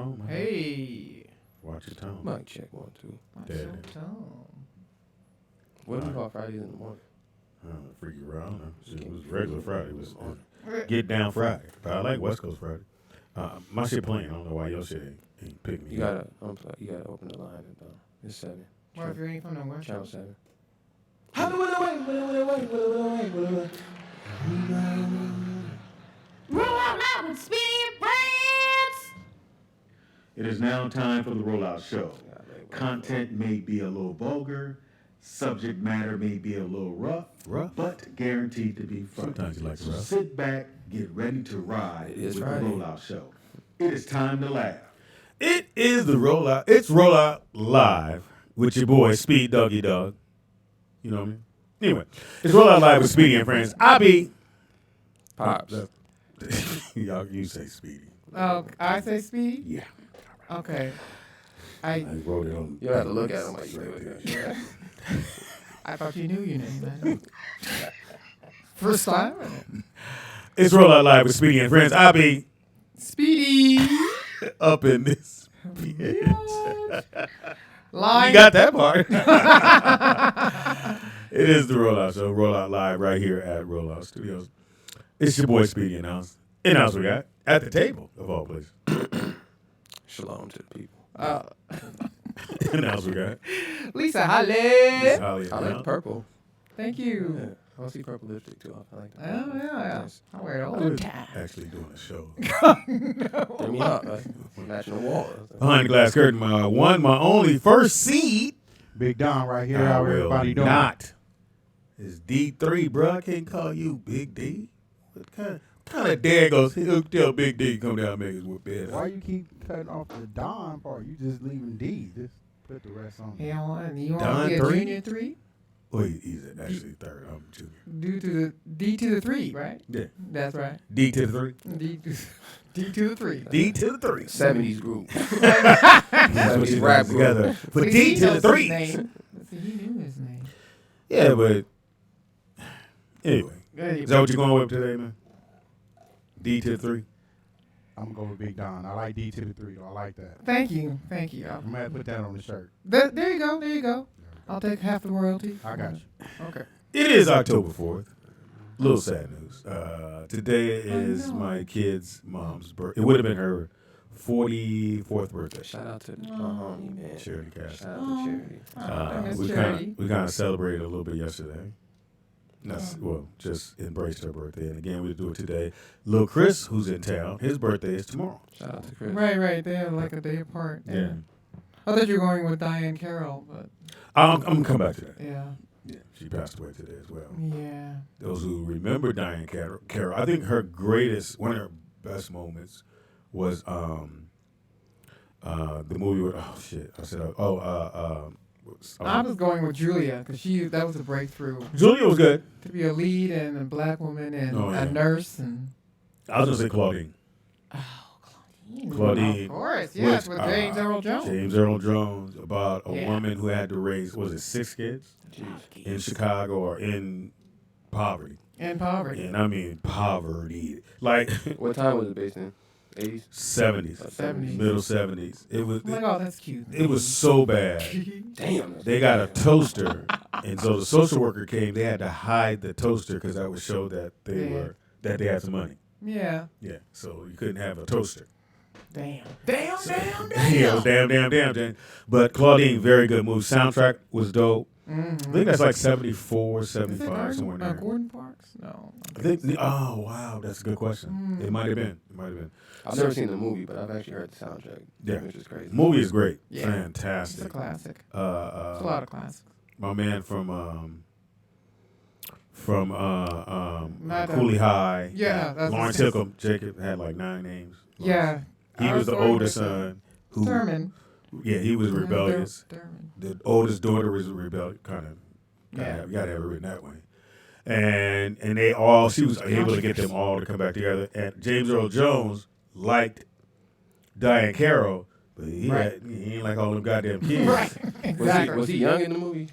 tone, man. Hey. Watch your tone. Mic check 1, 2. Watch Daddy. your tone. What do you call Fridays in the morning? Freaky around. It was regular Friday. It was Get Down Friday. But I like West Coast Friday. My shit playing. I don't know why your shit ain't picking me. You gotta open the line. And, it's 7. What if you ain't from nowhere? Channel 7. Roll out loud with Speedy and Friends. It is now time for the Rollout Show. Content may be a little vulgar, subject matter may be a little rough, but guaranteed to be fun. Sometimes you like So rough. sit back, get ready to ride It is with Friday. the Rollout Show. It is time to laugh. It is the Rollout. It's Rollout Live with your boy Speed Doggy Dog. You know what I mean? Anyway, it's Rollout Live with Speedy and Friends. I be Pops. Y'all, you say Speedy. Oh, I say Speedy? Yeah. Okay. I wrote it on. You have to look at him like you I thought you knew your name, man. First time? It's Rollout Live with Speedy and Friends. I be Speedy. up in this bitch. Line. You got that part. It is the Rollout Show. Rollout Live right here at Rollout Studios. It's your boy Speedy and House. In house we got at the table of all places. Shalom to the people. In house we got Lisa Holly. Miss Holly. I like purple. Thank you. Yeah. I see purple lipstick too. I like that. Oh, yeah. Nice. I wear it all I the was time. actually doing a show. Get me up. Matching the wall. Behind the glass curtain, my only first seed. Big Don right here. I How will everybody doing? not. It's D3, bro. I can't call you Big D. What kind of dad goes, he'll tell Big D come down and make his whoop bed. Why you keep cutting off the Don part? You just leaving D. Just put the rest on. You want to Don be a 3? junior 3? Well, he's actually third. I'm junior. Due to the D to the 3, right? Yeah. That's right. D to the 3. D to the 3. D to the 3. 70s group. 70s rap together. For See, D he to the knows his 3. name. See, he knew his name. Yeah, but anyway. Hey, Is that what you're going with today, man? D to the 3. I'm gonna go with Big Don. I like D to the 3 though. I like that. Thank you. Thank you. I'm gonna have to put that on the shirt. There you go. There you go. I'll take half the royalty. I got you. Okay. It is October 4th. Little sad news. Today is my kid's mom's birthday. It would have been her 44th birthday. Shout out to my homie, man. Charity Cash. Shout out to Charity. I miss We Charity. kind of celebrated a little bit yesterday. Well, just embraced her birthday. And again, we do it today. Lil Chris, who's in town, his birthday is tomorrow. Shout out to Chris. Right. They have like a day apart. Yeah. I thought you were going with Diane Carroll, but I'm going to come back to that. yeah. Yeah, she passed away today as well. Yeah. Those who remember Diane Carroll, I think her one of her best moments was the movie with, I was going with Julia because that was a breakthrough Julia was good. to be a lead and a black woman and Oh, yeah. a nurse and. I was going to say Claudine. Claudine. Of course, yes, was, with James Earl Jones. James Earl Jones, about a Yeah. woman who had to raise, 6 kids in Chicago or in poverty. And poverty. And I mean poverty. Like What time was it based in? 80s? 70s. 70s. Middle 70s. It was Oh my God, that's cute. it was so bad. Damn. They got a toaster, and so the social worker came. They had to hide the toaster because that would show that they had some money. Yeah. Yeah, so you couldn't have a toaster. Damn. Yeah, it was damn. But Claudine, very good movie. Soundtrack was dope. Mm-hmm. I think that's like 74, Is it 75, somewhere in there. Gordon Parks? No. I think. Oh wow, that's a good question. It might have been. I've never seen the movie, but I've actually heard the soundtrack. Yeah. Which is crazy. Movie is great. Yeah. Fantastic. It's a classic. It's Uh, a lot of classics. my man from Not, Cooley High. yeah, that's Lawrence his- Hickham. Jacob had like 9 names. Yeah. He was the older son. Who? Thurman. Yeah, he was rebellious. Thurman. The oldest daughter was rebellious. Kind of. Yeah. You gotta have it written that way. And she was able to get them all to come back together. And James Earl Jones liked Diane Carroll, but he ain't like all them goddamn kids. Right. Exactly. Was he young in the movie?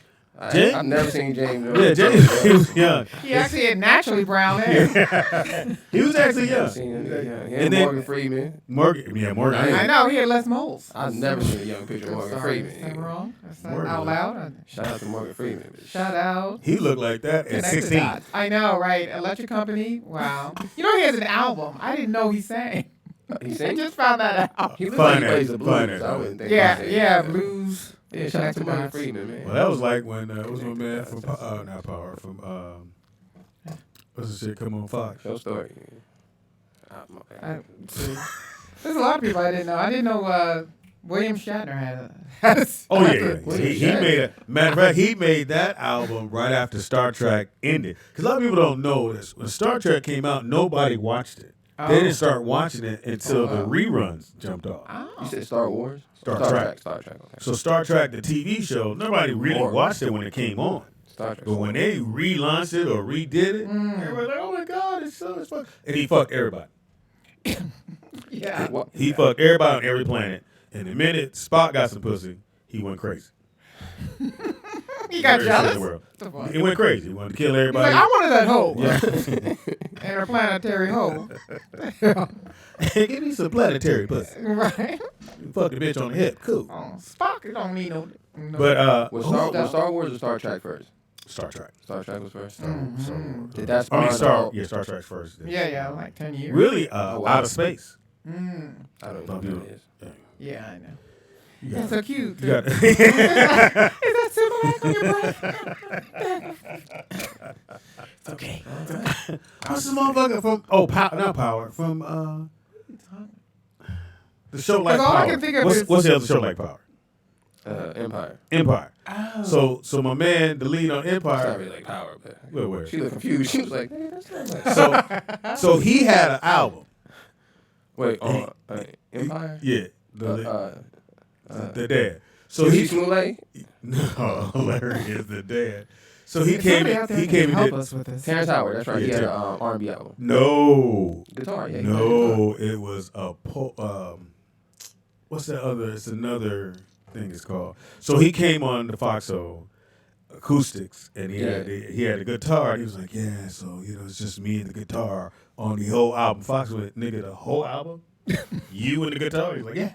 James? I've never seen James. Yeah, James, he was young. He actually had naturally brown hair. He was actually young. And then Morgan Freeman. Morgan. I know, he had less moles. I've never seen a young picture of Morgan Sorry, Freeman. is that wrong? That's not Morgan. out loud? Shout out to Morgan Freeman. Shout out. He looked like that at Connected 16. dots. I know, right? Electric Company. Wow. You know he has an album. I didn't know he sang. He I sang? just found that out. He looks like he Fine, plays the fine, blues. I wouldn't think. Yeah, blues. Yeah, shout out to Morgan Connected Freeman, man. Well, that was like when it was my man from not Power from what's the shit? Come on, Fox. Your story. There's a lot of people I didn't know. I didn't know William Shatner had a. Oh yeah. He made a matter of fact. He made that album right after Star Trek ended. Because a lot of people don't know this. When Star Trek came out, nobody watched it. They didn't start watching it until the reruns jumped off. You said Star Wars? Star Trek. Star Trek. Okay. So Star Trek, the TV show, nobody really watched it when it came on. Star Trek. But when they relaunched it or redid it, everybody's like, "Oh my God, it's so fun!" And he fucked everybody. Yeah. He fucked everybody on every planet. And the minute Spock got some pussy, he went crazy. He got Every jealous. shit in the world. He went crazy. He wanted to kill He's everybody. like, I wanted that hoe. Yeah. Interplanetary hoe. Give me some planetary pussy. Right. Fuck the bitch on the hip. Cool. Oh, Spock, it don't need no. But Was Star Wars or Star Trek first? Star Trek. Star Trek was first. Did that I mean, spawn Star Trek's first. Yeah, like 10 years. Really, wow. out of space. I don't know what that is. Yeah, I know. That's so cute. You got Is that Similac on your breath? It's okay. What's the motherfucker from? Oh, not Power. From the show like all Power. I can think of is- What's the other show like Power? Empire. Empire. Oh. So my man, the lead on It's not Empire. really like Power, but Where? she looked confused. She was like, hey, that's not like. So he had an album. Wait, Empire? Yeah. The dad. So Is he he Smoulet? no, Larry is the dad. So he If came. somebody out there He can came and help did. us with this. Terrence Howard. That's right. Yeah, He had an Terrence. R&B album. No. Guitar. Yeah. No, it was a what's that other? It's another thing it's called. So he came on the Foxo acoustics, and he had a guitar. He was like, yeah, so it's just me and the guitar on the whole album. Fox went, nigga, the whole album, you and the guitar. He's like, yeah.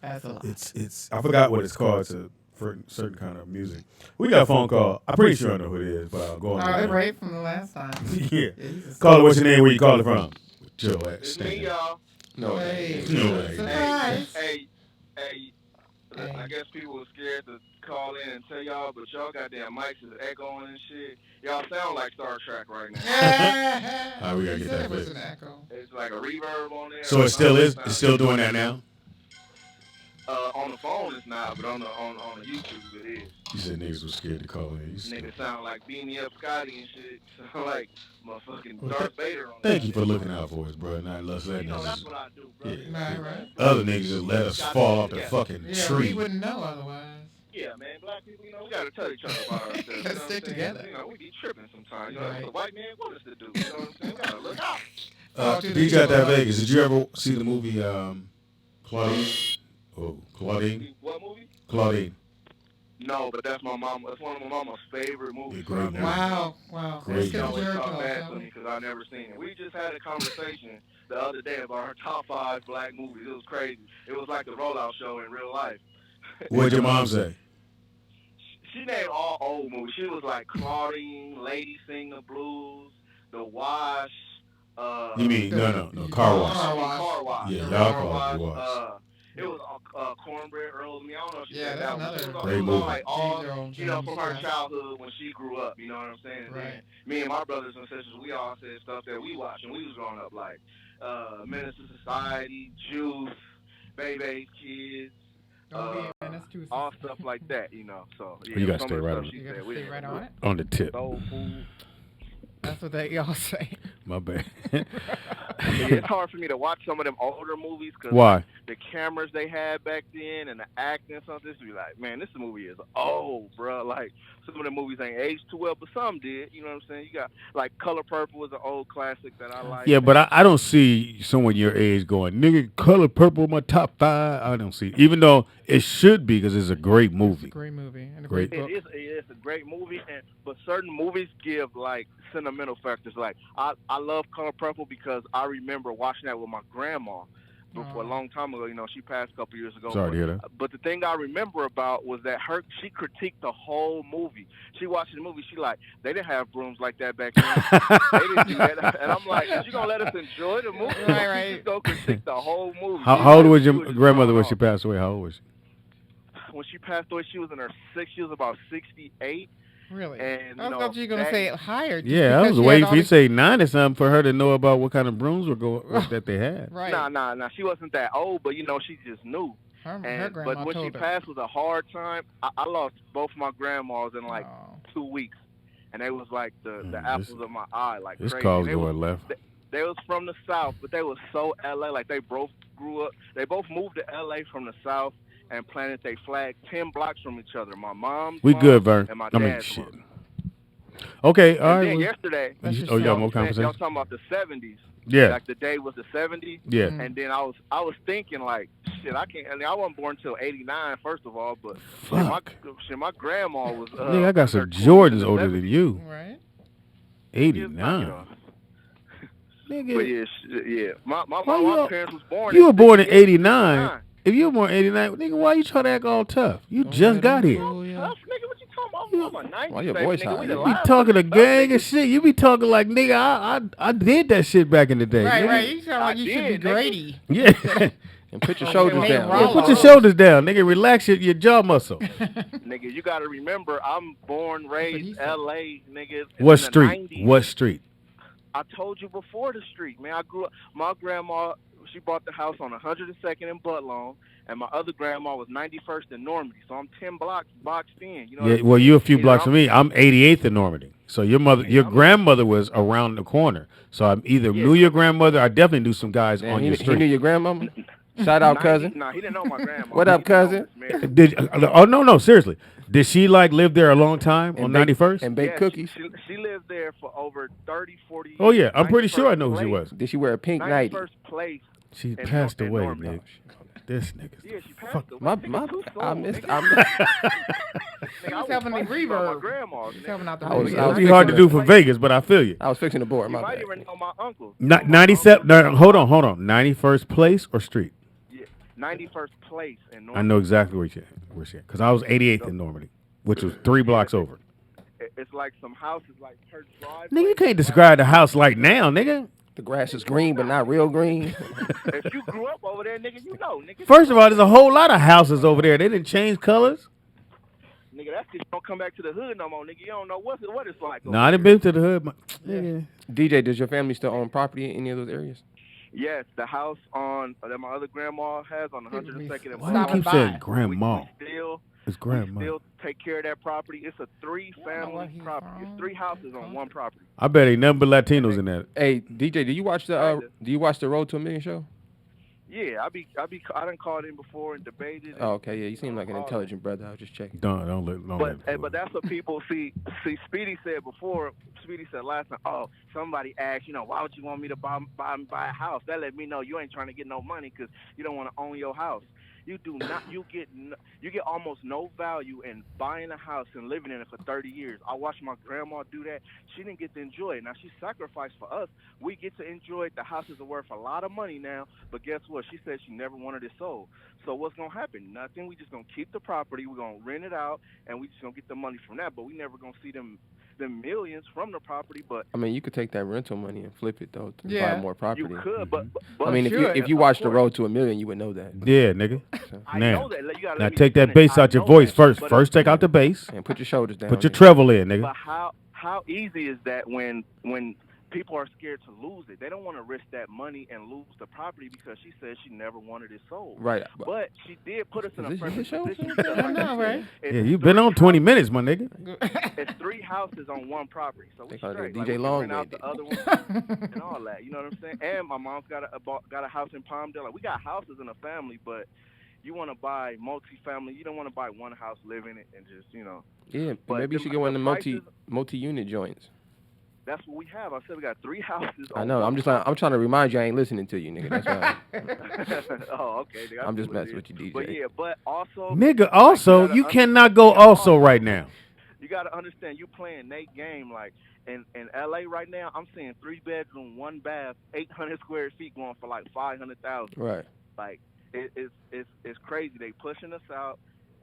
That's a lot. It's I forgot what it's called. It's for certain kind of music. We got a phone call. I'm pretty sure I know who it is, but I'll go on. Oh, it's right from the last time. Yeah. Jesus. Call it. What's your name? Where you call it from? Joe X. It's me, y'all. No. Hey. No way. Surprise. Hey, I guess people were scared to call in and tell y'all, but y'all goddamn mics is echoing and shit. Y'all sound like Star Trek right now. All right, we gotta He get said that it was fixed. an echo. It's like a reverb on there. So it still is. It's still doing that now. On the phone it's not, but on the YouTube it is. You said niggas was scared to call in. Niggas sound like Beam Me Up Scotty and shit. Sound like motherfucking Darth Vader on Thank that you for shit. looking out for us, bro. Not us letting You know, that's us. what I do, bro. Yeah. Right. Other niggas just let us fall off the fucking Yeah, tree. we wouldn't know otherwise. Yeah, man, black people, we gotta tell each other about ourselves. You know Let's what stick I'm saying? together. We be tripping sometimes. Right. As a white man, what is to do? You know what I'm saying? We gotta look out. DJ at that Vegas. Did you ever see the movie Claudine? Oh, Claudine. What movie? Claudine. No, but that's my mom. That's one of my mama's favorite movies. Yeah, great movie. Wow. Great. She always Jericho, talk bad tell to me. me because I never seen it. We just had a conversation the other day about her top 5 black movies. It was crazy. It was like the rollout show in real life. What'd your mom say? She named all old movies. She was like Claudine, Lady Sing the Blues, The Wash. You mean no, Car Wash. Car Wash. Yeah, The y'all Car call it The Wash. Wash. It was Cornbread Earls. I mean, I don't know if she Yeah, said that's that one. It another was great all movie. like all, Ginger you know, from her Jones, childhood when she grew up. You know what I'm saying? And then Right. me and my brothers and sisters, we all said stuff that we watched when we was growing up, like Menace to Society, Juice, Baby's Kids, Don't be a menace to all stuff like that. You know, so yeah, You gotta some stay of the right stuff on she You said, gotta we stay didn't right do on it. it. On the tip. Soul food. That's what they all say. My bad. It's hard for me to watch some of them older movies because Why? the cameras they had back then and the acting and something. This be like, man, this movie is old, bro. Like some of the movies ain't aged too well, but some did. You know what I'm saying? You got like Color Purple was an old classic that I like. Yeah, but I don't see someone your age going, nigga, Color Purple, my top 5. I don't see it. Even though it should be because it's a great movie. It's a great movie and a Great. great book. It's a great movie, but certain movies give like sentimental factors. Like I love Color Purple because I remember watching that with my grandma before a long time ago. You know, she passed a couple years ago. Sorry to hear that. But the thing I remember about was that she critiqued the whole movie. She watched the movie. She like, they didn't have brooms like that back then. They didn't do that. And I'm like, you gonna let us enjoy the movie? Right. She's gonna critique the whole movie. How old was your grandmother when she passed away? How old was she? When she passed away, she was in her 60s. She was about 68. Really? And I thought you were going to say higher. Yeah, I was waiting for you to say 9 or something for her to know about what kind of brooms that they had. Right. Nah. She wasn't that old, but, she just knew. Her grandma but when told she her. passed was a hard time. I lost both my grandmas in, 2 weeks. And they was, like, the apples of my eye, like this crazy. This call's going left. They was from the South, but they was so L.A. Like, they both grew up. They both moved to L.A. from the South and planted their flag 10 blocks from each other. My mom's We mom good, Vern. and my I mean, dad's shit. mom. Okay, all And right. then yesterday, you got more conversation? y'all talking about the 70s. Yeah. Like the day was the 70s. Yeah. And then I was thinking like, shit, I can't. I mean, I wasn't born until 89, first of all, but my grandma was. Nigga, I got some Jordans older than you. Right. 89. Nigga. But yeah. My parents was born. You were born in 89. If you were born in 89, nigga, why you trying to act all tough? You just got here. Tough, nigga, what you talking about? I'm a 90s Why your baby, voice nigga. high? We You the You last talking a of the gang tough and shit. You be talking like, nigga, I did that shit back in the day. Right, nigga. right. You sound like you should be did, nigga. Grady. Yeah. And put your shoulders Nate down. Rollo. Put your shoulders down, nigga. Relax your jaw muscle. Nigga, you gotta remember, I'm born, raised L.A., nigga. What in street? The 90s. What street? I told you before the street, man. I grew up. My grandma, she bought the house on 102nd and Budlong, and my other grandma was 91st in Normandy. So I'm 10 blocks boxed in. You know. Yeah, well, you a few blocks from me. I'm 88th in Normandy. So your grandmother was around the corner. So I either knew your grandmother. I definitely knew some guys on your He street. knew your grandmama? Shout out, cousin. He didn't know my grandma. What up, cousin? No, seriously. Did she live there a long time on 91st? And bake cookies? She lived there for over 30, 40 years. Oh yeah, I'm pretty sure I know who she was. Did she wear a pink nighty? 91st place. She in passed away, Normandy. nigga. This nigga. Yeah, she passed Fuck. away. I missed. He was helping me reverb. My grandma. He's helping out the I was- reverb. I was It'd be hard to do for Vegas, but I feel you. I was fixing the board. You My might bad. even know my uncle. 97. No, hold on. 91st place or street? Yeah, 91st place in Normandy. I know exactly where she at. Because I was 88th in Normandy, which was 3 blocks over. It's like some houses like her driveway. Nigga, you can't describe the house like now, nigga. The grass is green, but not real green. If you grew up over there, nigga, you know, nigga. First of all, there's a whole lot of houses over there. They didn't change colors. Nigga, that's because you don't come back to the hood no more, nigga. You don't know what it's like. No, I didn't been to the hood. Nigga. DJ, does your family still own property in any of those areas? Yes, the house that my other grandma has on 102nd and Why do you keep saying grandma? It's grandma. We still take care of that property. It's a 3-family property. It's 3 houses on one property. I bet ain't nothing but Latinos in that. Hey, DJ, do you watch the Road to a Million show? Yeah, I done called in before and debated. Oh, okay, yeah, you seem like an intelligent brother. I was just checking. But that's what people see. Speedy said before. Speedy said last time. Oh, somebody asked, why would you want me to buy a house? That let me know you ain't trying to get no money because you don't want to own your house. You do not. You get almost no value in buying a house and living in it for 30 years. I watched my grandma do that. She didn't get to enjoy it. Now she sacrificed for us. We get to enjoy it. The houses are worth a lot of money now. But guess what? She said she never wanted it sold. So what's gonna happen? Nothing. We just gonna keep the property. We're gonna rent it out, and we just gonna get the money from that. But we never gonna see them millions from the property. But I mean, you could take that rental money and flip it though to buy Yeah. more property. you could. But I mean, if you watch the Road to a Million, you would know that. Yeah, nigga. I Now, know that. You gotta now let me take that finish. bass I out your know voice that, first. but- First, take out the bass. And put your shoulders down. Put your man. treble in, nigga. But how easy is that when people are scared to lose it. They don't want to risk that money and lose the property because she said she never wanted it sold. Right. But she did put us in a Is this perfect position. I know, right? It's Yeah, you've been on 20 houses- minutes, my nigga. It's 3 houses on one property, so we They call it straight. DJ Like, we can Long rent out did. the other one and all that. You know what I'm saying? And my mom's got a house in Palmdale. Like, we got houses in the family, but you want to buy multi-family. You don't want to buy one house, live in it, and just Yeah, But maybe you the- should get one of the the prices- multi-unit joints. That's what we have. I said we got 3 houses. I on know. one I'm trying to remind you I ain't listening to you, nigga. That's why. Oh, okay. Nigga, I'm just see what messing it with you, is. DJ. But yeah, but also, Nigga, like, also, gotta you cannot go also right now. You got to understand, you playing Nate game. Like in LA right now, I'm seeing 3-bedroom, 1 bath, 800 square feet going for like 500,000. Right. Like it's crazy. They pushing us out,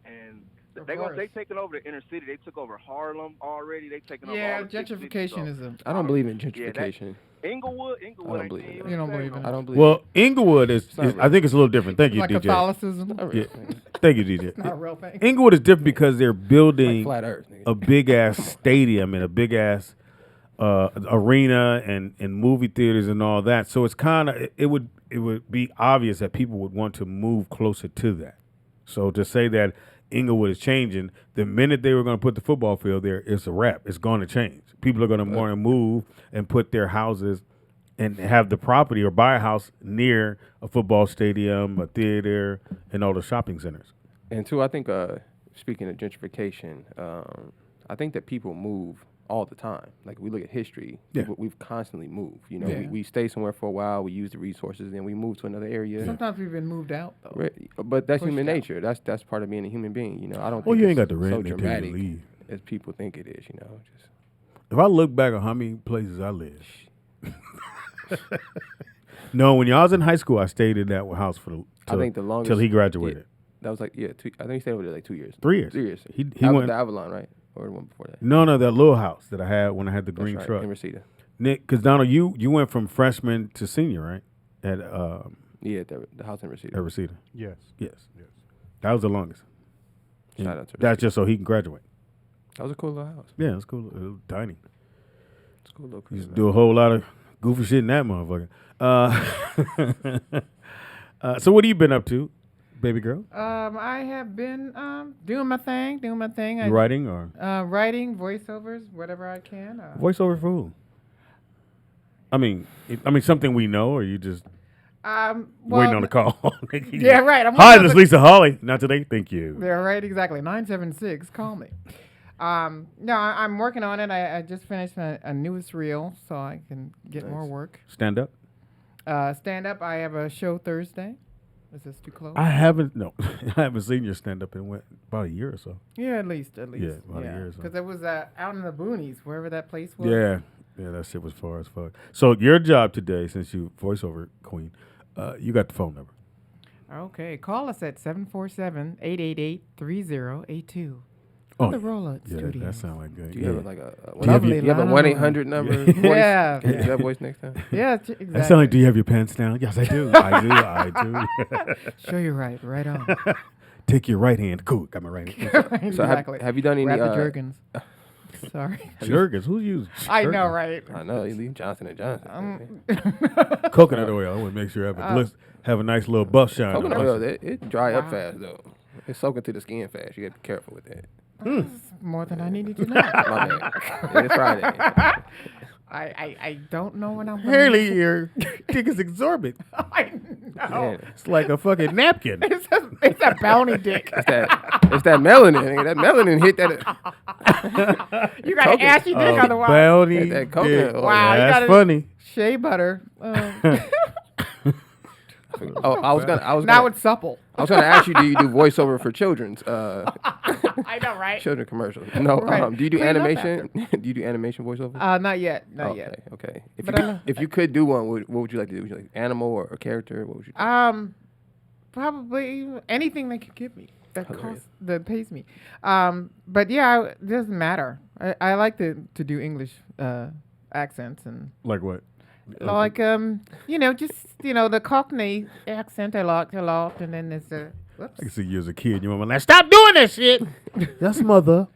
and Of they course. taking over the inner city. They took over Harlem already. They taking over Yeah, all the big cities, gentrification so. is a. I don't believe in Yeah, gentrification. Inglewood. I don't believe in You don't believe in I don't believe. Well, Inglewood is not I think it's a little different. Thank you, like DJ. Catholicism. Not Yeah. really. Thank you, DJ. Not a real thing. Inglewood is different because they're Like building flat Earth, nigga. a big ass stadium and a big ass arena and movie theaters and all that. So it's kind of it would be obvious that people would want to move closer to that. So to say that Inglewood is changing, the minute they were going to put the football field there, it's a wrap. It's going to change. People are going to want to move and put their houses and have the property or buy a house near a football stadium, a theater, and all the shopping centers. And two, I think speaking of gentrification, I think that people move all the time. Like we look at history, Yeah. we've constantly moved. You know, Yeah. we stay somewhere for a while, we use the resources, then we move to another area. Sometimes we've been moved out though. Right. But that's Pushed human out. nature. That's part of being a human being. You know, I don't. Well, think you ain't it's got the rent so until you dramatic leave. as people think it is. You know, just If I look back on how many places I lived, no, when y'all was in high school, I stayed in that house for I think the longest till he graduated. that was like I think he stayed over there like 2 years. 3 years. 3 years. He Went went. to Avalon, right, or the one before that. No, that little house that I had when I had the That's green right, truck. in Reseda. Nick, because Donald, you went from freshman to senior, right? At Yeah, the house in Reseda. Reseda. Yes. Yes, Yes. that was the longest. Shout And out to that's Reseda. just so he can graduate. That was a cool little house. Yeah, it's cool. It was tiny. It's a cool little. Used to crib, do a whole lot of goofy shit in that motherfucker. So what have you been up to, baby girl? I have been doing my thing. You writing or Writing voiceovers, whatever I can. voiceover for who? I mean, something we know, or you just Well, waiting on the call? Yeah, right. I'm Hi, waiting on this is the- Lisa Hawley. Not today. Thank you. Yeah, right. Exactly. 976. Call me. No, I'm working on it. I just finished a newest reel, so I can get more work. Stand up. Stand up. I have a show Thursday. Is this too close? I haven't seen your stand up in about a year or so. Yeah, at least. Yeah, about a year or so. Because it was out in the boonies, wherever that place was. Yeah, that shit was far as fuck. So your job today, since you voiceover queen, you got the phone number. Okay, call us at 747-888-3082. Oh, The Roll-Up yeah, Studios. that sound like good. Do you Yeah. have like a Lovely you have a line. 1-800 number voice? Yeah. Can you do that voice next time? Yeah, exactly. That sound like, do you have your pants down? Yes, I do. I do. Show you right on. Take your right hand. Cool, got my right hand. So Exactly. have you done any? Grab the Jergens. Sorry. Jergens. Who used I know, Jergens? right? I know you leave Johnson and Johnson. Coconut oil. I want to make sure I have a nice little buff shine. on Coconut it. oil, it dry up Wow. fast though. It's soaking to the skin fast. You got to be careful with that. More than I needed to know. My bad. It's Friday. I don't know when I'm Apparently your dick is exorbitant. I know. Yeah. It's like a fucking napkin. It's a bounty dick. It's that melanin. Nigga. That melanin hit that. You got to Coconut. ask your dick otherwise. Bounty That coconut dick. oil. Wow, you That's gotta- funny. Shea butter. Oh, I was now gonna it's supple. ask you, do you do voiceover for children's I know, right? children commercials? No. Right. Do you do Clean up animation? Do you do animation voiceovers? Not yet. Not okay. yet. Okay. If But you could do one, what would you like to do? Would you like animal or a character? What would you do? Probably anything they could give me that Hilarious. pays me. But yeah, it doesn't matter. I like to do English accents and Like what? like the Cockney accent I like a lot, and then there's the I can see you as a kid. Your mama like, stop doing that shit. Yes, mother.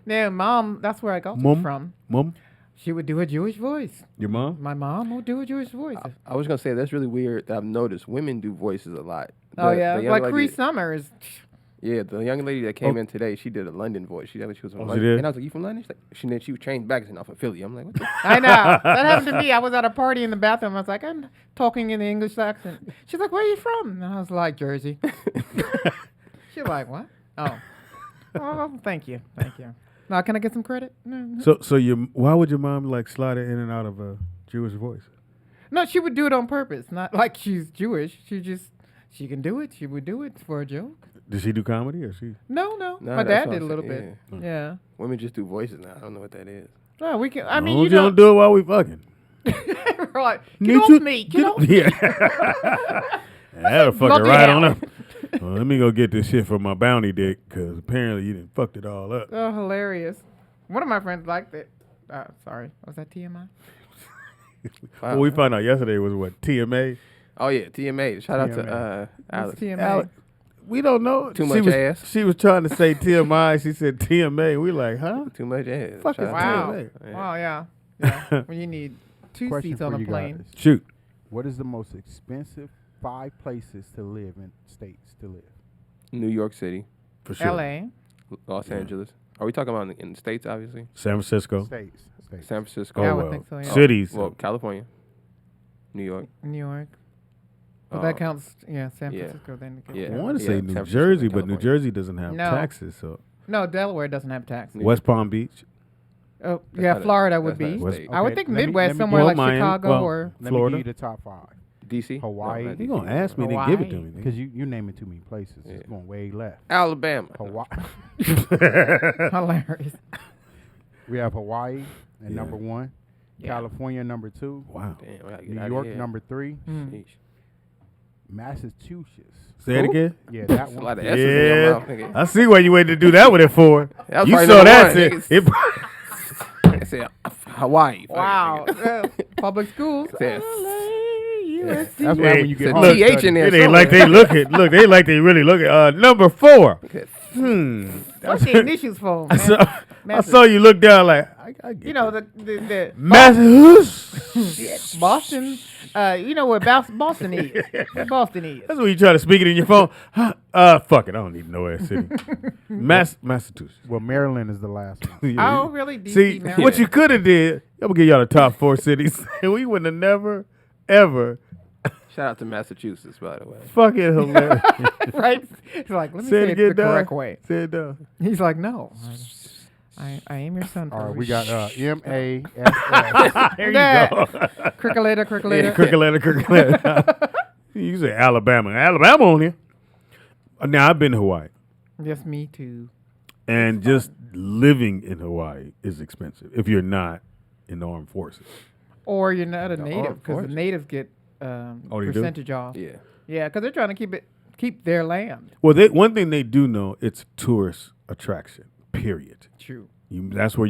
no, Mom. That's where I got Mum? it from. Mom. She would do a Jewish voice. Your mom? My mom would do a Jewish voice. I was gonna say that's really weird. That I've noticed women do voices a lot. Oh The yeah, young like lady- Cree Summers. Yeah, the young lady that came in today, she did a London voice. She was from she London. did? And I was like, "You from London?" She's like, she was trained back and I'm from Philly. I'm like, "What the?" I know. That happened to me. I was at a party in the bathroom. I was like, I'm talking in the English accent. She's like, where are you from? And I was like, Jersey. She's like, what? Oh. Oh, thank you. Thank you. Now, can I get some credit? No. So why would your mom like slide it in and out of a Jewish voice? No, she would do it on purpose. Not like she's Jewish. She can do it. She would do it for a joke. Did she do comedy or she? No. Nah, My that's dad what did a I'm little saying, bit. Yeah. Women just do voices now. I don't know what that is. No, we can. I mean, you you know. don't do it while we fucking. We're like, get Need off you- me. Get off. Yeah. That'll fuck it Lucky right hell. on up. Well, let me go get this shit from my bounty dick because apparently you done fucked it all up. Oh, hilarious. One of my friends liked it. Sorry. Was that TMI? Wow. What we found out yesterday was what, TMA? Oh yeah, TMA. Shout out to What's Alex. TMA? Alex, we don't know. Too She much was, ass. She was trying to say TMI. She said TMA. We like, huh? Too much ass. Fuck Shout is out Wow. to TMA. Wow, yeah. When you need two Question seats for on a you plane. guys. Shoot. What is the most expensive 5 places to live in states to live? New York City, For sure. LA. Los Angeles. Are we talking about in the States, obviously? San Francisco. States. San Francisco. Yeah, I Oh, would well. think so, yeah. Cities. Well, California. New York. New York. But Uh, that counts, San yeah. Francisco then. Yeah. I want to Yeah, say San New Francisco Jersey, and but New California. Jersey doesn't have No. taxes. So No, Delaware doesn't have taxes. West Palm Beach. Oh, That's yeah, not a- Florida would that's not a be. West- state. I would Okay, think let me- Midwest, let me- somewhere Well, like Miami- Chicago well, or Let Florida. me give you the top 5. DC. Hawaii. No, not You DC. gonna ask me? Then give it to me. Because you naming too many places. Yeah. It's going way left. Alabama. Hawaii. hilarious. We have Hawaii at Yeah. number 1. Yeah. California number 2. Wow. Damn, I gotta get New outta York here. number 3. Mm. Sheesh. Massachusetts. Say it Who? again. Yeah, that That's a lot one. of S's in your Yeah, mouth, nigga. I see why you waited to do that with it for. That was You probably saw number that. one, Said, niggas. I said Hawaii. Wow. Public schools. Yes. That's why when you Said get home, TH in study. there. it ain't like they look at. Look, they like they really look at. Number 4. What's the initials for? I saw you look down like I get You know, the Massachusetts. Boston, you know where Boston is. Where Boston is. That's when you try to speak it in your phone. Fuck it, I don't need no ass city. Massachusetts. Well, Maryland is the last one. Yeah. Oh, really? DC, See, Maryland? what you could have did, I'm gonna give y'all the top 4 cities, and we wouldn't have never, ever Shout out to Massachusetts, by the way. fucking hilarious. Right? He's like, let me Say say it it the again, Doug. correct way. Say it down. He's like, no. I am your son. All right, Bruce. we got MASS. There That. you go. Crickalator. Crickalator. You say Alabama. Alabama on here. Now, I've been to Hawaii, Yes, me too. and just living in Hawaii is expensive if you're not in the armed forces. Or you're not a The native, armed because the forces. natives get Oh, they do? percentage off. Yeah. Yeah, because they're trying to keep their land. Well, one thing they do know, it's tourist attraction, period. True. That's where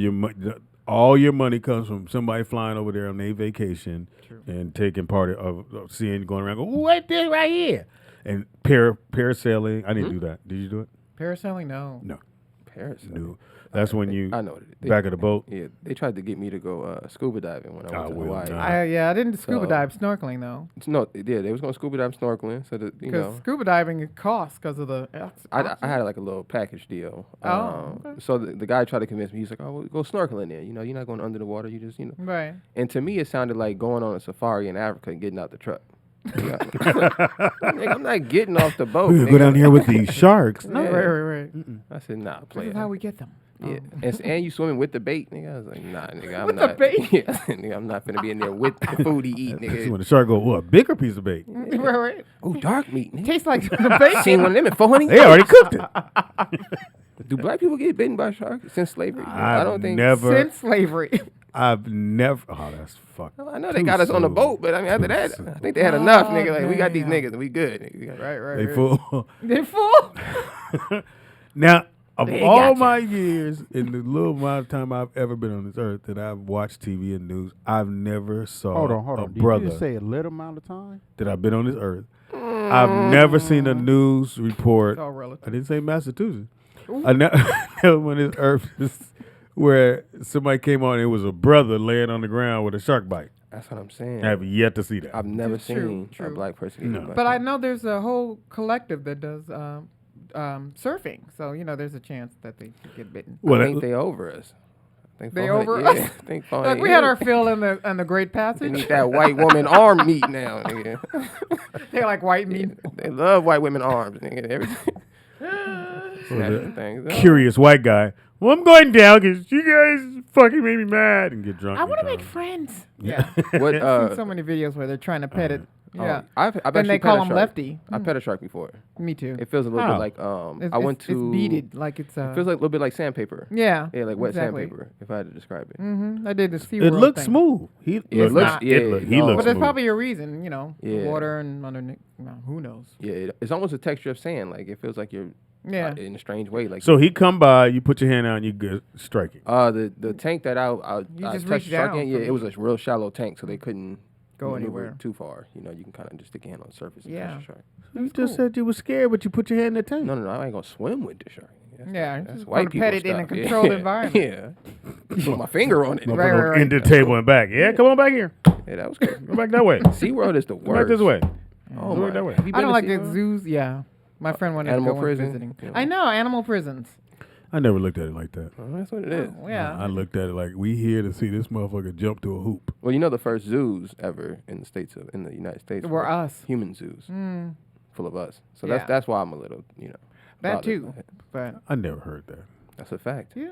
all your money comes from, somebody flying over there on their vacation True. and taking part of seeing, going around, go, what this right here? And parasailing. I didn't do that. Did you do it? Parasailing, no. No. Paris. No. That's when you I know it. back of the boat. Yeah, they tried to get me to go scuba diving when I I went to will Hawaii. not. I didn't scuba So- dive, snorkeling though. No, yeah, they was going scuba dive snorkeling, so that you Because know. scuba diving it costs because of the. I had like a little package deal. Oh, okay. So the guy tried to convince me. He's like, "Oh, well, go snorkeling there. You know, you're not going under the water. You just, you know." Right. And to me, it sounded like going on a safari in Africa and getting out the truck. Nigga, I'm not getting off the boat. We're gonna nigga. go down here with these sharks. Yeah. No. Right. I said, "Nah, play This it." is how we get them. Yeah, Oh. and you swimming with the bait, nigga. I was like, nah, nigga, I'm With the not. bait? Yeah, nigga, I'm not finna be in there with the food he eat, See nigga. when the shark go, what, a bigger piece of bait? Right. Oh, dark meat, nigga. Tastes like the bacon. Seen one of them at 400. They already cooked it. Do black people get bitten by sharks since slavery? I don't think. Since slavery. I've never. Oh, that's fucked. I know they got us on the boat, but I mean after that, I think they had enough, nigga. Like we got these damn. niggas, and we good. Nigga. We got- Right. They full. They full. Now, of They all gotcha. my years, in the little amount of time I've ever been on this earth that I've watched TV and news, I've never saw Hold a on. Did brother you just say a little amount of time? that I've been on this earth. I've never seen a news It's report. all I relative. didn't say Massachusetts. I never when this earth is where somebody came on. It was a brother laying on the ground with a shark bite. That's what I'm saying. I have yet to see that. I've never It's true, seen true. a black person get No. hit by a But I shark. know there's a whole collective that does surfing, so there's a chance that they could get bitten. Well, I think they over us. I think They 400 over yeah, us? I think Like 400 we had yeah. our fill in the Great They Passage. need that white woman arm meat now, nigga. They like white meat. They love white women arms, nigga. Everything. Well, Snatching things up. curious white guy. Well, I'm going down because you guys fucking made me mad and get drunk. I want to and make come. friends. Yeah. What? I've seen so many videos where they're trying to pet it. Yeah. I've Then actually they pet call a him shark. Lefty. I pet a shark before. Me too. It feels a little How? bit like It's, I went to. It's beaded, like it's It feels like a little bit like sandpaper. yeah. Yeah, like wet exactly. sandpaper. If I had to describe it. Mm-hmm. I did the SeaWorld It looks thing. smooth. He Yeah, it looks. looks- not- yeah, it look- he no. looks But there's smooth. probably a reason, Yeah. water and underneath. No, who knows? Yeah, it's almost a texture of sand. Like it feels like you're Yeah. in a strange way. Like So he come by, you put your hand out, and you go strike it. the tank that I You I just touched reach the shark down in, yeah, from- it was a real shallow tank, so they couldn't Go maneuver anywhere. too far. You can kind of just stick your hand on the surface and Yeah. catch a shark. You just said you were scared, but you put your hand in the tank. No, I ain't gonna swim with the shark. Yeah, that's just white wanna people pet it in a stuff. controlled Yeah. environment. Yeah, put my finger on it. Motherfucker Right, right, right. End the table and back. Yeah, come on back here. Yeah, that was good. Go back that way. SeaWorld is the Come worst. back this way. Oh Go my. back that way. Have you I been don't to like the SeaWorld? zoos. Yeah. My friend wanted Animal to go prison? visiting. Yeah. I know, animal prisons. I never looked at it like that. Oh, that's what it is. Oh, yeah. I looked at it like we here to see this motherfucker jump to a hoop. Well, the first zoos ever in the United States Were us. human zoos, Mm, full of us. So Yeah. that's why I'm a little, that bothered too. by it. But I never heard that. That's a fact. yeah,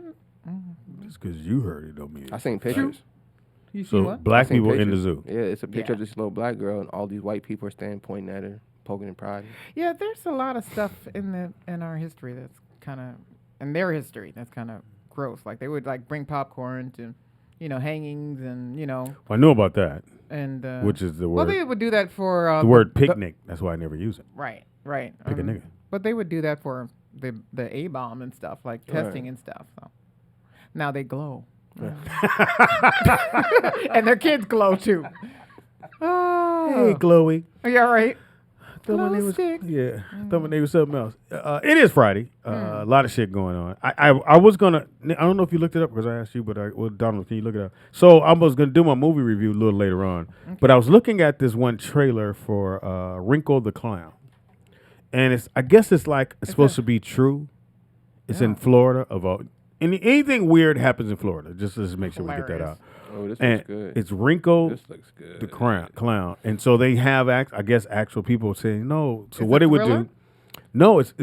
Just because you heard it don't mean. I seen pictures. you see So what? black I seen people in the pictures. zoo. Yeah, it's a picture of Yeah. this little black girl, and all these white people are standing pointing at her, poking and prodding. Yeah, there's a lot of stuff in our history that's kind of in their history that's kind of gross. Like they would like bring popcorn to, hangings and I knew about that, and which is the well, word. they would do that for The word picnic. That's why I never use it. Right. Pick a nigga. But they would do that for the A-bomb and stuff, like testing and stuff. So now they glow. And their kids glow too. Oh. Hey, Chloe. Yeah, right. Thought my Glow name was, sticks. yeah, thought my name was something else. It is Friday. A lot of shit going on. I was gonna. I don't know if you looked it up because I asked you, but Donald, can you look it up? So I was gonna do my movie review a little later on, but I was looking at this one trailer for Wrinkle the Clown, and I guess it's supposed to be true. It's in Florida of all. Anything weird happens in Florida. Just let's make sure we get that Hilarious. out. Oh, this And looks good. it's Wrinkle This looks good. the clown, and so they have I guess actual people saying no. So It's what a it would thriller? do? No, it's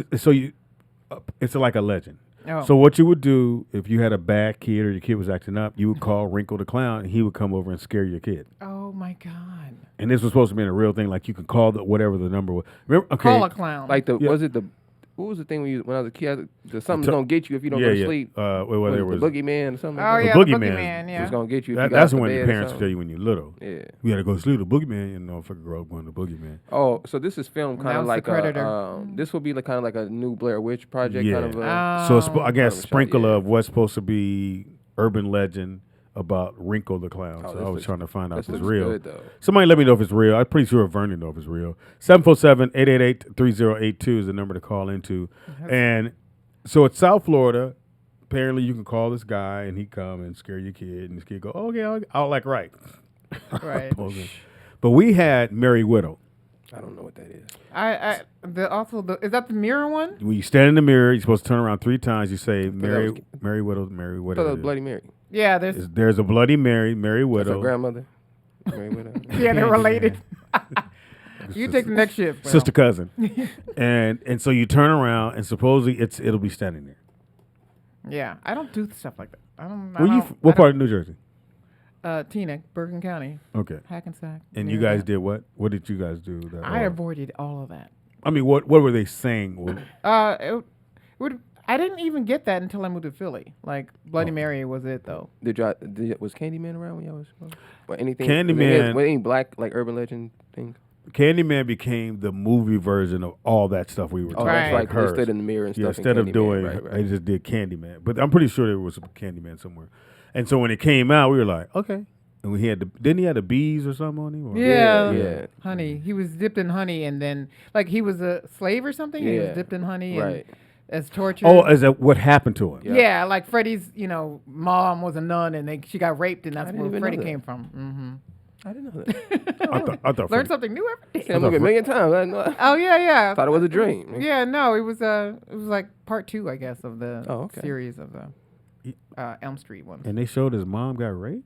like a legend. Oh. So what you would do if you had a bad kid or your kid was acting up, you would call Wrinkle the clown, and he would come over and scare your kid. Oh my God. And this was supposed to be a real thing. Like you can call whatever the number was. Remember? Okay. Call a clown. Like Yeah. what was the thing when I was a kid? Something's gonna get you if you don't yeah, go to yeah. sleep. Well, Was there it was the boogeyman or something? Oh like yeah, that? the the boogeyman boogeyman. Yeah. It's gonna get you. If you got that's out the when bed your or parents tell something. you when you're little. Yeah. You got to go to sleep. The boogeyman, if I grow up going to boogeyman. Oh, so this is filmed kind That of was the like Predator. this will be like kind of like a new Blair Witch project Yeah. kind of. So it's, I kind guess of a shot, sprinkle yeah. of what's supposed to be urban legend about Wrinkle the Clown. Oh, So this I was looks- trying to find out this if it's looks real. good, though. Somebody let me know if it's real. I'm pretty sure Vernon know if it's real. 747-888-3082 is the number to call into. And so it's South Florida. Apparently you can call this guy and he come and scare your kid and this kid go, oh, yeah, I'll like right. Right. But we had Mary Widow. I don't know what that is. Is that the mirror one? When you stand in the mirror, you're supposed to turn around 3 times. You say, Mary was- Widow, I Mary thought Widow. that was Bloody Mary. Yeah, there's There's a Bloody Mary, Mary That's her Widow. grandmother. Mary Widow. yeah, they're related. You take the next shift. Will. Sister cousin. and so you turn around and supposedly it'll be standing there. Yeah, I don't do stuff like that. I don't. What part of New Jersey? Teaneck, Bergen County, Okay. Hackensack. And near you guys that. did what? What did you guys do? I avoided all of that. I mean, what were they saying? I didn't even get that until I moved to Philly. Like Bloody Mary was it though. Was Candyman around when y'all was? Or anything? Candyman- Was any black like urban legend thing? Candyman became the movie version of all that stuff we were Oh, talking Right. that's about. right. 'cause They stood in the mirror and Yeah, stuff. instead in of Candyman, doing, right, they just did Candyman. But I'm pretty sure there was a Candyman somewhere. And so when it came out, we were like, okay. And he had didn't he have the bees or something on him? Or- Yeah. Honey. He was dipped in honey and then like he was a slave or something. He was Yeah. dipped in honey Right. as torture. Oh, is that what happened to him? Yeah, like Freddie's, mom was a nun, and she got raped, and that's didn't where even Freddie know that. came from. I didn't know that. I thought Learn Freddie- something new every day. Seen that movie a million times. I Oh yeah. thought it was a dream. Yeah, no, it was like part 2, I guess, of the okay. series of the Elm Street ones. And they showed his mom got raped.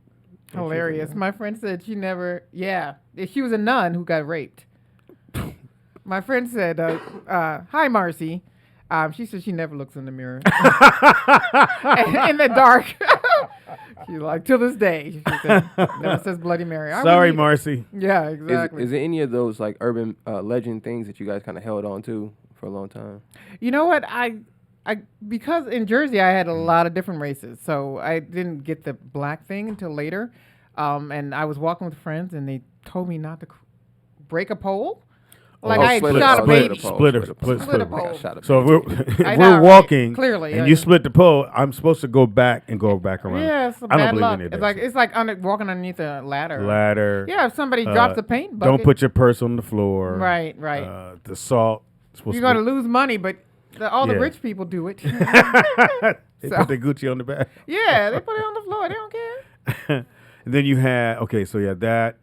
Hilarious. My friend said she never. Yeah, she was a nun who got raped. My friend said, "Hi, Marcy." She said she never looks in the mirror in the dark. She's like, till this day, she said, never says Bloody Mary. Sorry, Marcy. Yeah, exactly. Is there any of those like urban legend things that you guys kind of held on to for a long time? You know what? I because in Jersey I had a lot of different races, so I didn't get the black thing until later. And I was walking with friends, and they told me not to break a pole. Like I had shot a baby. Split a pole. So if I we're know, right? walking, Clearly, and you split the pole, I'm supposed to go back around. Yeah, it's I don't bad believe luck. any of It's that. like walking underneath a ladder. Ladder. Yeah, if somebody drops a paint bucket. Don't put your purse on the floor. Right. The salt. You're going to lose money, but all the Yeah. rich people do it. They So- put their Gucci on the back. Yeah, they put it on the floor. They don't care. And then you had so you had that.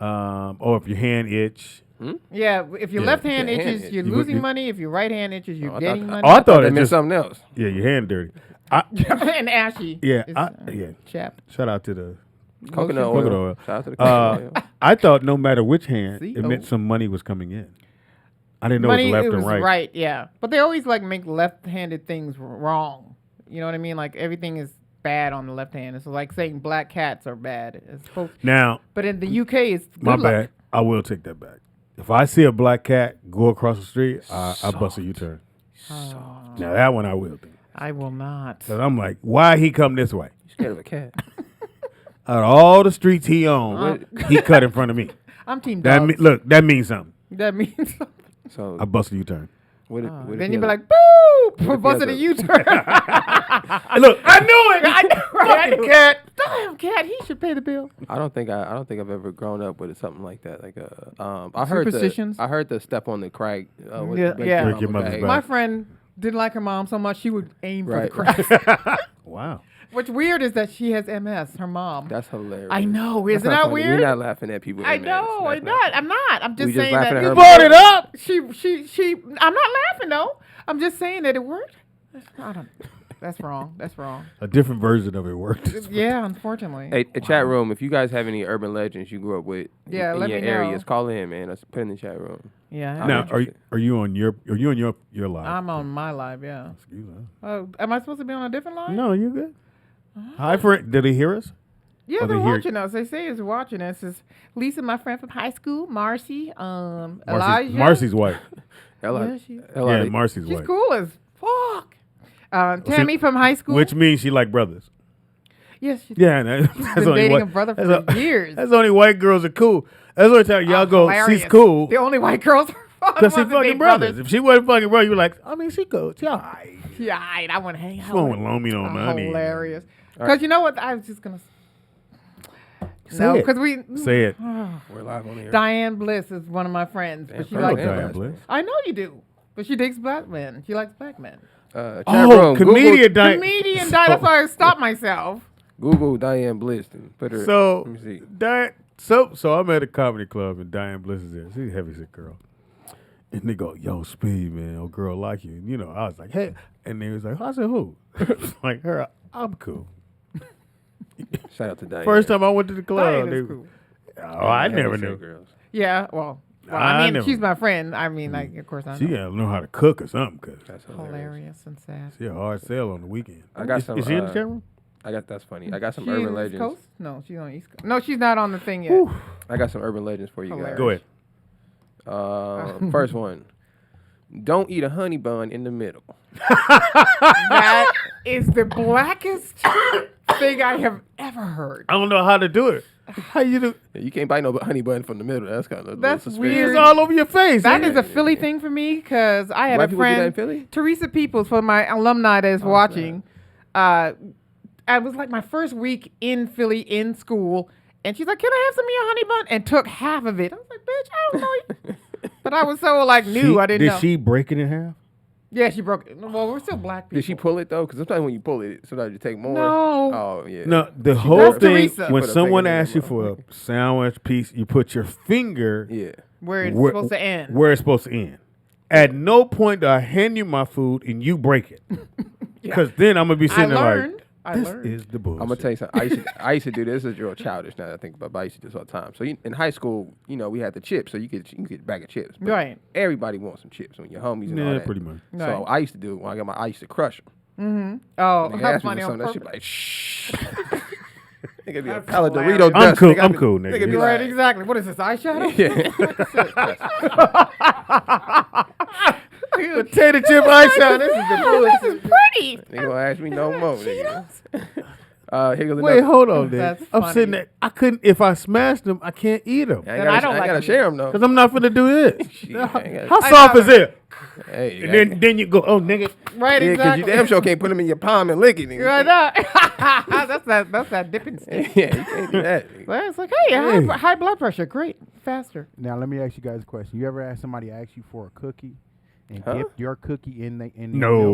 If your hand itch. Yeah, if your Yeah. left hand Yeah, hand itches, itch. you're You- losing you- money. If your right hand itches, you're I getting thought- money. I thought That it meant just something else. yeah, your hand dirty. And ashy. Yeah, is, chapped. Shout out to the Coconut Coconut oil. oil. Shout out to the coconut oil. I thought no matter which hand, See? it meant Oh. some money was coming in. I didn't know Money, it was left it was and right. yeah. But they always make left-handed things wrong. You know what I mean? Like everything is bad on the left hand. It's like saying black cats are bad. It's supposed, Now, but in the UK, it's good my luck. bad. I will take that back. If I see a black cat go across the street, I bust a U-turn. Now that one I will do. I will not. Cause I'm like, why he come this way? You scared of a cat? Out of all the streets he on, he cut in front of me. I'm team That dogs. look, that means something. That means something. So I bust a U-turn. what if Then he you'd be has like, boo! if he Busted a has U-turn. Look, I knew it. I know, right? Fucking cat. Damn cat, he should pay the bill. I don't think I've ever grown up with something like that. Like I heard Superstitions? I heard the step on the crack. With Yeah, break yeah. Break your mother's bag. back. My friend didn't like her mom so much she would aim for the Right. crack. Wow. What's weird is that she has MS, her mom. That's hilarious. I know, That's isn't not that funny. weird? We're not laughing at people. I with know, MS. I'm not. I'm not. I'm just We just saying laughing that at her Brought it up. she. I'm not laughing though. I'm just saying that it worked. I don't. That's wrong. That's wrong. A different version of it worked. Yeah, unfortunately. Hey, a chat room. If you guys have any urban legends you grew up with Yeah, in let your me know. areas, call in, man. Let's put it in the chat room. Yeah. Now, are you on your live? I'm on my live. Yeah. Excuse me. Oh, am I supposed to be on a different line? No, you good. Hi, friend. Did he hear us? Yeah, Oh, they're they hear- watching us. They say it's watching us. It's Lisa, my friend from high school, Marcy, Elijah. Marcy's white. Yeah, Yeah, Marcy's she's white. cool as fuck. Tammy from high school. Which means she like brothers. yes, she's Yeah, that's been only dating white. a brother that's for years. That's only white girls are cool. That's the only time y'all go. Hilarious. She's cool The only white girls are fun because she ones that fucking date brothers. If she wasn't fucking brother, you were like, I mean, she cool. She alright. Yeah, I want to hang out. She won't with her. loan me no money. Hilarious. Because you know what? I was just gonna. No, it. because we. Say it. We're live on the air. Diane Bliss is one of my friends, but she I know likes. Diane Bliss. I know you do, but she digs black men. She likes black men. Chat Oh, room. comedian Diane. Comedian Diane. That's why I stopped myself. Google Diane Bliss and put her. So let me see. Diane, so I'm at a comedy club and Diane Bliss is there. She's a heavy set girl. And they go, yo, Speed, man, old girl like you. And, you know, I was like, hey. And they was like, I said, who? Like, her, I'm cool. Shout out to Diane. First time I went to the club. Diane is they- cool. Oh, I Heavy never set knew. girls. Yeah, well, I I mean, never- she's my friend. I mean, like, of course I She know. gotta know how to cook or something, cause That's hilarious. Hilarious and sad. she a hard sell on the weekend. I got is, some, Is she in the chat room? That's funny. I got some She urban in East legends. Coast? No, she's on East Coast. No, she's not on the thing yet. I got some urban legends for you Hilarious. guys. Go ahead. First one. Don't eat a honey bun in the middle. That is the blackest thing I have ever heard. I don't know how to do it. How you do? You can't bite no honey bun from the middle. That's kind of That's It's weird. all over your face. That ain't is it? a Philly thing for me because I had White a people do that in friend, Philly? Teresa Peoples, for my alumni that is watching. I was like my first week in Philly in school, and she's like, "Can I have some of your honey bun?" And took half of it. I was like, "Bitch, I don't know." But I was so like new, I didn't know. Did she break it in half? Yeah, she broke it. Well, we're still black people. Did she pull it though? Because sometimes when you pull it, sometimes you take more. No. Oh yeah. No, the whole That's thing, Teresa. when Put a someone finger in asks you the for a sandwich piece, you put your finger Yeah. Where it's where- supposed to end. where it's supposed to end. At no point do I hand you my food and you break it. Because then I'm going to be sitting there learned. like, this is the bullshit. I'm gonna tell you something. I used to do this. This is real childish now that I think about it, but I used to do this all the time. So in high school, we had the chips, so you can get a bag of chips. But Right. Everybody wants some chips when your homies and all Yeah, that. pretty much. So Right. I used to do it when I used to crush them. Oh, Nigga that's asked me funny for on something, that shit purpose. like shh. Nigga be a That's pile of hilarious. Dorito I'm dust. cool. Nigga, I'm cool, nigga. Nigga be You Right, like, exactly. What is this, eyeshadow? yeah. Potato chip eyeshadow. This is the bullshit. This is pretty. Nigga gonna ask me no more. Nigga. Here goes Wait, another. hold on, dude. That's I'm funny. sitting there. I couldn't, if I smashed them, I can't eat them. I Then I don't like gotta them. share them though. Because I'm not going to do this. Shit, I ain't How gotta- soft is it? Hey, And then you go, oh, nigga. Right, yeah, because exactly. you damn sure can't put them in your palm and lick it. Nigga. Right up. That's that dipping stick. Yeah, you can't do that. Well, it's like, hey, high blood pressure, great, faster. Now let me ask you guys a question. You ever asked somebody to ask you for a cookie and Huh? dip your cookie in No.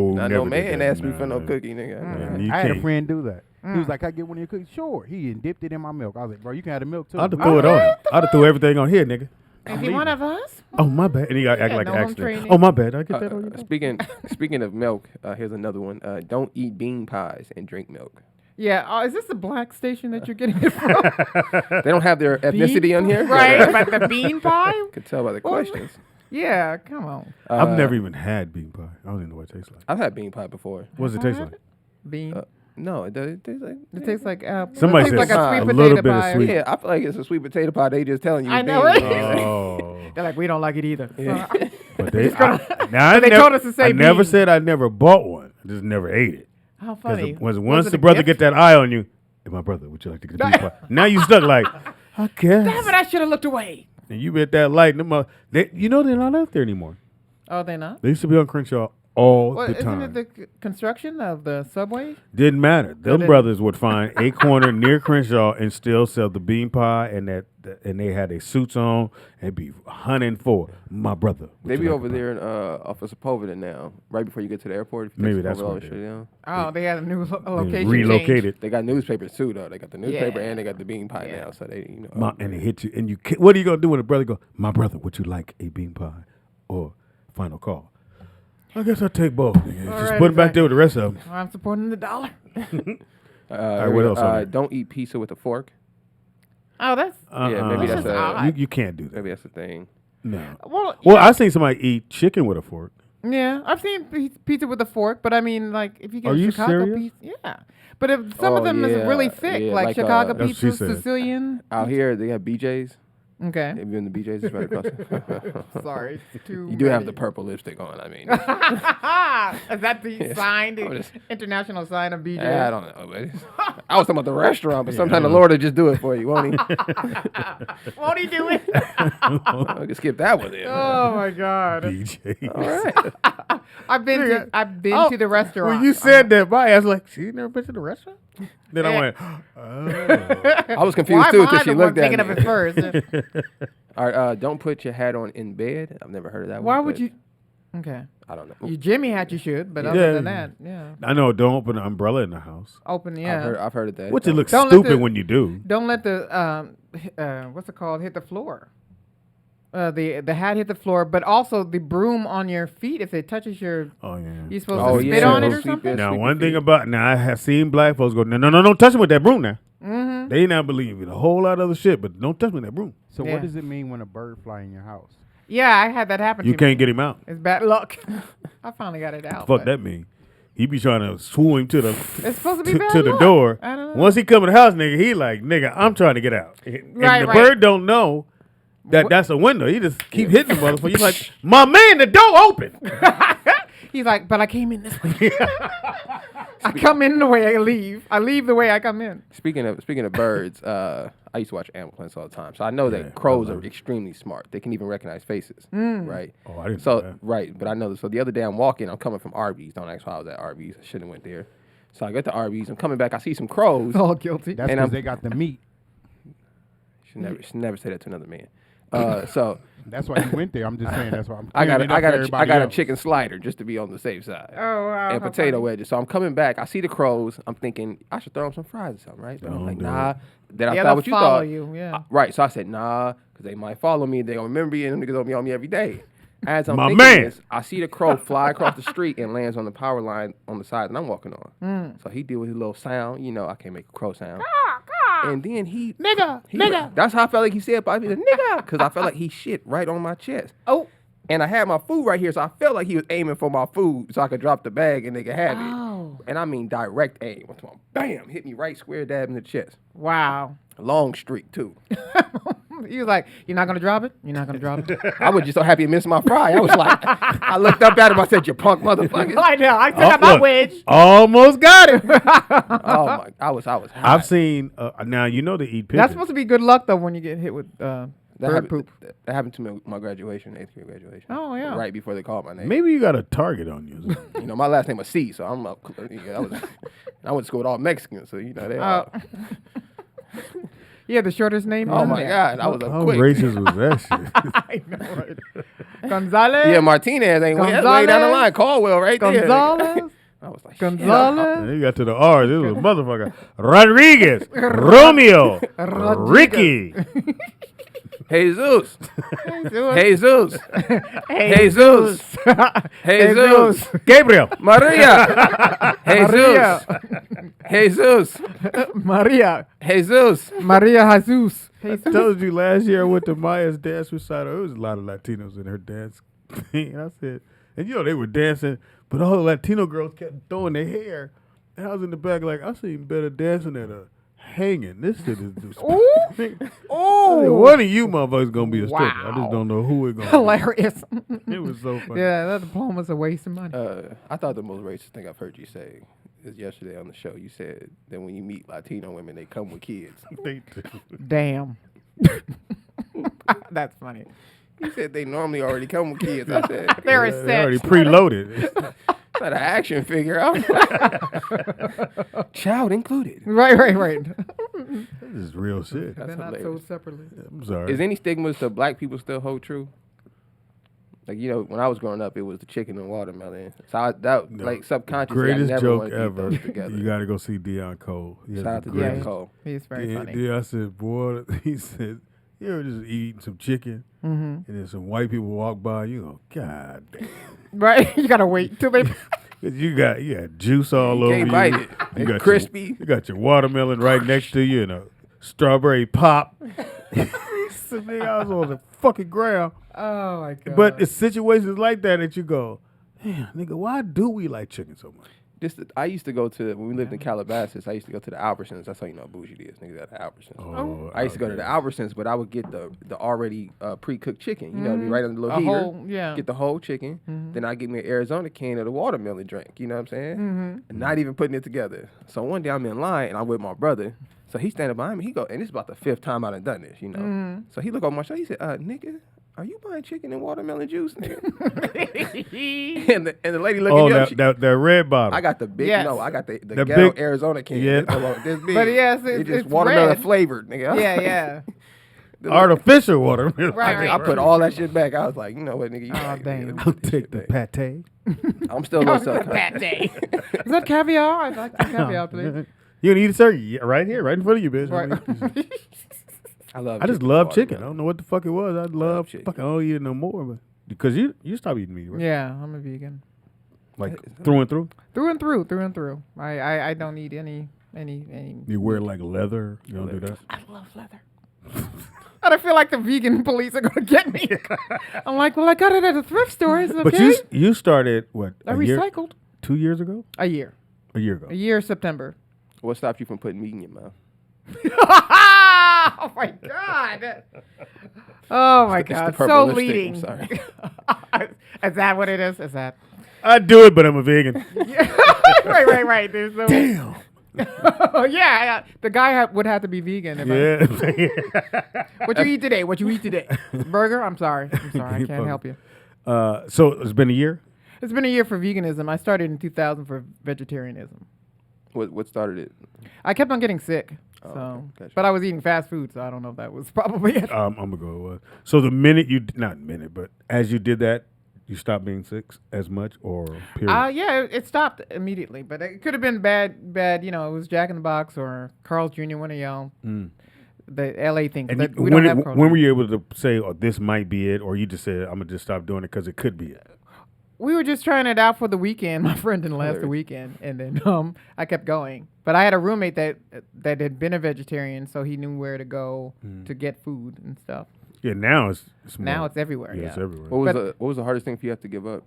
milk? Not never no did man that. asked me for no No. cookie, nigga. Man, you I had a can't. friend do that. He was like, "I get one of your cookies." Sure. He dipped it in my milk. I was like, "Bro, you can have the milk too." I'd have threw it on. I'd have threw everything on here, nigga. Is he one of us? Oh, my bad. And he got act Yeah, like no an home accident. training. Oh, my bad. I get that on you. Speaking of milk, here's another one. Don't eat bean pies and drink milk. Yeah. Is this the black station that you're getting it from? They don't have their ethnicity on here. Right, but the bean pie? Could tell by the Well, questions. Yeah, come on. I've never even had bean pie. I don't even know what it tastes like. I've had bean pie before. What does it taste like? Bean. No, it tastes like. It tastes like apple. Somebody it tastes said like a sweet a little potato bit of pie. sweet. Yeah, I feel like it's a sweet potato pie. They just telling you. I it's know, beans. right? Oh. They're like, we don't like it either. But they, They told us to say I never beans. said I never bought one. I just never ate it. How Because funny. once it the a brother gift? get that eye on you, hey, my brother, would you like to get a bean pie? Now you stuck like, I guess. Damn it, I should have looked away. And you bet that light. Them, they're not out there anymore. Oh, they're not? They used to be on Crenshaw all Well, the isn't time. it the construction of the subway? Didn't matter. Them it- brothers would find a corner near Crenshaw and still sell the bean pie, and and they had their suits on and be hunting for my brother. They be over there in off of Sepulveda now, right before you get to the airport. If you Maybe take that's Sepulveda all what the it shit is. down. Oh, they had a new They location. relocated. They got newspapers too, though. They got the newspaper Yeah. and they got the bean pie now. So they, And they hit you, and you. What are you gonna do when the brother go? My brother, would you like a bean pie or final call? I guess I'll take both. Just right, put them back exactly. there with the rest of them. I'm supporting the dollar. what else on there? Don't eat pizza with a fork. Oh, that's Yeah, maybe that's that's just a. odd. You can't do that. Maybe that's the thing. No. well. Well, I seen somebody eat chicken with a fork. Yeah, I've seen pizza with a fork, but I mean, like, if you get Are you Chicago serious? pizza, yeah. But if some of Oh, them is yeah, really thick, yeah, like like, Chicago That's what she pizza, said. Sicilian. Out here, they have BJ's. Okay. Have you been to BJ's? It's right across. Sorry. Too You do have the many. purple lipstick on. I mean, Is that the sign, I'm the just- international sign of BJ? I don't know. But I was talking about the restaurant, but sometimes the Lord will just do it for you, won't he? Won't he do it? I can skip that one then. Oh my God. BJ. All right. I've been Oh, to the restaurant. When you said that, my ass like, she never been to the restaurant. Then I Yeah. went, oh. I was confused Why too am I because she the one looked at thinking me. of it first? All right. Don't put your hat on in bed. I've never heard of that one. Why would but you? Okay. I don't know. You Jimmy hat, you should, but Yeah. other than that, yeah. I know, don't open an umbrella in the house. Open, yeah. I've heard of that. Which it looks Don't let stupid the- when you do. Don't let the what's it called, hit the floor. The hat hit the floor, but also the broom on your feet, if it touches your, Oh, yeah. you're supposed Oh, to spit yeah. on it Those or sweet something. bits. Now, sweep one your thing feet. about, now I have seen black folks go, no, don't touch me with that broom now. Mm-hmm. They not believe it. A whole lot of other shit, but don't touch me with that broom. So Yeah. what does it mean when a bird fly in your house? Yeah, I had that happen You to me. can't get him out. It's bad luck. I finally got it out. Fuck but that mean. He be trying to swing to the It's supposed to be bad to the luck. door. I don't know. Once he come in the house, nigga, he like, nigga, I'm trying to get out. And Right, the right. bird don't know that What- that's a window. He just keep hitting the motherfucker. He's like, my man, the door open. He's like, but I came in this way. I come in the way I leave. I leave the way I come in. Speaking of birds, I used to watch animal plants all the time, so I know Yeah, that crows I are love it. extremely smart. They can even recognize faces, Mm. right? Oh, I didn't know So that. right, but I know this. So the other day I'm walking, I'm coming from Arby's. Don't ask why I was at Arby's. I shouldn't have went there. So I get to Arby's. I'm coming back. I see some crows. All guilty. That's And because I'm- they got the meat. Should never say that to another man. So That's why you went there. I'm just saying. That's why I'm. I got clearing it up for a everybody else. chicken slider just to be on the safe side. Oh wow. And how potato funny. wedges. So I'm coming back. I see the crows. I'm thinking I should throw them some fries or something, right? But I'm Don't like, do nah. it. Then I Yeah, thought they'll what you follow thought. you. Yeah. Right. So I said, nah, because they might follow me. They gonna remember you, and them niggas gonna be on me every day. As I'm My thinking man. this, I see the crow fly across the street and lands on the power line on the side that I'm walking on. So he did with his little sound. You know, I can't make a crow sound. And then Nigga, nigga. That's how I felt like he said, but I said, nigga, because I felt like he shit right on my chest. Oh. And I had my food right here, so I felt like he was aiming for my food so I could drop the bag and they could have Oh. it. And I mean direct aim. Bam, hit me right square dab in the chest. Wow. Long streak, too. He was like, "You're not gonna drop it. You're not gonna drop it." I was just so happy to miss my fry. I was like, I looked up at him, I said, you punk motherfucker. I know. I still got my look, wedge. Almost got it. Oh, my, I was hot. I've seen, now you know they eat pigeons. That's supposed to be good luck though when you get hit with bird poop. That happened to me at my graduation, 8th grade graduation. Oh yeah. Right before they called my name. Maybe you got a target on you. You know, my last name was C, so I'm up. I went to school with all Mexicans, so you know they all. Yeah, the shortest name. Oh in my there. God, I was How up quick. racist was that shit? I know. Right? Gonzalez. Yeah, Martinez ain't way, that's way down the Gonzalez. line. Caldwell right there. Gonzalez. I was like, shit. Gonzalez. And you got to the R's. It was a motherfucker. Rodriguez. Romeo. Ricky. Jesus. Jesus. Jesus. Jesus. Gabriel. Maria. Jesus. Jesus. Maria. Jesus. Maria Jesus. I told you last year I went to Maya's dance recital. There was a lot of Latinos in her dance thing. And I said, and you know, they were dancing, but all the Latino girls kept throwing their hair. And I was in the back like, I seen better dancing than a hanging. This shit is just. Oh. One of you motherfuckers gonna be a stripper. I Wow. just don't know who it gonna Hilarious. be. It was so funny. Yeah, that diploma's a waste of money. I thought the most racist thing I've heard you say is yesterday on the show. You said that when you meet Latino women, they come with kids. They do. Damn. That's funny. You said they normally already come with kids. I said, They're a They already set. preloaded. not an action figure. Child included. Right. This is real shit. That's They're not hilarious. sold separately. I'm sorry. Is any stigmas to black people still hold true? Like, you know, when I was growing up, it was the chicken and watermelon. So like subconsciously, Greatest I never joke wanted to eat ever. those together. You got to go see Deion Cole. He has Shout out the to greatest- Deion Cole. He's very funny. Yeah, I said, boy, he said, you ever just eating some chicken and then some white people walk by, you go, God damn. Right? You gotta wait till they. 'Cause you got juice all over can't you. bite it. You It's got crispy. You got your watermelon right next to you and a strawberry pop. So, nigga, I was on the fucking ground. Oh my god. But it's situations like that you go, damn, nigga, why do we like chicken so much? I used to go to, when we lived in Calabasas, I used to go to the Albertsons. That's how you know how bougie it is. Niggas at the Albertsons. Oh, I used to go to the Albertsons, but I would get the already pre-cooked chicken. You know, it'd be right on the little A heater. whole- yeah. Get the whole chicken. Then I get me an Arizona can of the watermelon drink. You know what I'm saying? And not even putting it together. So one day I'm in line and I'm with my brother. So he's standing behind me. He go, and this is about the 5th time I done done this. You know. So he look on my shoulder. He said, "Nigga, are you buying chicken and watermelon juice, nigga?" and the lady looking Oh, at me. that red bottle. I got the big, Yes. I got the The ghetto big- Arizona can. Yeah. This big. But yes, it just it's watermelon red. flavored, nigga. Yeah. Artificial watermelon. Right. I put all that shit back. I was like, you know what, nigga? You Oh, right, damn. nigga. I'll take the pate. I'm still a little self-conscious. Is that caviar? I'd like some caviar, please. You gonna eat it, sir? Yeah, right here, right in front of you, bitch. Right. I I just love chicken. I don't know what the fuck it was. I love chicken. fucking. I don't eat it no more, but because you stopped eating meat, right? Yeah, I'm a vegan. Like through and through. Through and through. I don't eat any. You wear like leather. You don't do that. I love leather. I don't feel like the vegan police are gonna get me. I'm like, well, I got it at a thrift store. Is it But okay? you started what? I A year? recycled 2 years ago? a year. A year ago. A year, September. What stopped you from putting meat in your mouth? Oh my god! Oh my It's the god! purple So lipstick, leading. I'm sorry. Is that what it is? Is that? I do it, but I'm a vegan. right. There's no. Damn. Yeah, the guy would have to be vegan. If Yeah. what you eat today? What you eat today? Burger? I'm sorry. I can't help you. So it's been a year. It's been a year for veganism. I started in 2000 for vegetarianism. What started it? I kept on getting sick. Oh, So, okay. Gotcha. but I was eating fast food, so I don't know if that was probably it. I'm gonna go. So the minute but as you did that, you stopped being sick as much, or period? Yeah, it stopped immediately, but it could have been bad. You know, it was Jack in the Box or Carl's Jr. One of y'all. The LA thing. And We don't have Carl's when Jr. were you able to say, "Oh, this might be it," or you just said, "I'm gonna just stop doing it because it could be it"? We were just trying it out for the weekend. My friend didn't last the weekend, and then I kept going. But I had a roommate that had been a vegetarian, so he knew where to go to get food and stuff. Yeah, now it's more, Now it's everywhere. Yeah, Yeah. it's everywhere. What was the hardest thing for you to have to give up?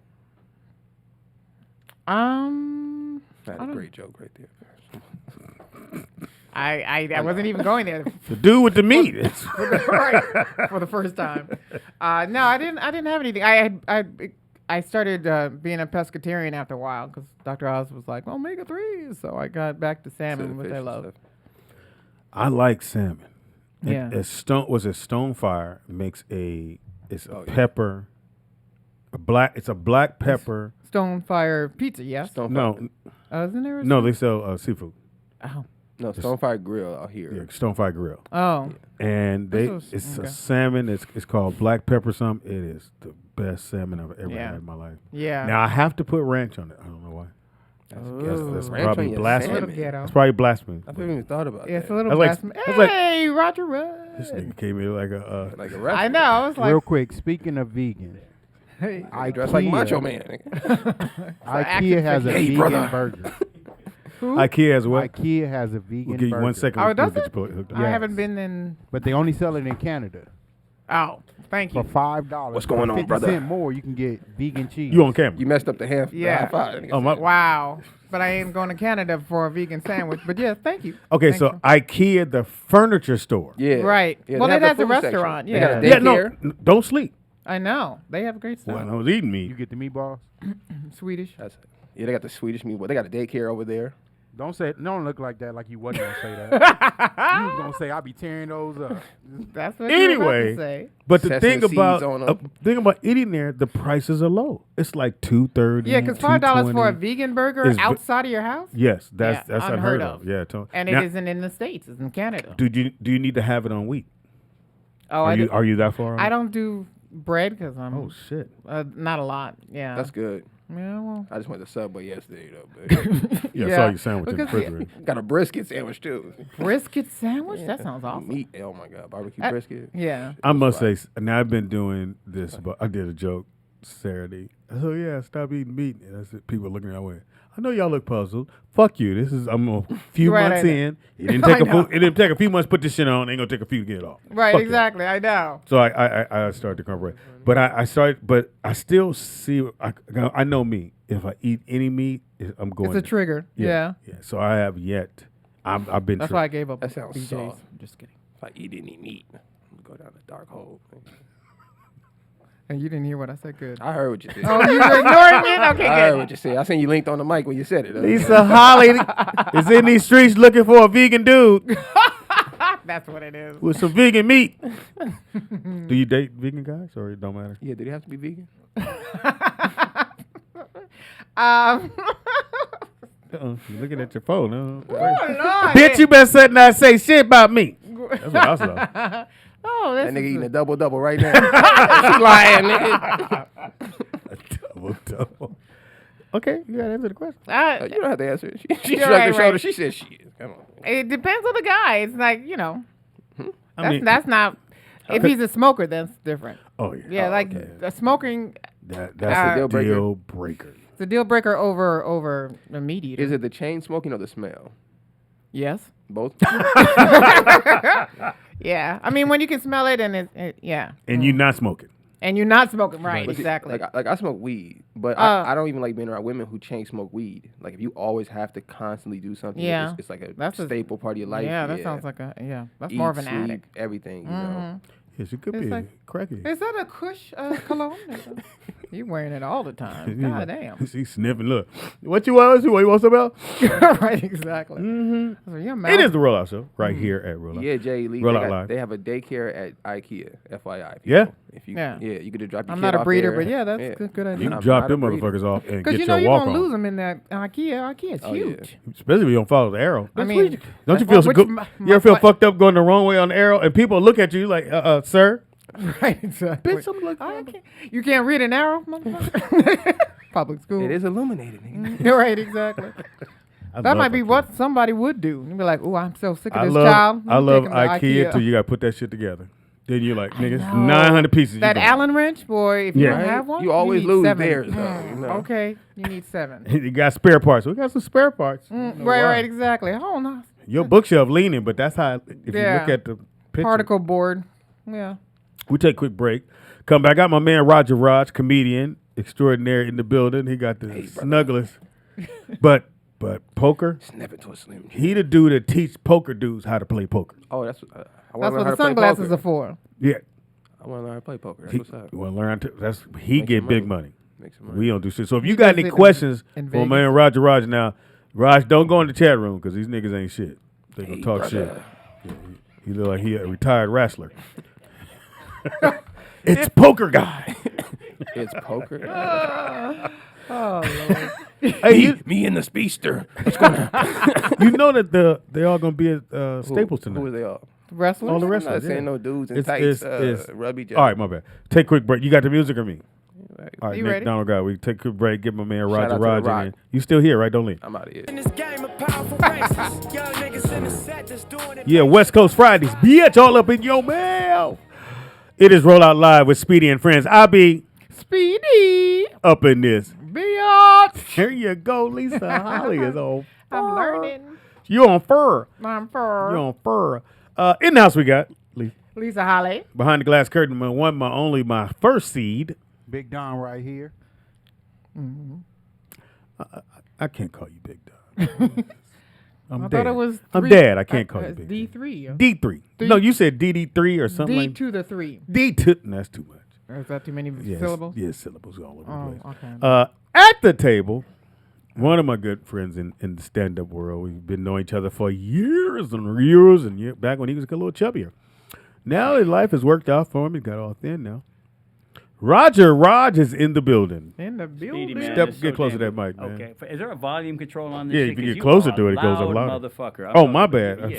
That's a great joke right there. I wasn't even going there The dude with the meat. for the first time. No, I didn't have anything. I started being a pescatarian after a while because Dr. Oz was like omega-3s, so I got back to salmon, which I love. I like salmon. Yeah. Stonefire makes pepper, it's a black pepper. Stonefire pizza, yes. No, Isn't there? no, they sell seafood. Oh. No, Stonefire Grill out here. Yeah, Stonefire Grill. Oh. And it's a salmon. It's called black pepper something. It is the best salmon I've ever had in my life. Yeah. Now I have to put ranch on it. I don't know why. That's Ranch probably on your blasphemy. salmon. That's probably blasphemy. I've never even thought about Yeah, it's a that. little blasphemy. Hey, Roger Rudd. This nigga came in like a. Like a restaurant. I know. I was like, Real quick, speaking of vegan, hey, I dress like Macho Man. IKEA has a vegan brother. burger. IKEA as well. IKEA has a vegan We'll give you burger. 1 second. Oh, We'll does get it? you hooked up. I haven't been in. But they only sell it in Canada. Oh, thank For you. $5. What's going on, 50 brother? cent more, you can get vegan cheese. You on camera? You messed up the half. Yeah. The high five. Oh, my. Wow. But I ain't going to Canada for a vegan sandwich. But yeah, thank you. Okay, Thank so you. IKEA, the furniture store. Yeah. Right. Yeah, Well, they have that's the a food section. restaurant. They got a Yeah. Yeah, no, daycare. don't sleep. I know. They have great stuff. When I was eating meat. You get the meatballs. Swedish. Yeah, they got the Swedish meat. They got a daycare over there. Don't look like that like you wasn't going to say that. You was going to say, I'll be tearing those up. That's what you were about Anyway, to say. but the Sesame thing seeds about on 'em. eating there, the prices are low. It's like $2.30. Yeah, because $5 for a $2.20. vegan burger Is outside of your house? Yes, that's Yeah, unheard unheard of. of. Yeah, And now, it isn't in the States. It's in Canada. Do you need to have it on wheat? Oh, Are you that far on? I don't do bread because I'm Oh shit. not a lot. Yeah. That's good. Yeah, well. I just went to Subway yesterday, though. But Yeah, I Yeah, saw your sandwich in the because refrigerator. got a brisket sandwich, too. Brisket sandwich? That sounds awesome. Meat. Oh, my God. Barbecue I- brisket. Yeah. I must say, now I've been doing this, but I did a joke Saturday. Oh yeah, stop eating meat. And that's it. People looking that way. I know y'all look puzzled. Fuck you. I'm a few Right, months I know. in. It didn't take I know. it didn't take a few months to put this shit on. Ain't gonna take a few to get it off. Right, Fuck y'all. exactly. I know. So I started to comprehend. But I still see, I know me. If I eat any meat, I'm going. It's a trigger. Yeah. Yeah. So I have yet. I've been. That's why I gave up. That sounds BJ's. soft. I'm just kidding. If I eat any meat, I'm going to go down the dark hole. And you didn't hear what I said. Good. I heard what you said. Oh, you were ignoring it? Okay, I heard good. what you said. I seen you linked on the mic when you said it. Lisa Holly is in these streets looking for a vegan dude That's what it is. with some vegan meat. Do you date vegan guys or it don't matter? Yeah, did he have to be vegan? You're looking at your phone. Oh, Lord. Bitch, you better sit and say shit about me. That's what I saw. Oh, That that's nigga eating a double right now. She lying, nigga. Double. Okay, you gotta answer the question. You don't have to answer it. She You're shrugged her right, shoulder. right. She said shit. Come on. It depends on the guy. It's like, you know, I mean, that's not. If he's a smoker, that's different. oh yeah. Yeah, like smoking, That's a a deal breaker. deal breaker. it's a deal breaker over a meat eater. Is it the chain smoking or the smell? Yes. Both. Yeah. I mean, when you can smell it and yeah. And you not smoking. And you're not smoking, right? But see, Exactly. Like I smoke weed, but I don't even like being around women who chain smoke weed. Like if you always have to constantly do something, Yeah. it's like That's a- staple part of your life. yeah, that sounds like that's Eat, more of an sleep, addict. everything. You know. Yes, you could It's be like- cracky. Is that a Kush cologne? He wearing it all the time. God damn. He's sniffing. Look, what you want? What you want some else? Right, exactly. Mm-hmm. So your It mouth- is the Rollout Show right here at Rollout. Yeah, Jay Lee. Roll Out Live. They have a daycare at IKEA. FYI. Yeah? If you, Yeah. you could just drop your I'm kid not a off breeder, there. but yeah, that's Yeah. a good You idea. can I'm drop not them a breeder. motherfuckers off and Because get you know your you're walk going to on. lose them in that IKEA. IKEA's Oh, yeah. huge. Especially if you don't follow the arrow. I That's mean, what don't you feel so which good? my- You ever feel my- fucked up going the wrong way on the arrow and people look at you like, sir? Right, exactly. Bitch, I'm looking. I can't- You can't read an arrow, motherfucker? Public school. It is illuminated. nigga. You're right, exactly. I That love might be IKEA. what somebody would do. You'd be like, "Oh, I'm so sick of I this love, child." I Let me love take him to IKEA till you got to put that shit together. Then you're like, niggas, know. 900 pieces. That you go. Allen wrench, boy. If you Yeah. don't Right? have one, You always need lose 7. theirs, though, you know. Okay, you need 7. You got spare parts. We got some spare parts. Right, exactly. Oh no, Your bookshelf leaning, but that's how, if Yeah. you look at the picture. particle board. Yeah. We take a quick break. Come back. I got my man Roger Raj, comedian extraordinaire in the building. He got the snugglers. but poker, Snap it to a slim. he the dude that teach poker dudes how to play poker. Oh, that's. I That's want to what learn how the to play sunglasses poker. are for. Yeah. I want to learn how to play poker. That's He, what's up. well, learn to, that's he Make get some big money. money. Make some money. We don't do shit. So if you He got does any it questions in for my man Vegas. Roger now, Raj, don't go in the chat room because these niggas ain't shit. They gonna Hey, talk brother. shit. Yeah, he look like he a retired wrestler. It's poker guy. It's poker. Oh Lord. Hey, Me and the speedster. you know that they all gonna be at Staples tonight. Who are they all? Wrestlers. All the I'm not wrestlers. saying Yeah. no dudes in It's- tights. it's- rub each All right, my bad. Take a quick break. You got the music or me? Right. All right, You Nick ready? Donald guy. We take a quick break. Give my man Shout Roger out to The Raj Rock. in. You still here, right? Don't leave. I'm out of here. In this game of powerful races, young niggas in the set that's doing it. Yeah, West Coast Fridays. Bitch, all up in your mail. It is Rollout Live with Speedy and friends. I be Speedy. up in this. Biatch. Here you go, Lisa Holly is on. I'm learning. You on fur. I'm You for on fur. In the house we got Lisa Holly. behind the glass curtain. My one, my only, my first seed. Big Don right here. I can't call you Big Dog. I'm I dad. thought it was. I'm 3. dad. I can't call you Big Dog. D3. D3. No, you said DD3 or something D like to the 3. D2. That's too much. Or is that too many Yes, syllables? Yeah, syllables all over Oh, the place. okay. At the table, one of my good friends in the stand-up world. We've been knowing each other for years and years and years, back when he was a little chubbier. Now his life has worked out for him. He got all thin now. Roger Raj is in the building. In the Speedy, building. man. Step- It's get closer damn to that good. mic, man. Okay. Is there a volume control on this? Yeah, shit? if you 'Cause get closer are to it, it goes up loud louder. Motherfucker. I'm Oh, talking my about- bad. Yeah.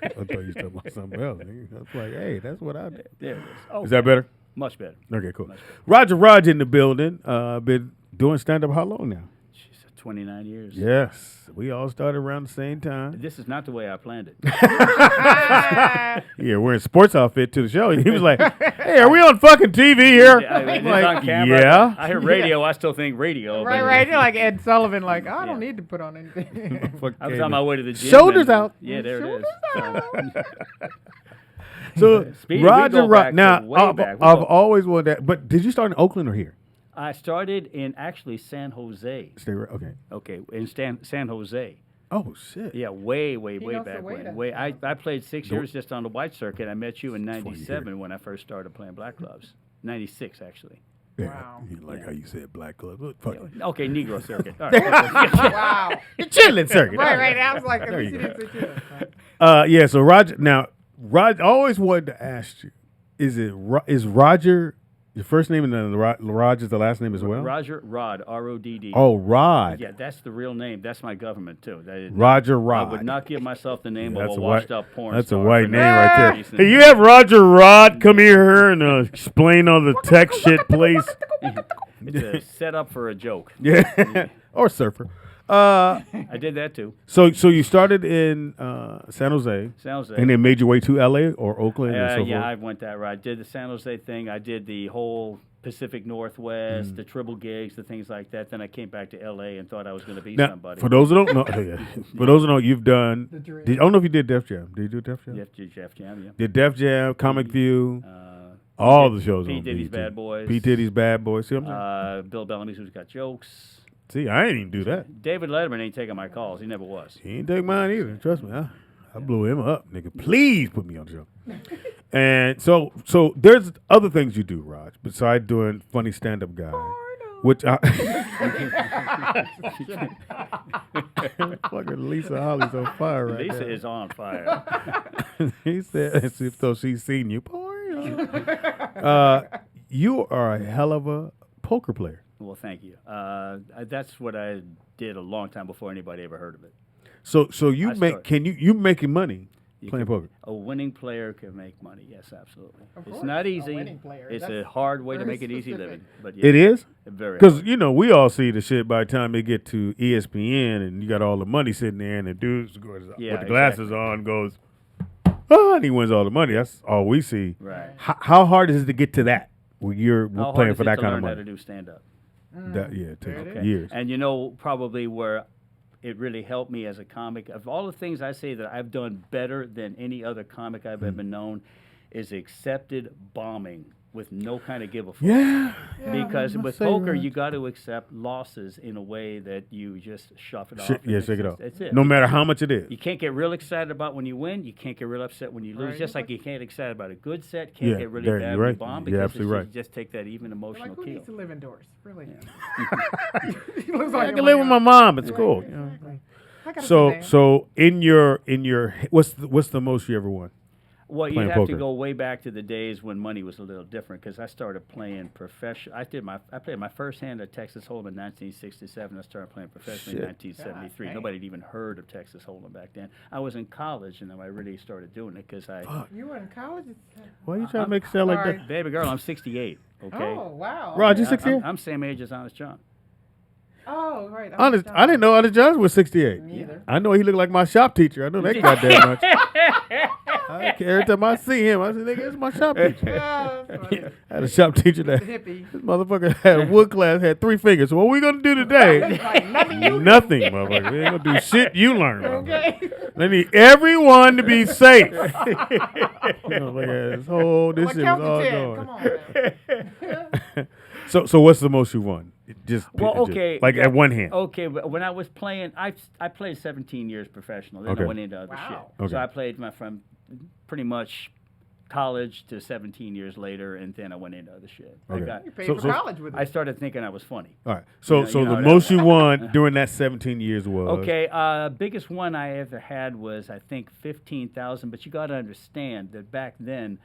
I thought you was talking about something else. Nigga. I was like, hey, that's what I did. There it is. Oh, Is that better? much better. Okay, cool. Roger Raj in the building. Been doing stand-up how long now? Jeez, 29 years. Yes. We all started around the same time. This is not the way I planned it. Yeah, wearing sports outfit to the show. He was like, hey, are we on fucking TV here? Is this like, on camera? yeah. I hear radio. I still think radio. Right, but- right. You're like Ed Sullivan. Like, I don't Yeah. need to put on anything. Fuck I was Katie. on my way to the gym. Shoulders and- out. Yeah, there it is. So Speedy, we Roger go Raj. back Now, to way I've back. We I've go- always wanted that. But did you start in Oakland or here? I started in actually San Jose. Stay right. Okay. Okay, in San Jose. Oh shit. Yeah, way knows the back way when. to- Way I played 6 The- years just on the white circuit. I met you in what you hear. '97 when I first started playing black clubs. '96 actually. Yeah. Wow. You like how you said black club. Look, fuck it. Okay, Negro circuit. All right. Wow. The chilling circuit. Right, right. I was like, There at you least go. he didn't say chilling. Yeah. So Roger. Now, Roger. I always wanted to ask you: is Roger your first name and then Roger's the last name as well? Roger Rod, R-O-D-D. Oh, Rod. Yeah, that's the real name. That's my government too. Roger I Rod. would not give myself the name Yeah, of that's a a white- washed-up porn That's a star white for name no right there. reason. Hey, you have Roger Rod come here and explain all the tech shit, please. It's a setup for a joke. Yeah. Or surfer. I did that too. So you started in San Jose, San Jose. and then made your way to LA or Oakland and so yeah, forth. I went that route. I did the San Jose thing. I did the whole Pacific Northwest, Mm. the triple gigs, the things like that. Then I came back to LA and thought I was going to be Now, somebody. for those who don't know, for those who don't know, you've done. dream. I don't know if you did Def Jam. Did you do Def Jam? Jeff Jam, yeah. Did Def Jam, Comic View, Uh, all the shows P. on Diddy's BET. Bad Boys. P. Diddy's Bad Boys. See what I'm saying? Bill Bellamy's Who's Got Jokes. See, I ain't even do that. David Letterman ain't taking my calls. He never was. He ain't take mine either. Trust me. I blew him up, nigga. Please put me on the show. And so there's other things you do, Raj, besides doing funny stand-up guy, which I fucking Lisa Holly's on fire right Lisa now. is on fire. He said, as if though she's seen you. You are a hell of a poker player. Well, thank you. That's what I did a long time before anybody ever heard of it. So you I make started- you making money You playing can- poker? A winning player can make money. Yes, absolutely. Of It's course, not a easy. winning player. It's That's a hard way to very make it easy specific. living. But yeah, It is? very. Because, hard. we all see the shit by the time they get to ESPN and you got all the money sitting there and the dude goes Yeah, with the glasses exactly. on goes, oh, and he wins all the money. That's all we see. Right. How hard is it to get to that when you're How hard playing is for it that to kind of learn how money? to do stand up? It takes Okay. years. And probably where it really helped me as a comic, of all the things I say that I've done better than any other comic I've ever known, is accepted bombing with no kind of give a fuck. Yeah. Because I with say poker, right. you got to accept losses in a way that you just shove it off. Shake and it off. That's it. No matter how much it is. You can't get real excited about when you win. You can't get real upset when you lose. Right. Just like you can't get excited about a good set. Can't Yeah, get really there- bad you're when right. you bomb You're because absolutely right. you just take that even emotional Like, who kill. needs to live indoors? Really? Yeah. He looks I like can live with my mom. It's cool. Exactly. I gotta So sit down. so in your what's the most you ever won? Well, you'd Playing have to poker. go way back to the days when money was a little different because I started playing professional. I played my first hand at Texas Hold'em in 1967. I started playing professionally in 1973. God, Nobody had even heard of Texas Hold'em back then. I was in college and then I really started doing it because You were in college? Why you trying to make it sound like sorry. that? baby girl, I'm 68. Okay. Oh, wow. Rod, you Yeah, 68? I'm same age as Honest John. Oh, right. Honest, I didn't know Honest John was 68. Me either. I know he looked like my shop teacher. I know that goddamn much. Every time I see him, I say, nigga, it's my shop teacher. Yeah, that's funny. I had a shop teacher that Hippie. this motherfucker had a wood class, had 3 fingers. So what we gonna do today? Like, nothing you Nothing, motherfucker. We ain't gonna do shit you learn. motherfucker. Okay. They need everyone to be safe. Look at this whole this Like, shit was count to all 10. going. Come on, man. So what's the most you won? Well, okay. like at one hand. Okay, but when I was playing, I played 17 years professional. Then Okay. I went into other Wow. shit. Okay. So I played from pretty much college to 17 years later, and then I went into other shit. Okay. You paid So- for so- college with it. I started thinking I was funny. All right. So You know- so you know the that- most you won during that 17 years was Okay, biggest one I ever had was I think 15,000. But you got to understand that back then,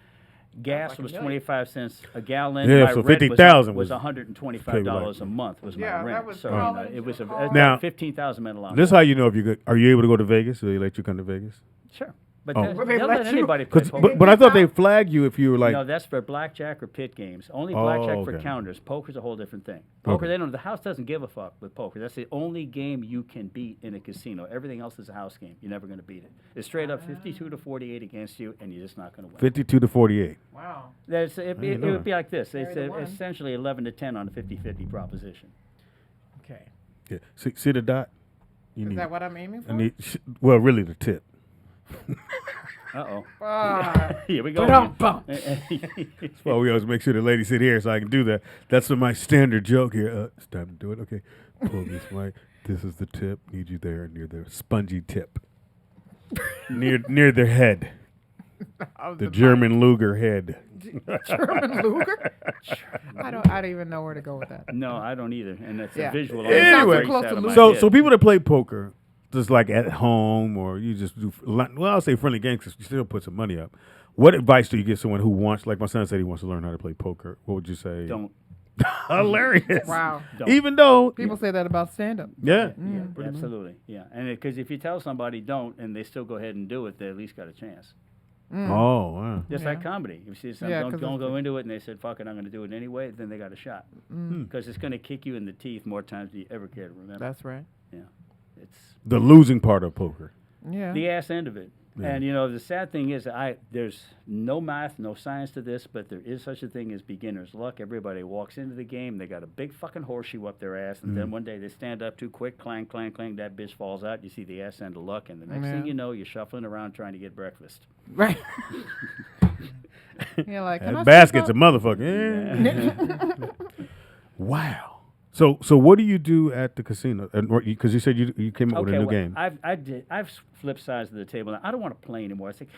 gas like a was million. 25 cents a gallon. Yeah, My so rent 50,000 was was $125 a month was Yeah, my that rent. was So college it was or Now- 15,000 meant a lot. this is more. how you know if you good. Are you able to go to Vegas? Or they let you come to Vegas? Sure, but Oh. that- Well, they they'll let let you- anybody play poker. But I thought they flag you if you were like No, that's for blackjack or pit games. Only Oh, blackjack for okay. counters. Poker's a whole different thing. Poker, Okay. they don't. The house doesn't give a fuck with poker. That's the only game you can beat in a casino. Everything else is a house game. You're never going to beat it. It's straight up 52 to 48 against you, and you're just not going to win. 52 to 48. Wow. It didn't know would be like this. Carry It's the one. essentially 11 to 10 on a 50-50 proposition. Okay. Yeah. See the dot? You Is that what I'm aiming for? I need well, really the tip. Uh-oh. Ah. Here we go. Ba-dum-bum. That's why we always make sure the lady sit here so I can do that. That's my standard joke here. It's time to do it. Okay. Pull this mic. This is the tip. Need you there near the spongy tip. near their head. The German Luger head. German Luger? I don't even know where to go with that. No, I don't either. And that's Yeah. a visual. It's not so Anyway, close to Luger. So people that play poker, just like at home or you just do, well, I'll say friendly games because you still put some money up. What advice do you give someone who wants, like my son said he wants to learn how to play poker? What would you say? Don't. Hilarious. Wow. Don't. Even though, People say that about stand-up. yeah. Yeah, absolutely. Yeah, and because if you tell somebody don't and they still go ahead and do it, they at least got a chance. Oh, wow. Just Yeah. like comedy. If you say Yeah, don't 'cause go it's- into it and they said fuck it, I'm going to do it anyway, then they got a shot. Because it's going to kick you in the teeth more times than you ever care to remember. That's right. Yeah, it's The losing part of poker. Yeah. the ass end of it. Yeah. And the sad thing is, there's no math, no science to this, but there is such a thing as beginner's luck. Everybody walks into the game, they got a big fucking horseshoe up their ass, and then one day they stand up too quick, clang, clang, clang, that bitch falls out. You see the ass end of luck, and the next thing Yeah. you know, you're shuffling around trying to get breakfast. Right. You're like, can I That see basket's a some? motherfucker. Wow. So what do you do at the casino? Because you said you came up with a new well, game. I've flipped sides of the table. I don't want to play anymore. It's like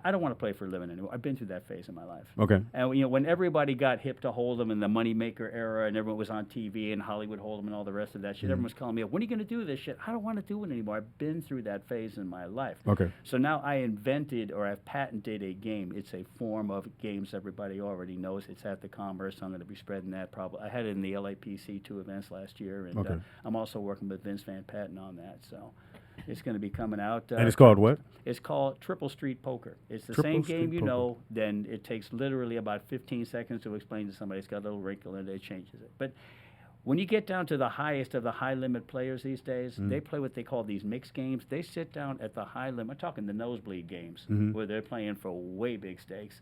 I don't want to play for a living anymore. I've been through that phase in my life. Okay. And you know, when everybody got hip to Hold'em in the moneymaker era, and everyone was on TV and Hollywood Hold'em and all the rest of that shit, everyone was calling me up. When are you going to do this shit? I don't want to do it anymore. I've been through that phase in my life. Okay. So now I invented or I've patented a game. It's a form of games everybody already knows. It's at the Commerce. I'm going to be spreading that. Probably I had it in the LAPC 2 events last year, and I'm also working with Vince Van Patten on that. So. It's going to be coming out. And it's called what? It's called Triple Street Poker. It's the Triple same Street game you Poker. know, then it takes literally about 15 seconds to explain to somebody. It's got a little wrinkle in it, it changes it. But when you get down to the highest of the high-limit players these days, they play what they call these mixed games. They sit down at the high limit. I'm talking the nosebleed games, where they're playing for way big stakes.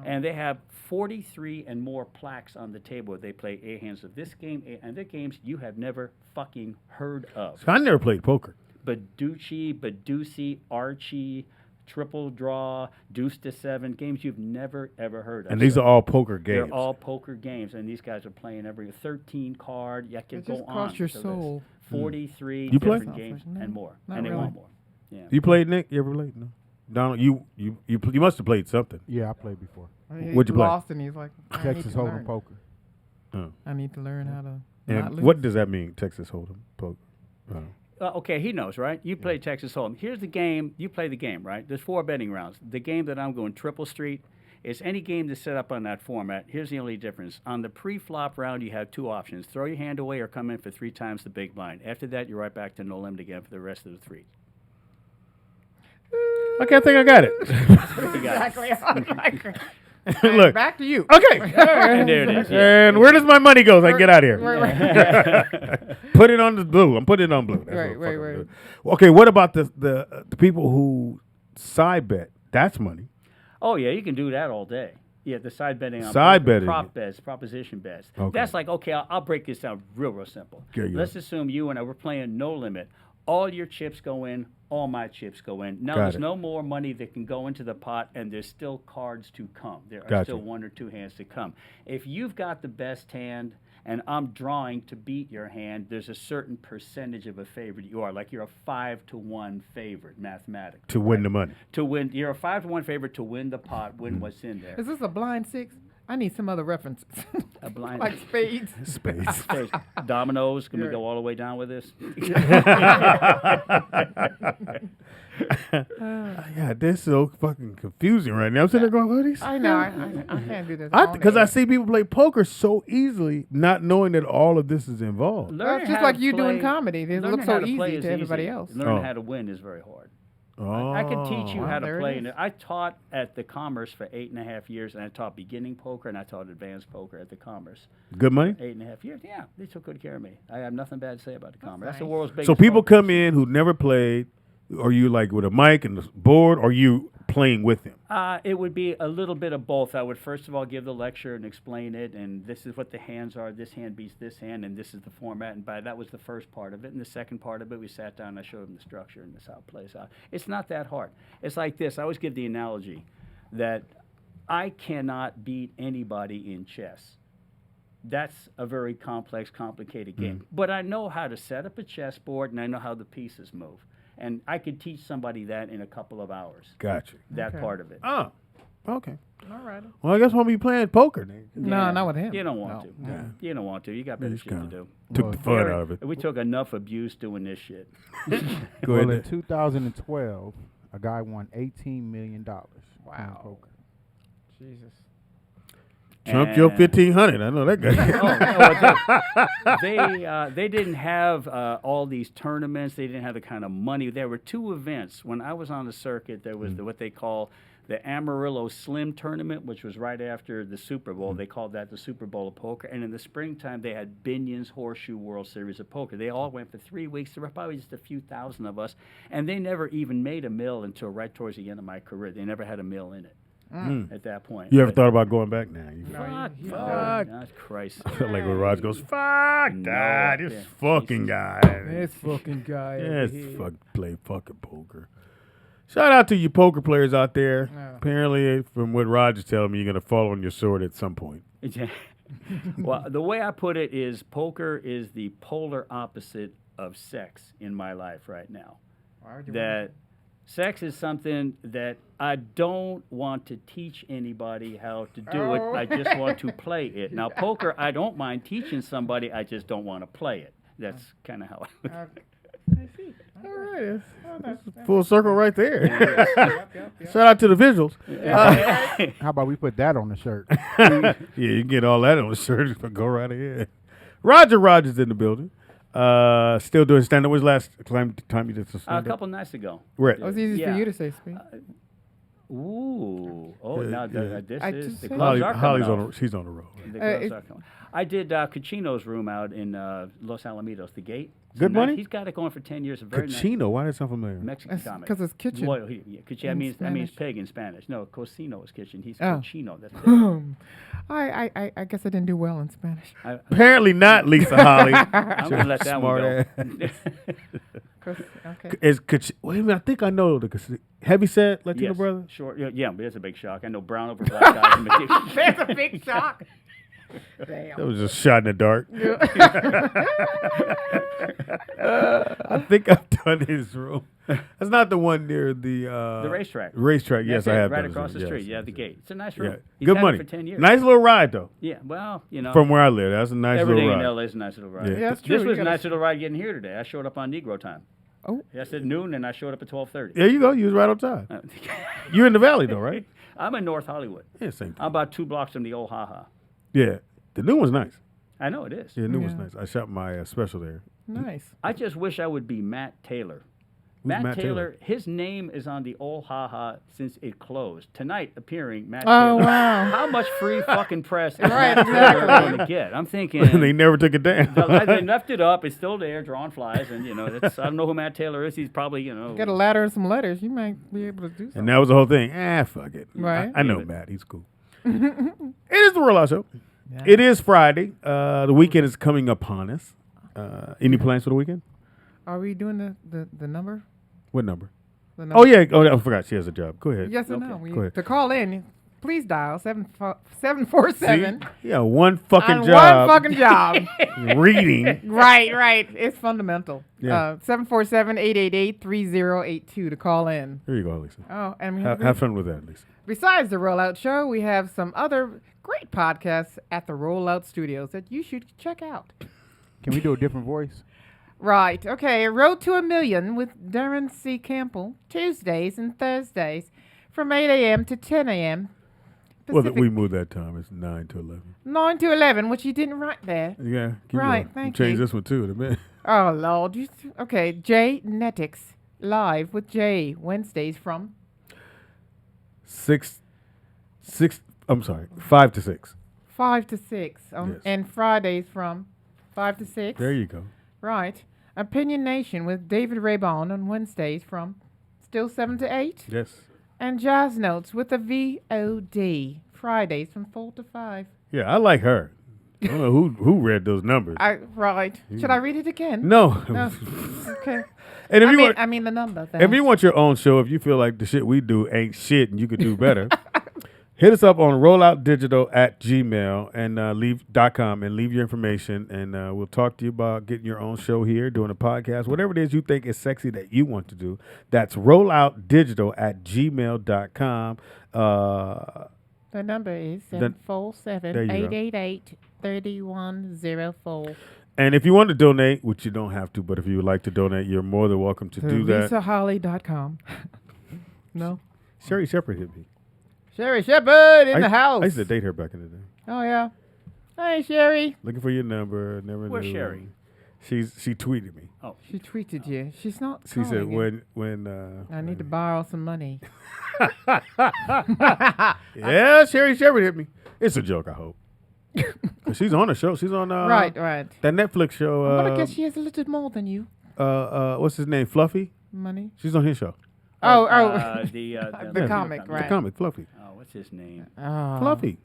And they have 43 and more plaques on the table where they play A hands of this game, and they're games you have never fucking heard of. So I never played poker. Baducci, Badusi, Archie, Triple Draw, Deuce to 7, games you've never, ever heard of. And these are all poker games. They're all poker games, and these guys are playing every 13 card. You can It go just on. costs your to this. soul. 43 You play? different games No, and more. not And they really. want more. Yeah. You played, Nick? You ever played? No. Donald, you must have played something. Yeah, I played before. What'd you play? Lost, and he's like, I need Texas to Hold'em learn. poker. I need to learn how to not And lose. what does that mean, Texas Hold'em poker? Okay, he knows, right? You play Texas Hold'em. Here's the game. You play the game, right? There's 4 betting rounds. The game that I'm going Triple Street is any game that's set up on that format. Here's the only difference. On the pre-flop round, you have 2 options. Throw your hand away or come in for 3 times the big blind. After that, you're right back to no limit again for the rest of the 3. Okay, I think I got it. You got it. Exactly. Look. Back to you. Okay. And there it is. Yeah. And where does my money go so I can get out of here? Right. Put it on the blue. I'm putting it on blue. That's Right, what I'm right, fucking doing. Okay, what about the people who side bet? That's money. Oh, yeah, you can do that all day. Yeah, the side betting on Side poker, betting. prop bets, proposition bets. Okay. That's like, okay, I'll break this down real simple. Okay, yeah. Let's assume you and I were playing no limit. All your chips go in, all my chips go in. Now Got there's it. no more money that can go into the pot, and there's still cards to come. There are Gotcha. still 1 or 2 hands to come. If you've got the best hand and I'm drawing to beat your hand, there's a certain percentage of a favorite you are. Like you're a 5-to-1 favorite mathematically. To win the money. To win, you're a 5-to-1 favorite to win the pot, Mm. win what's in there. Is this a blind 6? I need some other references. A blind like spades. Space. Space. Dominoes. Can we Yeah. go all the way down with this? Yeah, this is so fucking confusing right now. I'm sitting there going, what are these? I know. I can't do this. Because I see people play poker so easily, not knowing that all of this is involved. Well, it's just how like to you doing play- comedy. It learning looks how so to play easy is to everybody easy. else. Learning Oh. how to win is very hard. Oh. I can teach you how to there it play. is. I taught at the Commerce for 8.5 years, and I taught beginning poker, and I taught advanced poker at the Commerce. Good money? 8.5 years. Yeah, they took good care of me. I have nothing bad to say about the Commerce. That's the nice. world's biggest. So people poker come in who never played. Are you like with a mic and the board, or are you playing with them? It would be a little bit of both. I would first of all give the lecture and explain it, and this is what the hands are. This hand beats this hand, and this is the format. And that was the first part of it. And the second part of it, we sat down and I showed them the structure, and this is how it plays out. It's not that hard. It's like this. I always give the analogy that I cannot beat anybody in chess. That's a very complex, complicated game. But I know how to set up a chessboard, and I know how the pieces move. And I could teach somebody that in a couple of hours. Gotcha. That Okay. part of it. Oh, okay. All right. Well, I guess we'll be playing poker then. No, not with him. You don't want No. to. Yeah. You don't want to. You got better Just shit to kinda do. Took the fun out of it. We took enough abuse doing this shit. Go Well, in ahead. 2012, a guy won $18 million. Wow. playing poker. Jesus. Trump your And- 1,500. I know that guy. They didn't have all these tournaments. They didn't have the kind of money. There were 2 events. When I was on the circuit, there was what they call the Amarillo Slim Tournament, which was right after the Super Bowl. They called that the Super Bowl of Poker. And in the springtime, they had Binion's Horseshoe World Series of Poker. They all went for 3 weeks. There were probably just a few thousand of us. And they never even made a mill until right towards the end of my career. They never had a mill in it at that point. You ever But- thought about going back now? You Fuck. That's Christ. like when Raj goes, fuck No, that, yeah. this fucking guy. This fucking guy. Yes, fuck, play fucking poker. Shout out to you poker players out there. Yeah. Apparently, from what Raj is telling me, you're going to fall on your sword at some point. Well, the way I put it is poker is the polar opposite of sex in my life right now. Why would you That Sex is something that I don't want to teach anybody how to do it. I just want to play it. Now, poker, I don't mind teaching somebody. I just don't want to play it. That's kind of how I I see. All right. That's full circle right there. Shout out to the visuals. How about we put that on the shirt? Yeah, you can get all that on the shirt. But go right ahead. Roger Rogers in the building. Still doing stand-up. When's the last time you did some A stand-up? couple nights ago. Where? It was easy for Yeah. you to say, Speedy. Ooh. Oh, Yeah, now yeah. this I is just the said- gloves are coming Holly's off. she's on the road. The gloves it- are coming. I did Cucino's room out in Los Alamitos, the Gate. It's Good a nice- money? He's got it going for 10 years. A very nice Cucino. Why does that sound familiar? Mexican comic. Because it's kitchen. Well, that in means Spanish. pig in Spanish. No, cocino is kitchen. He's Oh. cochino. That's pig. I guess I didn't do well in Spanish. Apparently not, Lisa Holly. I'm gonna let that Smart one go. Okay. Wait a minute. I think I know the heavy set Latino Yes, brother. Sure. Yeah, but it's a big shock. I know brown over black guys. in the- That's a big shock. Damn. That was just shot in the dark. I think I've done his room. That's not the one near the racetrack. Racetrack. Yes, That's I it, have right done his across room. the street. Yes, Yeah, yes, the yes. Gate. It's a nice Yeah, room. He's good had money. it for 10 years. Nice little ride though. Yeah, well, From where I live, that's a nice everything little in ride. LA is a nice little ride. Yeah. Yeah, that's true. This You was a gotta- nice little ride getting here today. I showed up on Negro time. Oh. I said noon, and I showed up at 12:30. There you go. You was right on time. You're in the valley though, right? I'm in North Hollywood. Yeah, same thing. I'm about 2 blocks from the old haha. Yeah, the new one's nice. I know it is. Yeah, the new one's Yeah. nice. I shot my special there. Nice. I just wish I would be Matt Taylor. Matt Taylor, his name is on the old haha since it closed. Tonight, appearing Matt Oh, Taylor. wow. How much free fucking press is Right, Matt Taylor exactly. going to get? I'm thinking they never took it down. they left it up. It's still there, drawing flies, and that's, I don't know who Matt Taylor is. He's probably Get a ladder and some letters. You might be able to do something. And that was the whole thing. Fuck it. Right. I know Yeah, but- Matt. He's cool. It is the Rollout Show. Yeah. It is Friday. The weekend is coming upon us. Any plans for the weekend? Are we doing the number? What number? The number? Oh, yeah. Oh, I forgot. She has a job. Go ahead. Yes or Okay. no? Go ahead. To call in, please dial 747. Yeah, one fucking On job. one fucking job. Reading. right. It's fundamental. Yeah. 747-888-3082 to call in. There you go, Lisa. Oh, and we Have fun with that, Lisa. besides the Rollout Show, we have some other great podcasts at the Rollout Studios that you should check out. Can we do a different voice? Right. Okay. Road to a Million with Darren C. Campbell, Tuesdays and Thursdays from 8 a.m. to 10 a.m. Well, Pacific, we moved that time. It's 9 to 11. 9 to 11, which you didn't write there. Yeah. Keep Right, going. thank Change you. this one, too, in a minute. Oh, Lord. Okay. Jay Netix, live with Jay, Wednesdays from 5 to 6. 5 to 6. Yes. And Fridays from 5 to 6. There you go. Right. Opinion Nation with David Raybon on Wednesdays from still 7 to 8. Yes. And Jazz Notes with the VOD, Fridays from 4 to 5. Yeah, I like her. I don't know who read those numbers. Right. Should I read it again? No. No. Okay. And if you want, I mean the number. if you want your own show, if you feel like the shit we do ain't shit and you could do better, hit us up on rolloutdigital@gmail and leave.com and leave your information, and we'll talk to you about getting your own show here, doing a podcast, whatever it is you think is sexy that you want to do. That's rolloutdigital@gmail.com. The number is There you go. 747-888-3104. And if you want to donate, which you don't have to, but if you would like to donate, you're more than welcome to do that. LisaHolly.com. No. Sherry Shepard hit me. Sherry Shepard in the house. I used to date her back in the day. Oh, yeah. Hey, Sherry. Looking for your number, never Where's knew. Sherry? She tweeted me. Oh, She tweeted you. She's not She said calling you. when I need to borrow some money. yeah, Sherry Shepard hit me. It's a joke, I hope. 'Cause she's on a show. She's on Right. that Netflix show. But I guess she has a little more than you. What's his name? Fluffy. Money. She's on his show. Oh. the comic, comic. right. The comic, Fluffy. Oh, what's his name? Oh. Fluffy.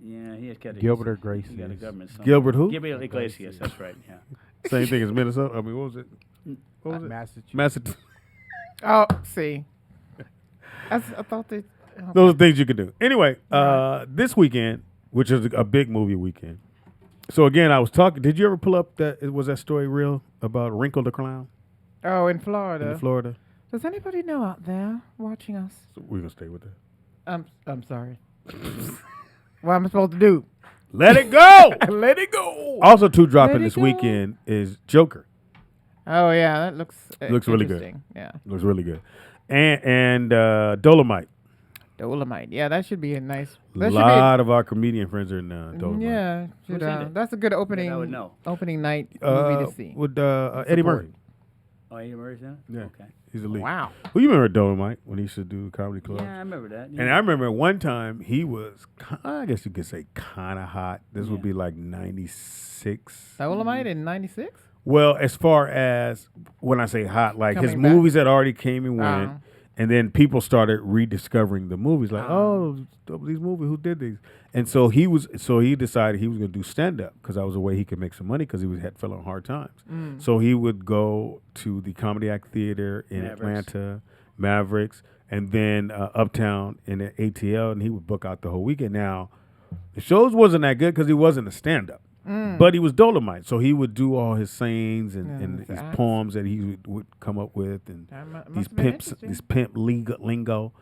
Yeah, he has got a Gilbert or He got a Gracie? government. Somewhere. Gilbert who? Gilbert Iglesias. That's right. Yeah. Same thing as Minnesota. I mean, what was it? What was it? Massachusetts. Massachusetts. Oh, see. I thought they. Oh. Those are things you can do. Anyway, this weekend, which is a big movie weekend. So again, I was talking. Did you ever pull up that? Was that story real about Wrinkle the Clown Oh, in Florida. in Florida? Does anybody know out there watching us? So we're gonna stay with that. I'm sorry. What am I supposed to do? Let it go. Let it go. Also, two dropping Let it this go. weekend is Joker. Oh yeah, that looks Looks really good. interesting. Yeah, Looks really good. And Dolomite. Dolomite. Yeah, that should be a nice. A That lot of our comedian friends are in should be Dolomite. yeah, Who's in it? that's a good opening. I would know. Opening night movie to see. With Eddie Murphy. Oh, Eddie Murphy's in it? Yeah. Okay. He's the lead. Wow. Well, you remember Dolomite when he used to do comedy club? Yeah, I remember that. And I remember one time he was, I guess you could say, kind of hot. This would be like 96. Dolomite in '96. Well, as far as when I say hot, like his Coming back. movies had already came and went. Oh. And then people started rediscovering the movies, like, oh, these movies, who did these? And so he decided he was going to do stand up because that was a way he could make some money because had fell on hard times. So he would go to the Comedy Act Theater in Atlanta, Mavericks, and then Uptown in the ATL, and he would book out the whole weekend. Now, the shows wasn't that good because he wasn't a stand up. But he was Dolomite, so he would do all his sayings and his poems that he would come up with, and these pimp lingo,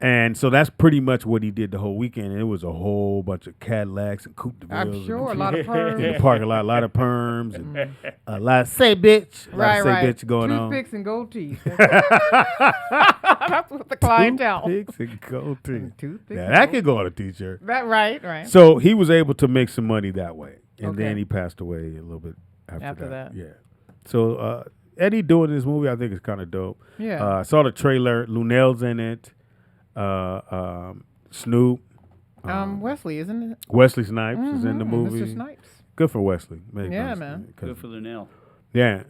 and so that's pretty much what he did the whole weekend. And it was a whole bunch of Cadillacs and Coupe de Villes. I'm sure a and lot of in the perms. parking lot, a lot of perms, and a lot of say bitch, bitch going on. Toothpicks and gold teeth. That's what the clientele. Toothpicks and gold teeth. Toothpicks Yeah, and that gold could go on a t-shirt. That right. So he was able to make some money that way. And Okay. then he passed away a little bit after that. that. Yeah. So Eddie doing this movie, I think is kind of dope. Yeah. I saw the trailer. Lunel's in it. Snoop. Wesley, isn't it? Wesley Snipes is in the movie. Mr. Snipes. Good for Wesley. Yeah, man. Good for Lunel. Yeah.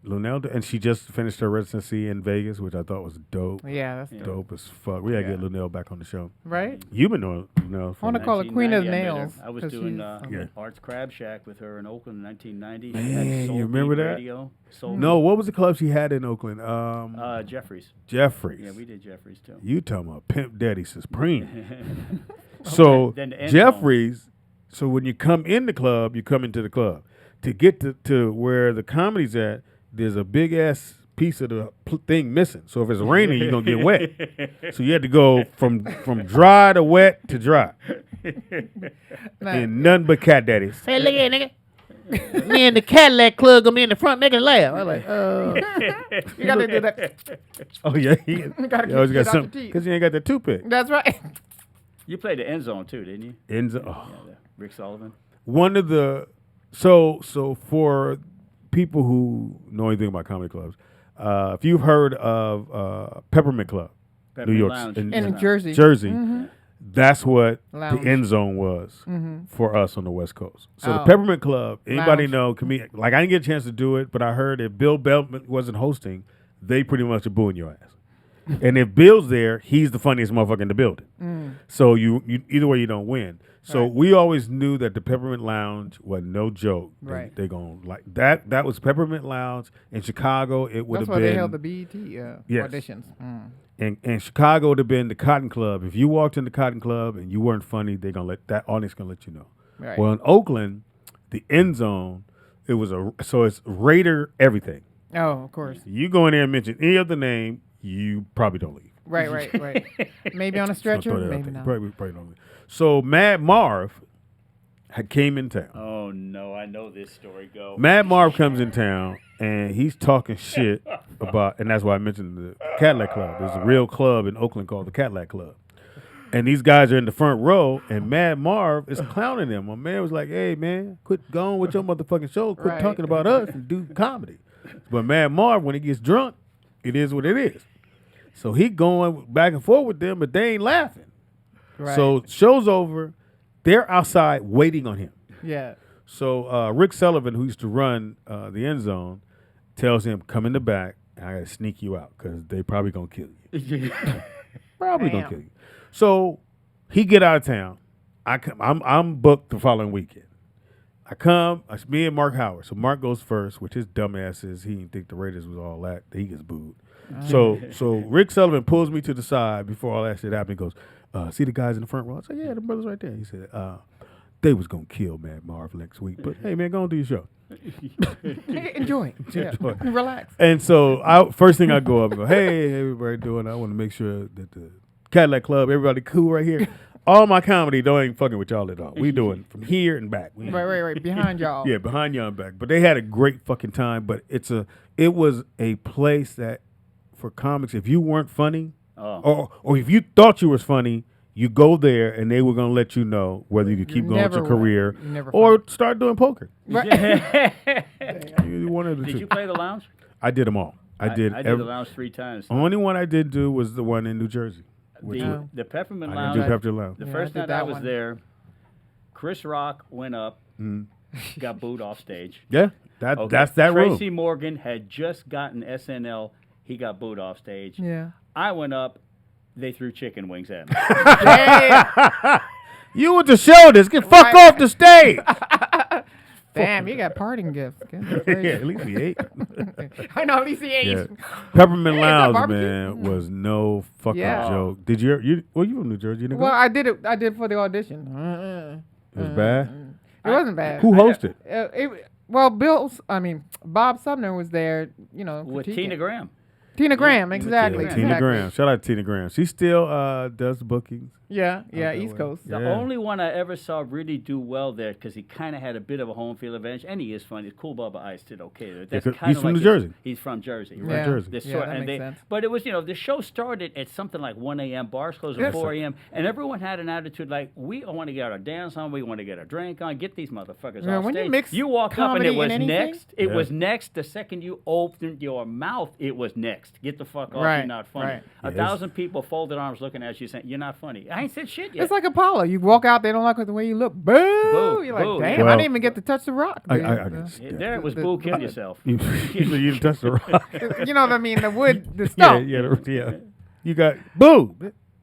Lunel, and she just finished her residency in Vegas, which I thought was dope. Yeah, that's dope. Dope as fuck. We gotta get Lunel back on the show. Right? You've been knowing Lunel I for want to call her Queen of 1990, I met her. Nails. I was 'cause doing she's- Arts Crab Shack with her in Oakland in 1990. Man, She had Soul you remember Beat that? Radio, Soul No, what was the club she had in Oakland? Beat. Jeffries. Jeffries. Yeah, we did Jeffries too. You talking about Pimp Daddy Supreme. So Then the end Jeffries, so when you come in the club, you come into the club. To get to where the comedy's at, there's a big ass piece of the thing missing. So if it's raining, you're gonna get wet. So you had to go from dry to wet to dry. And nothing but cat daddies. Hey, look here, nigga. Me and the Cadillac Club gonna be in the front making laugh. I was like, You got to do that. oh yeah, You got you always to got get out the something teeth. because you ain't got the toothpick. That's right. You played the end zone too, didn't you? Ends up, Yeah, Rick Sullivan. one of the so for people who know anything about comedy clubs, if you've heard of Peppermint Club, Peppermint New York, Lounge. In Jersey. Jersey, that's what Lounge. the end zone was for us on the West Coast. So the Oh. Peppermint Club, anybody Lounge. know? Like I didn't get a chance to do it, but I heard if Bill Beltman wasn't hosting, they pretty much are booing your ass. And if Bill's there, he's the funniest motherfucker in the building. So you either way you don't win. So Right. we always knew that the Peppermint Lounge was no joke. Right. They gonna like that. That was Peppermint Lounge in Chicago. It would That's have why been they held the BET Yes. auditions. and Chicago would have been the Cotton Club. If you walked in the Cotton Club and you weren't funny, they gonna let that audience gonna let you know. Right. Well, in Oakland, the end zone, it's Raider everything. Oh, of course. You go in there and mention any other name, you probably don't leave. Right. Maybe on a Just gonna stretcher, throw that out maybe there. not. Probably don't leave. So Mad Marv came in town. Oh no, I know this story. Go. Mad Marv comes in town and he's talking shit about, and that's why I mentioned the Cadillac Club. There's a real club in Oakland called the Cadillac Club. And these guys are in the front row, and Mad Marv is clowning them. My man was like, hey, man, quit going with your motherfucking show. Quit Right. talking about us and do comedy. But Mad Marv, when he gets drunk, it is what it is. So he going back and forth with them, but they ain't laughing. Right. So show's over. They're outside waiting on him. Yeah. So Rick Sullivan, who used to run the end zone, tells him, come in the back, and I got to sneak you out because they probably going to kill you. Probably going to Damn. kill you. So he get out of town. I'm booked the following weekend. I come, it's me and Mark Howard. So Mark goes first, which his dumb ass is, he didn't think the Raiders was all that. He gets booed. So Rick Sullivan pulls me to the side before all that shit happened. He goes, see the guys in the front row? I said, yeah, the brothers right there. He said, they was going to kill Mad Marv next week. But hey, man, go on do your show. Enjoy. Yeah. Relax. And so first thing I go up and go, hey, everybody doing? I want to make sure that the Cadillac Club, everybody cool right here. All my comedy don't ain't fucking with y'all at all. We doing from here and back. Right. Behind y'all. Yeah, behind y'all and back. But they had a great fucking time. But it was a place that for comics, if you weren't funny, or if you thought you was funny, you go there and they were gonna let you know whether you could keep going with your career or start doing poker. Right. Did you play the lounge? I did them all. I did the lounge 3 times. The only one I did do was the one in New Jersey. The Peppermint Lounge. I did Peppermint Lounge. The first night I was there, Chris Rock went up, got booed off stage. Yeah, that's that room. Tracy Morgan had just gotten SNL. He got booed off stage. Yeah. I went up. They threw chicken wings at me. You went to show this. Get fuck off the stage. Damn, you got parting gifts. Yeah, at least he ate. I know, at least he ate. Yeah. Peppermint Hey, is that Lounge, barbecue? man, was no fucking Yeah. joke. Did you from New Jersey? You didn't Well, go? I did it. I did for the audition. It was bad. It wasn't bad. Who hosted? Bob Sumner was there. You know, With critiquing. Tina Graham. Tina Graham, exactly. Yeah, Tina Graham. Shout out to Tina Graham. She still does the bookings. Yeah, East Coast. The only one I ever saw really do well there because he kind of had a bit of a home field advantage, and he is funny. Cool Bubba Ice did okay there. That's he's from New Jersey. He's from Jersey. Yeah. Right? Jersey. That makes sense. But it was, the show started at something like 1 a.m. Bars closed at 4 a.m. And everyone had an attitude like, we want to get our dance on, we want to get our drink on, get these motherfuckers off when you stage. mix You walk up and it comedy was and anything? next. It was next. The second you opened your mouth, it was next. Get the fuck off. Right, You're not funny. right. 1,000 people folded arms looking at you saying, you're not funny. I ain't said shit yet. It's like Apollo. You walk out, they don't like the way you look. Boo! You're like, boo. damn, I Well, didn't even get to touch the rock. There it was boo, kill yourself. You didn't touch the rock. You know what I mean? The wood, the stone. Yeah. You got boo.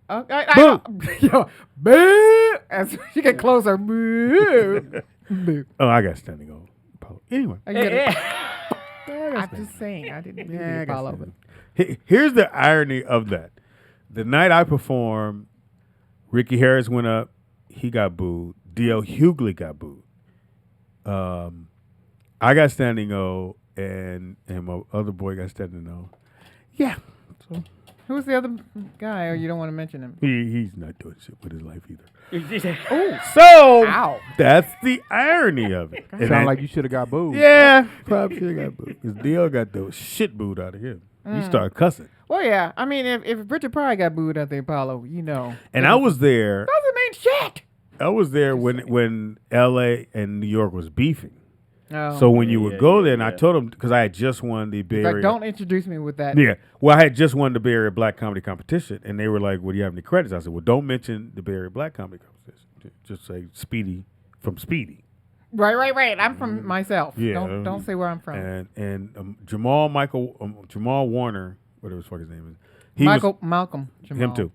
Yo, boo! As she get closer, boo. Boo. Oh, I got standing on Apollo. Anyway, I get it. I'm just saying, I didn't mean to follow it. Here's the irony of that. The night I performed, Ricky Harris went up. He got booed. D.L. Hughley got booed. I got standing O, and my other boy got standing O. Yeah. So Who's the other guy, or you don't want to mention him? he's not doing shit with his life either. Oh, So ow. that's the irony of it. And Sound like you should have got booed. yeah, probably should have got booed. Because D.L. got the shit booed out of him. He started cussing. Well, yeah. I mean, if Richard Pryor got booed at the Apollo, you know. And I was there. Doesn't mean shit. I was there when L.A. and New York was beefing. Oh. So when you would go there, and I told them, because I had just won the Bay Like, Area. don't introduce me with that. Yeah. Well, I had just won the Bay Area Black Comedy Competition, and they were like, well, do you have any credits? I said, well, don't mention the Bay Area Black Comedy Competition. Just say Speedy from Speedy. Right. I'm from myself. Yeah. Don't say where I'm from. And Jamal Warner, whatever the fuck his name is. Malcolm. Jamal. Him too.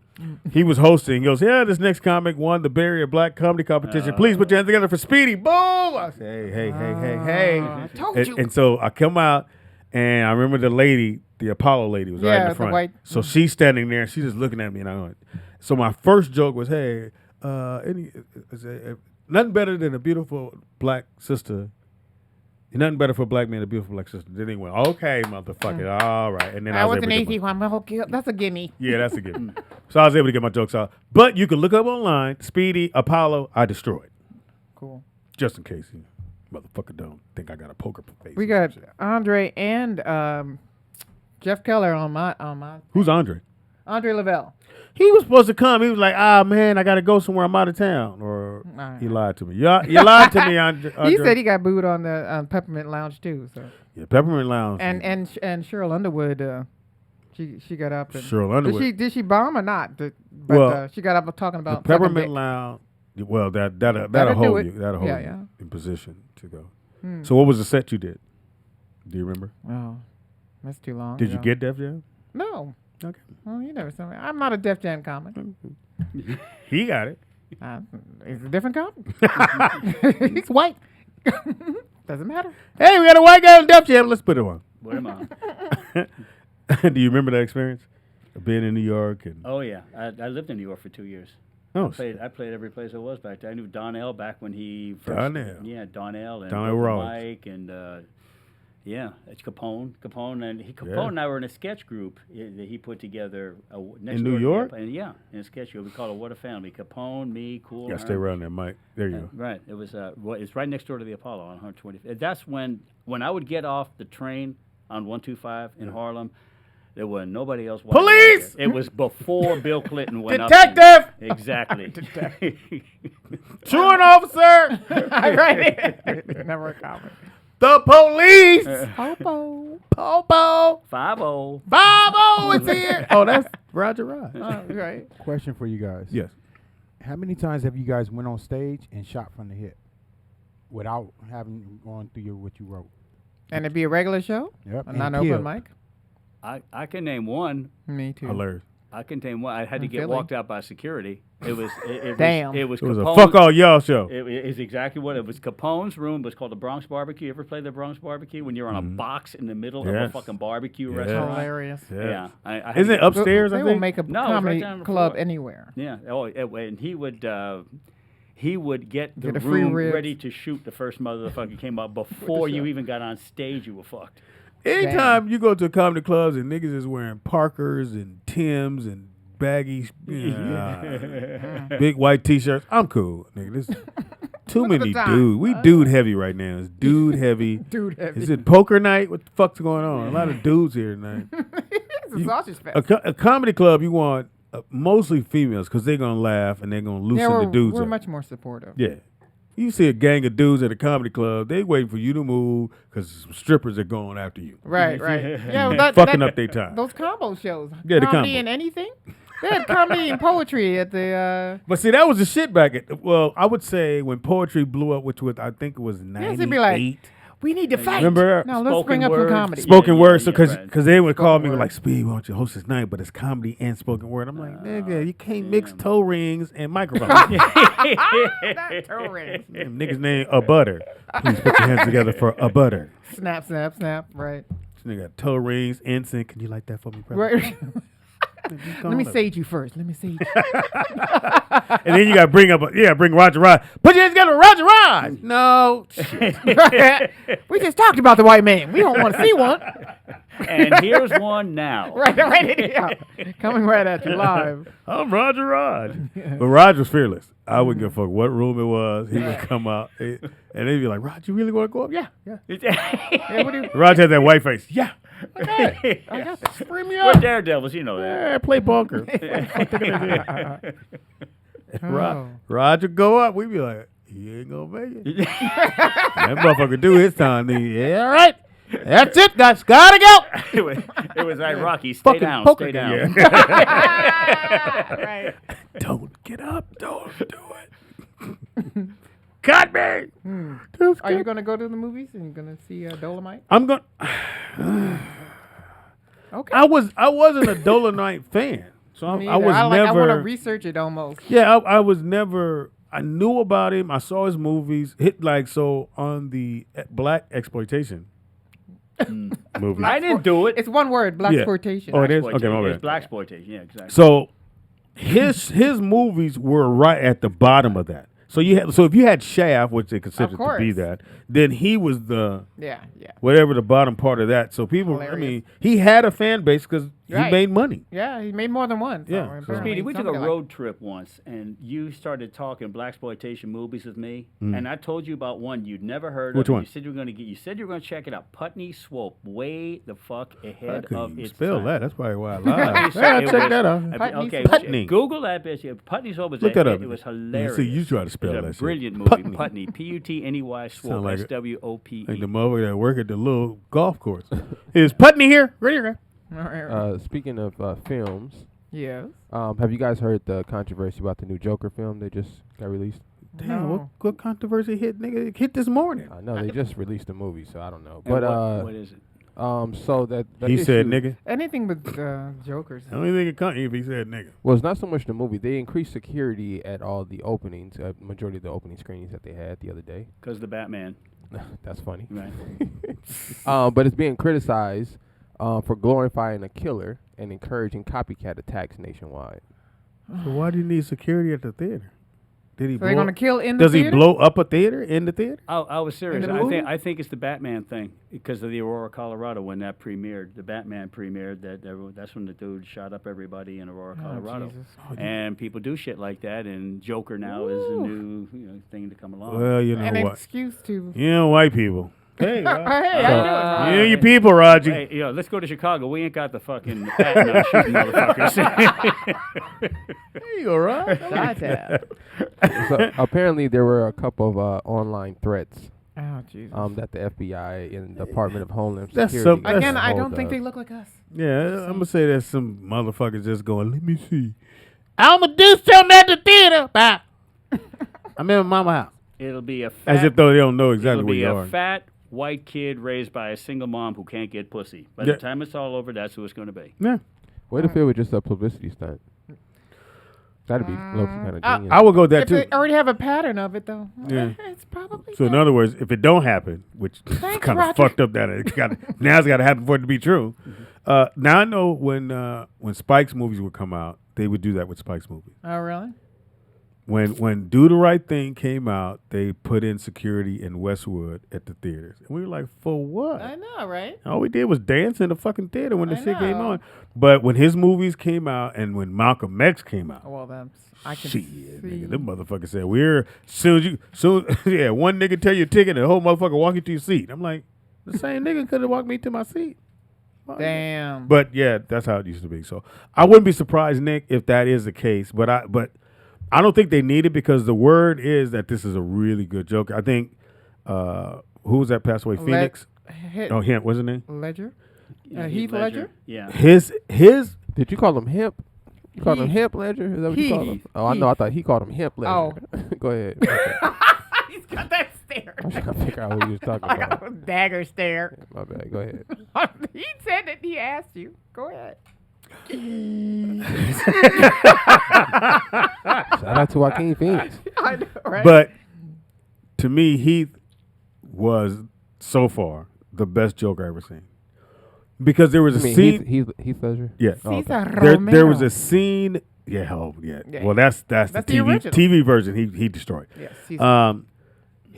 He was hosting. He goes, yeah, this next comic won the Bay Area Black Comedy Competition. Please put your hands together for Speedy. Boom! I say, hey. I told you. And so I come out, and I remember the lady, the Apollo lady, was right in the the front. white- So she's standing there, and she's just looking at me, and I went. So my first joke was, hey, nothing better than a beautiful black sister. Nothing better for a black man than a beautiful black sister. Then he went, okay, motherfucker, all right. And then I was an able to easy get my, one. That's a gimme. yeah, that's a good. So I was able to get my jokes out. But you can look up online, Speedy, Apollo, I destroyed. Cool. Just in case you motherfucker don't think I got a poker face. We got Andre and Jeff Keller on my. Who's Andre? Andre Lavelle. He was supposed to come. He was like, man, I got to go somewhere. I'm out of town. Or he lied to me. You lied to me, Andre. He said he got booed on the Peppermint Lounge too. So. Yeah, Peppermint Lounge. And Cheryl Underwood, she got up. And Cheryl Underwood. Did she bomb or not? Well, she got up talking about the Peppermint Lounge. Well, that'll hold you. That'll hold you in position to go. So what was the set you did? Do you remember? Oh, that's too long. Did you get Def Jam? No. Okay. Well, you never saw me. I'm not a Def Jam comic. He got it. He's a different comic. He's white. Doesn't matter. Hey, we got a white guy on Def Jam. Let's put it on. What am I? Do you remember that experience of being in New York? And Oh, yeah. I lived in New York for 2 years. Oh, I played every place I was back there. I knew Donnell back when he first. Donnell. Yeah, Donnell and Donnell Rollins. Mike and it's Capone. Capone Yeah. and I were in a sketch group that he put together next In door New to York? in a sketch group. We called it What a Family. Capone, me, Cool. Gotta stay around there, Mike. There you go. Right. It was it's right next door to the Apollo on 120. That's when I would get off the train on 125 in Harlem. There was nobody else. Police! It was before Bill Clinton went Detective! up. Exactly. Truant officer! Right. Never a comment. The police! Popo. Popo! 5-0. Bobo is here! Oh, that's Roger Rod. Right. Question for you guys. Yes. How many times have you guys went on stage and shot from the hip without having gone through what you wrote? And it'd be a regular show? Yep. Not an open mic? I can name one. Me too. Hilarious. I can name one. I had to In get Philly? walked out by security. It was Damn. It was It was a Capone. fuck all y'all show. It is exactly what it was. Capone's room was called the Bronx Barbecue. You ever play the Bronx Barbecue when you're on a box in the middle of a Yes. fucking barbecue Yes. restaurant? Hilarious. Yeah. I had Isn't to it get- upstairs, They I will think? make a No, it's right comedy down on the club floor. anywhere. Yeah. Oh, and he would get the Get the free room ribs. ready to shoot the first motherfucker came up before you even got on stage. You were fucked. Anytime you go to comedy clubs and niggas is wearing Parkers and Timbs and baggy, big white T-shirts, I'm cool, nigga. This too Look at many the time. dudes. We dude heavy right now. It's dude heavy. Dude heavy. Is it poker night? What the fuck's going on? A lot of dudes here tonight. It's a sausage fest. A comedy club, you want mostly females because they're gonna laugh and they're gonna loosen the dudes we're up. much more supportive. Yeah. You see a gang of dudes at a comedy club, they waiting for you to move because some strippers are going after you. Right. Yeah, well, Fucking up their time. Those combo shows. Yeah, the comedy combo. and anything. They had comedy and poetry at the. But see, that was the shit back at, well, I would say when poetry blew up, which was, I think it was 98. they'd be like, we need to fight. Remember? No, let's bring up some comedy. Spoken word, so yeah, because right. they would call Spoken me word. like, Speedy, why don't you host this night? But it's comedy and spoken word. I'm like, nigga, you can't mix toe rings and microphones. That toe ring. Them niggas name a butter. Please put your hands together for a butter. Snap, snap, snap. Right. This nigga got toe rings, incense. Can you light that for me, brother? Right. Let me sage you first. Let me sage you. And then you got to bring Roger Rod. Put your hands together, Roger Rod. No. We just talked about the white man. We don't want to see one. And here's one now. Right. Yeah. Coming right at you live. I'm Roger Rod. But Roger was fearless. I wouldn't give a fuck what room it was. He would come out and they'd be like, Rod, you really want to go up? Yeah. Yeah, what do you? Roger had that white face. Yeah. Okay. I got this. Bring me We're up. daredevils, you know that. Yeah, play bunker. Oh. Roger go up. We be like, he ain't gonna make it. That motherfucker do his time. Yeah, all right. That's it. That's gotta go. It was like Rocky. Stay Fucking down. poker Stay game. down. Yeah. Right. Don't get up. Don't do it. Cut me. Are you gonna go to the movies and you're gonna see Dolomite? I'm going. Okay. I wasn't a Dolomite fan, so Me I either. was I want to never. research it almost. Yeah, I was never. I knew about him. I saw his movies. On the black exploitation movie. I didn't do it. It's one word, black exploitation. Oh, it is? Okay, my It's bad. black exploitation. Yeah, exactly. So his movies were right at the bottom of that. So if you had Shaft, which they considered to be course. that, then he was the Yeah. whatever the bottom part of that. So people, Hilarious. he had a fan base because he Right. made money. Yeah, he made more than one. So Yeah, apparently Speedy, we took a somebody road trip once, and you started talking blaxploitation movies with me, and I told you about one you'd never heard Which of. one? You said you were going to get. You said you were going to check it out. Putney Swope, way the fuck I ahead couldn't of even its spell time. that. That's probably why I It lied. was- Yeah, it check was- that out. Putney Okay, Putney. Google that bitch. Yeah, Putney Swope was Look that up. It was Let me hilarious. see, you try to spell It's that a shit. brilliant movie. Putney. Putney, P-U-T-N-E-Y Swope, Sound like it. S-W-O-P-E. Like the motherfucker that work at the little golf course. Is Putney here? Right here. All right. Speaking of films, Yes. have you guys heard the controversy about the new Joker film that just got released? Damn, No. what controversy hit, nigga? It hit this morning. I know they just released the movie, so I don't know. And But what is it? so that the He said, issue- nigga. Anything with jokers. I don't even think it come if he said nigga. Well, it's not so much the movie. They increased security at all the openings, majority of the opening screenings that they had the other day. Because the Batman, That's funny. right? But it's being criticized for glorifying a killer and encouraging copycat attacks nationwide. So why do you need security at the theater? Did he? So they're gonna kill in the Does theater? he blow up a theater in the theater? I was serious. the movie? I think it's the Batman thing because of the Aurora, Colorado, when that premiered. The Batman premiered. That's when the dude shot up everybody in Aurora, Colorado. Jesus. And people do shit like that. And Joker now is a new thing to come along. Well, you know An what? excuse to. You know, white people. Hey, Hey, how you doing? you know your people, Roger. Hey, let's go to Chicago. We ain't got the fucking patent on shooting motherfuckers. There you go, right? So apparently there were a couple of online threats Oh Jesus. that the FBI and the Department of Homeland That's Security. some- Again, got I hold don't think of. they look like us. Yeah, I'm gonna say there's some motherfuckers just going. Let me see. I'm gonna do something at the theater. Bye. I'm in my mama house. It'll be a fat, As if though they don't know exactly it'll where be you a are. fat white kid raised by a single mom who can't get pussy. By Yeah. the time it's all over, that's who it's going to be. Yeah, What if it was just a publicity stunt? That'd be low kind of genius. I would go with that If too. they already have a pattern of it, though, Yeah. it's probably. So in that. other words, if it don't happen, which Thanks, kind of Roger. fucked up that it got now it's got to happen for it to be true. Now I know when Spike's movies would come out, they would do that with Spike's movies. Oh really? When Do the Right Thing came out, they put in security in Westwood at the theaters, and we were like, for what? I know, right? All we did was dance in the fucking theater when the I shit came know. on. But when his movies came out and when Malcolm X came out, Well, that's I can shit, see. nigga, them motherfuckers said one nigga tell you a ticket and the whole motherfucker walk you to your seat. I'm like, the same nigga could have walked me to my seat. Damn. But yeah, that's how it used to be. So I wouldn't be surprised, Nick, if that is the case. But I don't think they need it because the word is that this is a really good joke. I think who was that passed away? Phoenix? Oh, him, wasn't it? Ledger. Yeah, Heath Ledger? Yeah. His Did you call him Hemp? You called him Hemp Ledger? Is that what you called him? Heath. Oh, I know. I thought he called him Hemp Ledger. Oh. Go ahead. He's got that stare. I was trying to figure out what you was talking Like about. a dagger stare. My bad. Go ahead. He said that he asked you. Go ahead. Shout out to Joaquin Phoenix. I know, right? But to me, Heath was so far the best joke I ever seen. Because there was a I mean, scene. Heath Ledger? Yeah. Oh, okay. Cesar There was Romero. a scene. Yeah, hell yeah. Yeah. Well, that's the That's the TV original. TV version. He destroyed. Yes, Cesar.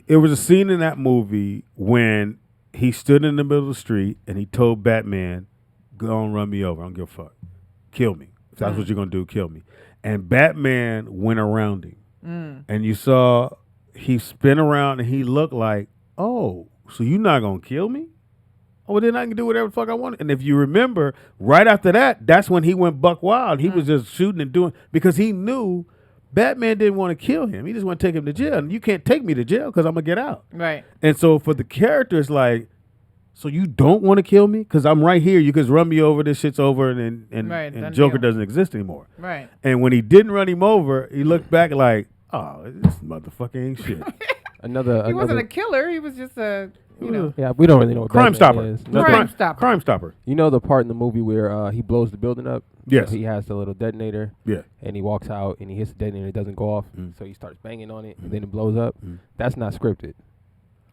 It was a scene in that movie when he stood in the middle of the street and he told Batman, "Go on, run me over. I don't give a fuck. Kill me. If that's what you're gonna do, kill me." And Batman went around him, and you saw he spin around and he looked like, "Oh, so you're not gonna kill me? Oh, well, then I can do whatever the fuck I want." And if you remember, right after that, that's when he went buck wild. He was just shooting and doing because he knew Batman didn't want to kill him. He just want to take him to jail. And you can't take me to jail because I'm going to get out. Right. And so for the character, it's like, so you don't want to kill me? Because I'm right here. You can run me over. This shit's over. And Right, done Joker deal. doesn't exist anymore. Right. And when he didn't run him over, he looked back like, oh, this motherfucker ain't shit. He wasn't a killer. He was just a, you know. Yeah, we don't really know what Crime Batman Stopper. is. No, Crime Stopper. Crime Stopper. You know the part in the movie where he blows the building up? Yes. He has the little detonator. Yeah. And he walks out and he hits the detonator. It doesn't go off. So he starts banging on it and then it blows up. That's not scripted.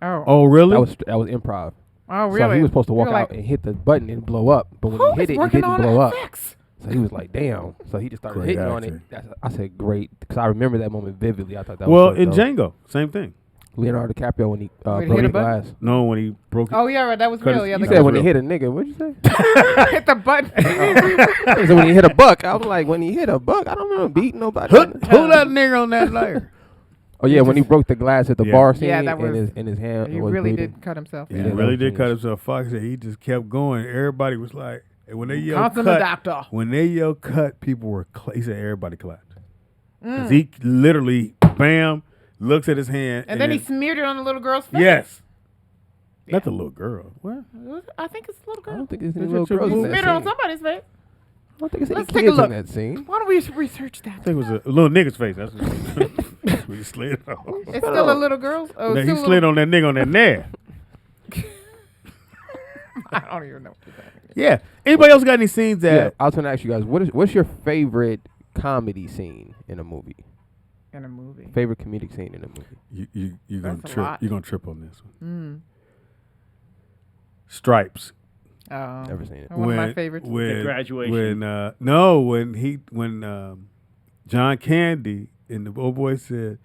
Oh. Oh, really? That was improv. Oh, really? So he was supposed to walk You're out like, and hit the button and blow up. But when who he hit is it, it working didn't on blow up. FX? So he was like, damn. So he just started Great hitting on it. acting. I said, great. Because I remember that moment vividly. I thought that Well, was so in dope. Django, same thing. Leonardo DiCaprio when he When he broke hit the a button? glass. No, when he broke Oh, yeah, right. That was Cut real. his- Yeah, you You the said guy- when he hit a nigga. What'd you say? hit the button. I said when he hit a buck. I was like, when he hit a buck, I don't remember beating nobody. Who that nigga on that layer? Oh yeah, when he broke the glass at the Yeah. bar scene Yeah, that and was- his hand He was really bleeding. did cut himself. He Yeah, really that was did cut genius. himself. Fox said he just kept going. Everybody was like, and when they yelled Consummate cut, doctor. when they yelled cut, people were. He said everybody clapped because he literally, bam, looks at his hand, And then he smeared it on the little girl's face. yes, Yeah. not the little girl. What? I think it's a little I girl. don't think there's any Is little it your girls in boo? that Smeared it on scene. somebody's face. I don't think there's any Let's take a kids look. in that scene. Why don't we research that? I think it was a little nigga's face. That's what he slid on. It's still a little girl. Oh, Now, it's he still a slid little- on that nigga on that nair. I don't even know what you're saying. Yeah. Anybody else got any scenes Yeah, that? I was gonna ask you guys, what's your favorite comedy scene in a movie? In a movie. Favorite comedic scene in a movie? You gonna That's a trip? lot. You gonna trip on this one? Mm. Stripes. Oh. Never seen it. One of my favorites. When Graduation. when John Candy and the old boy said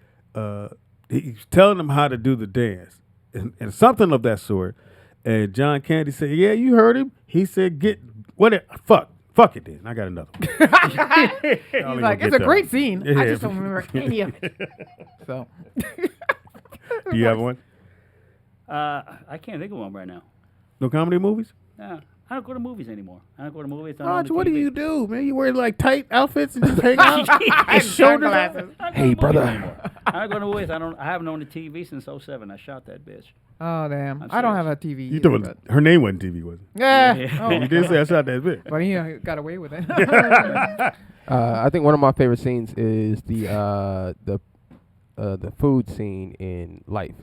he's telling them how to do the dance and something of that sort. And John Candy said, "Yeah, you heard him." He said, fuck it then. I got another one." He's like, it's a great scene. Yeah. I just don't remember any of it. So, Do you have one? I can't think of one right now. No comedy movies? No, I don't go to movies anymore. I don't go to movies. Raj, what do you do, man? You wear like tight outfits and just hang out? and shoulders sunglasses. Hey, brother. I don't go to movies. I haven't owned a TV since 07. I shot that bitch. Oh damn! I'm I don't serious. have a TV. You either, told but her name wasn't TV, was it? yeah. Oh, You did say I shot that bitch. but he got away with it. I think one of my favorite scenes is the food scene in Life,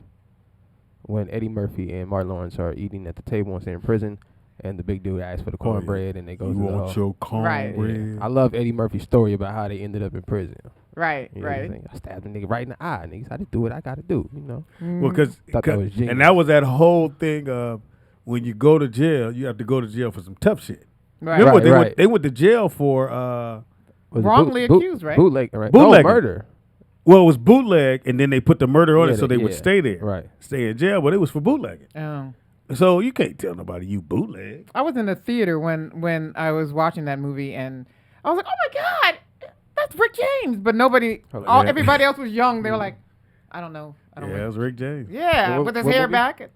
when Eddie Murphy and Martin Lawrence are eating at the table once they're in prison, and the big dude asks for the cornbread, and they go You through the want whole. your cornbread? I love Eddie Murphy's story about how they ended up in prison. right, You know what I'm right. saying? I stabbed a nigga right in the eye. Niggas, I just do what I gotta do. You know. Well, because Thought that was genius. and that was that whole thing of when you go to jail, you have to go to jail for some tough shit. Right. Remember what Right. they went to jail for? Was it Wrongly accused, right? Bootleg, right? Bootlegging. No, murder. Well, it was bootleg, and then they put the murder on Yeah, it so they would yeah. stay there, Right. stay in jail. But it was for bootlegging, Oh. so you can't tell nobody you bootleg. I was in the theater when I was watching that movie, and I was like, "Oh my god, that's Rick James!" But nobody, Yeah. everybody else was young. They were like, "I don't know, I don't Yeah, it know." was Rick James. Yeah, What- with his what hair movie? back,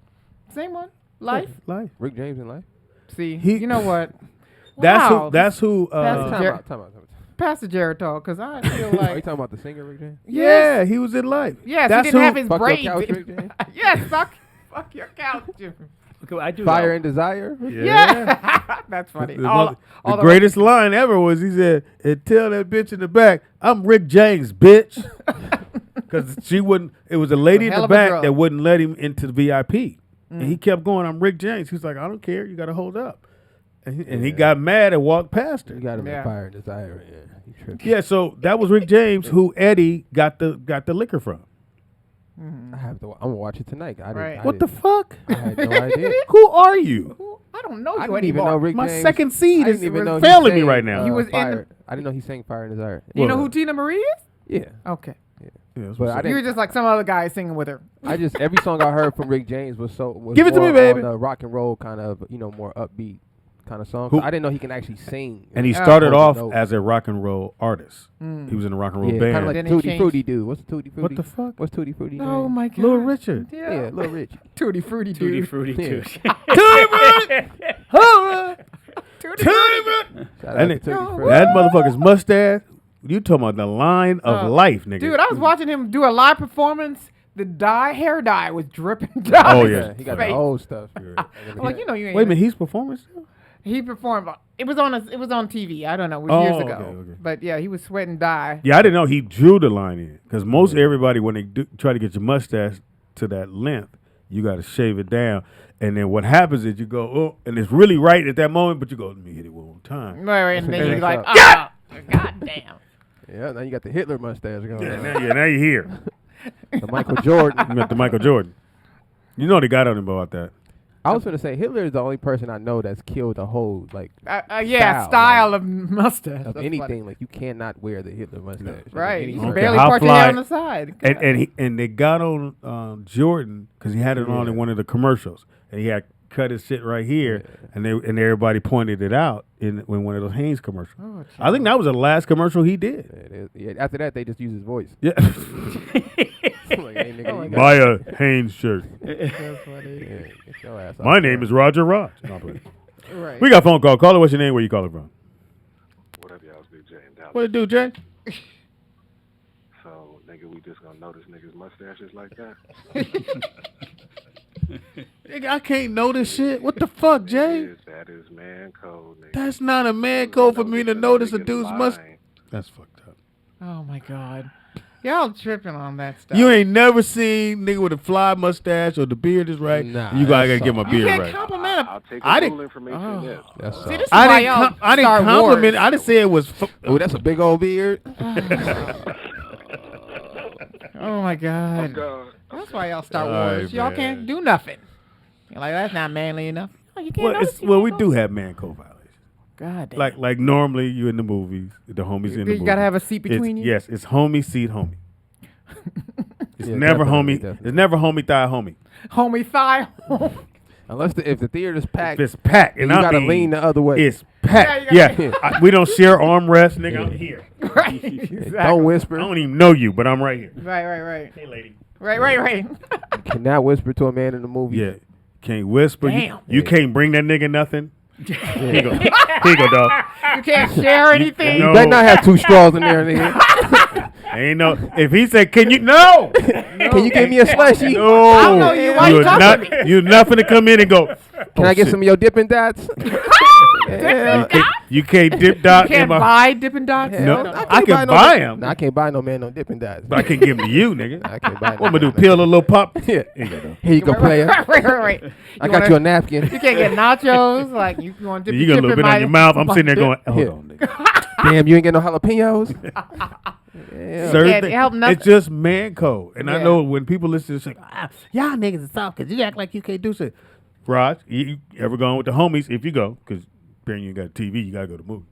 same one, Life. Life. Rick James in Life. See, He- you know what? That's Wow, who. That's who. That's Time Jer- out. Time out. Pass the Geritol, because I feel Are you like talking about the singer Rick James? yeah, he was in Life. yes, that's he didn't who- have his Fuck your braids. couch, in- Rick James? yes, fuck your couch, Jim. Okay, I do. Fire know. and Desire. Yeah, that's funny. The greatest line ever was he said, "And tell that bitch in the back, I'm Rick James, bitch," because she wouldn't. It was a lady in hell the of a back drug. that wouldn't let him into the VIP, and he kept going, "I'm Rick James." He was like, "I don't care. You got to hold up," and he got mad and walked past You her. got him Yeah. in Fire and Desire. Yeah, he tripped. Yeah, so that was Rick James who Eddie got the liquor from. I have to. I'm gonna watch it tonight. I didn't. Right. I What the didn't- fuck? I had no idea. Who are you? I don't know I you didn't even anymore. know Rick My James. second seed I is didn't even know he failing me sang, right now. He was in Fire. I didn't know he sang Fire and Desire. You know Well, who Tina Marie is? Yeah. Okay. Yeah, that's But what's I up. You were didn't. just like some other guy singing with her. I just every song I heard from Rick James was Give it to more me, baby. on the rock and roll kind of more upbeat kind of song. Who- I didn't know he can actually sing. And he Yeah. started Hold the off note. as a rock and roll artist. He was in a rock and roll Yeah, band. kind of like Then he Tutti changed. Frutti dude. What's Tutti Frutti? What the fuck? What's Tutti Frutti? Oh name? my god. Little Richard. Yeah, Little Rich. Tutti Frutti Tutti dude. Frutti Yeah. too. Tutti Shout out And to it- Tutti No. Frutti. That motherfucker's mustache. You talking about the line of life, nigga. Dude, I was watching him do a live performance. The hair dye was dripping down. Oh, his yeah. He got face. the old stuff. I'm like, you know, you ain't. Wait a minute, he's performing still? He performed. It was on TV. I don't know. It was Oh, years okay, ago. okay. But yeah, he was sweating dye. Yeah, I didn't know he drew the line in. Because most everybody, when they try to get your mustache to that length, you got to shave it down. And then what happens is you go, oh, and it's really right at that moment, but you go, let me hit it one more time. Right, and then Yeah. he's like, Yeah. God damn. Yeah, now you got the Hitler mustache going. Yeah, now you're here. The Michael Jordan. You met the Michael Jordan. You know they got on him about that. I was gonna say Hitler is the only person I know that's killed a whole Style of mustache. of That's anything. funny. Like you cannot wear the Hitler mustache. Like, Right. any You Okay, barely how part your hair fly- on the side. And they got on Jordan because he had it on in one of the commercials. And he had cut his shit right here. And everybody pointed it out in one of those Hanes commercials. Oh, I think that was the last commercial he did. It is. Yeah, after that, they just use his voice. Yeah. Like, hey, nigga, you Buy a Hanes shirt. That's funny. yeah, get your ass My off name there. is Roger Raj. No, I'm playing. Right. We got a phone call. Call it. What's your name? Where you calling from? What up, y'all? It's Big J in Dallas. What it do, Jay? So, nigga, we just gonna notice niggas' mustaches like that? Nigga, I can't know this shit. What the fuck, Jay? That is man code, nigga. That's not a man code for me to notice a dude's mustache. line. That's fucked up. Oh my God. Y'all tripping on that stuff. You ain't never seen nigga with a fly mustache or the beard is right. Nah, you gotta that's get my soft. You beard can't right. compliment I'll a. take I a didn't- little information Oh. in this. That's See, soft. this is I why didn't. y'all I didn't Star compliment. Wars. I didn't say it was. Oh, that's a big old beard. Oh my God. God. That's why y'all Star All Wars. right, Y'all man. can't do nothing. You're like, that's not manly enough. Oh, you can't Well, notice, you well, can't we notice. do have man code violations. God damn. Like normally you in the movies, the homies in the movie. You gotta have a seat between you. Yes, it's homie seat homie. It's Yeah, never definitely, homie. definitely. It's never homie thigh homie. Homie thigh. Unless if the theater's packed, If it's packed, and you I gotta mean, lean the other way. it's packed. Yeah, Yeah, we don't share armrests, nigga. I'm here. Right. Exactly. Don't whisper. I don't even know you, but I'm right here. Right. Hey, lady. Right. Cannot whisper to a man in the movie. Yeah, can't whisper. Damn. You can't bring that nigga nothing. Here you go. Here you go, dog. You can't share anything. No. You better not have 2 straws in there, nigga. Ain't no. If he said, "Can you?" No. Can you give me a slushy? No. I don't know you. Why you talking not, to me? You're not finna come in and go. Can I get some of your Dippin' Dots? You can't dip dot You in can't my. buy Dippin' Dots. No, No. I can buy them, No, I can't buy no man no Dippin' Dots. but I can give them to you, nigga. I can't buy no What I'm gonna do? man Peel a little pop? Yeah. Here you go, dog. Here you go, player. Right. I got you a napkin. You can't get nachos. Like you want to dip You your got a little chip bit in on your mouth. I'm sitting there going, hold Yeah. on, nigga. Damn, you ain't get no jalapenos? Yeah. Certain can't thing- help nothing. It's just man code. And I Yeah. know when people listen to this, like, y'all niggas is soft because you act like you can't do shit. Raj, you ever gone with the homies? If you go, because apparently you got a TV, you got to go to the movie.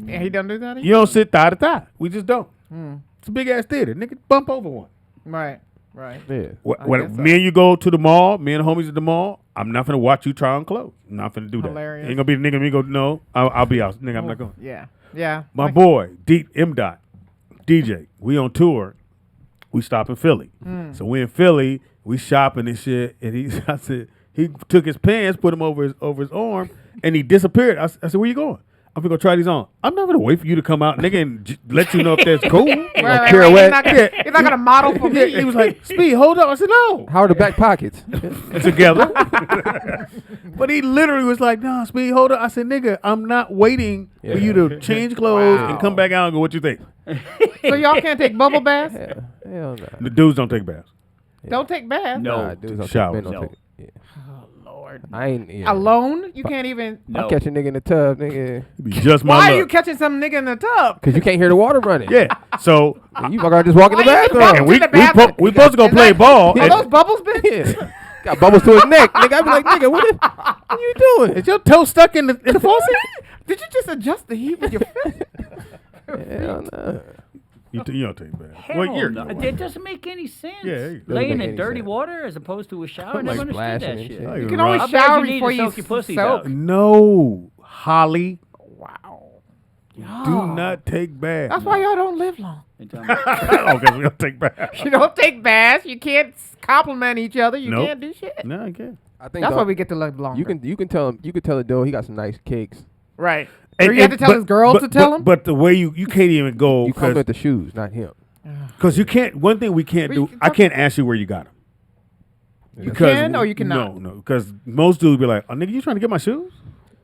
Yeah, he don't do that. You don't sit thigh to thigh. We just don't. Hmm. It's a big ass theater. Nigga, bump over one. Right. Yeah. When guess so. me and you go to the mall, me and the homies at the mall, I'm not finna watch you try on clothes. I'm not finna do that. Hilarious. Ain't gonna be the nigga me go, no, I'll be out. Nigga, I'm not going. Yeah. My boy, M. Dot, DJ, we on tour. We stop in Philly. So we in Philly, we shopping and shit. And I said, he took his pants, put them over his arm, and he disappeared. I said, where you going? I'm gonna go try these on. I'm not gonna wait for you to come out, nigga, and let you know if that's cool. Right. pirouette. He's not gonna model for me. He was like, Speed, hold up. I said, no. How are the back pockets? Together. But he literally was like, nah, Speed, hold up. I said, nigga, I'm not waiting for you to change clothes and come back out and go, what you think? So y'all can't take bubble baths? Hell no. The dudes don't take baths. Don't take baths. No. Nah, dudes don't Showers. men don't No. take it. Yeah. Lord. I ain't. Yeah. Alone? You can't even. No. I'll catch a nigga in the tub, nigga. It'd be just my Why are luck. you catching some nigga in the tub? Because you can't hear the water running. Yeah. So You fucker just walk in the Why you just bathroom. walk and we in the bathroom? we supposed to go Is play that- ball. Are and- those bubbles, bitch? Yeah. Got bubbles to his neck. Nigga, I be like, nigga, what are you doing? Is your toe stuck in the faucet? Did you just adjust the heat with your foot? Hell no. You don't take baths. Hell Well, you're no. It doesn't make any sense. Yeah, it doesn't Laying make in any dirty sense. water as opposed to a shower. I Like never understood splashing that and shit. shit. You can only I bet shower you need before to you soak your pussies soak. out. No, Holly, Wow. do not take baths. That's why y'all don't live long. They tell me- Oh, because we don't take baths. You don't take baths. You can't compliment each other. You Nope. can't do shit. No, I can't. I think That's though, why we get to live longer. you can tell him a dude he got some nice cakes. Right. Or you have to tell his girl to tell him? But the way you can't even go You come with because the shoes, not him. you can't. One thing we can't Well, do. you can I talk- can't ask you where you got them. You can or you cannot? No, because most dudes be like, "Oh, nigga, you trying to get my shoes?"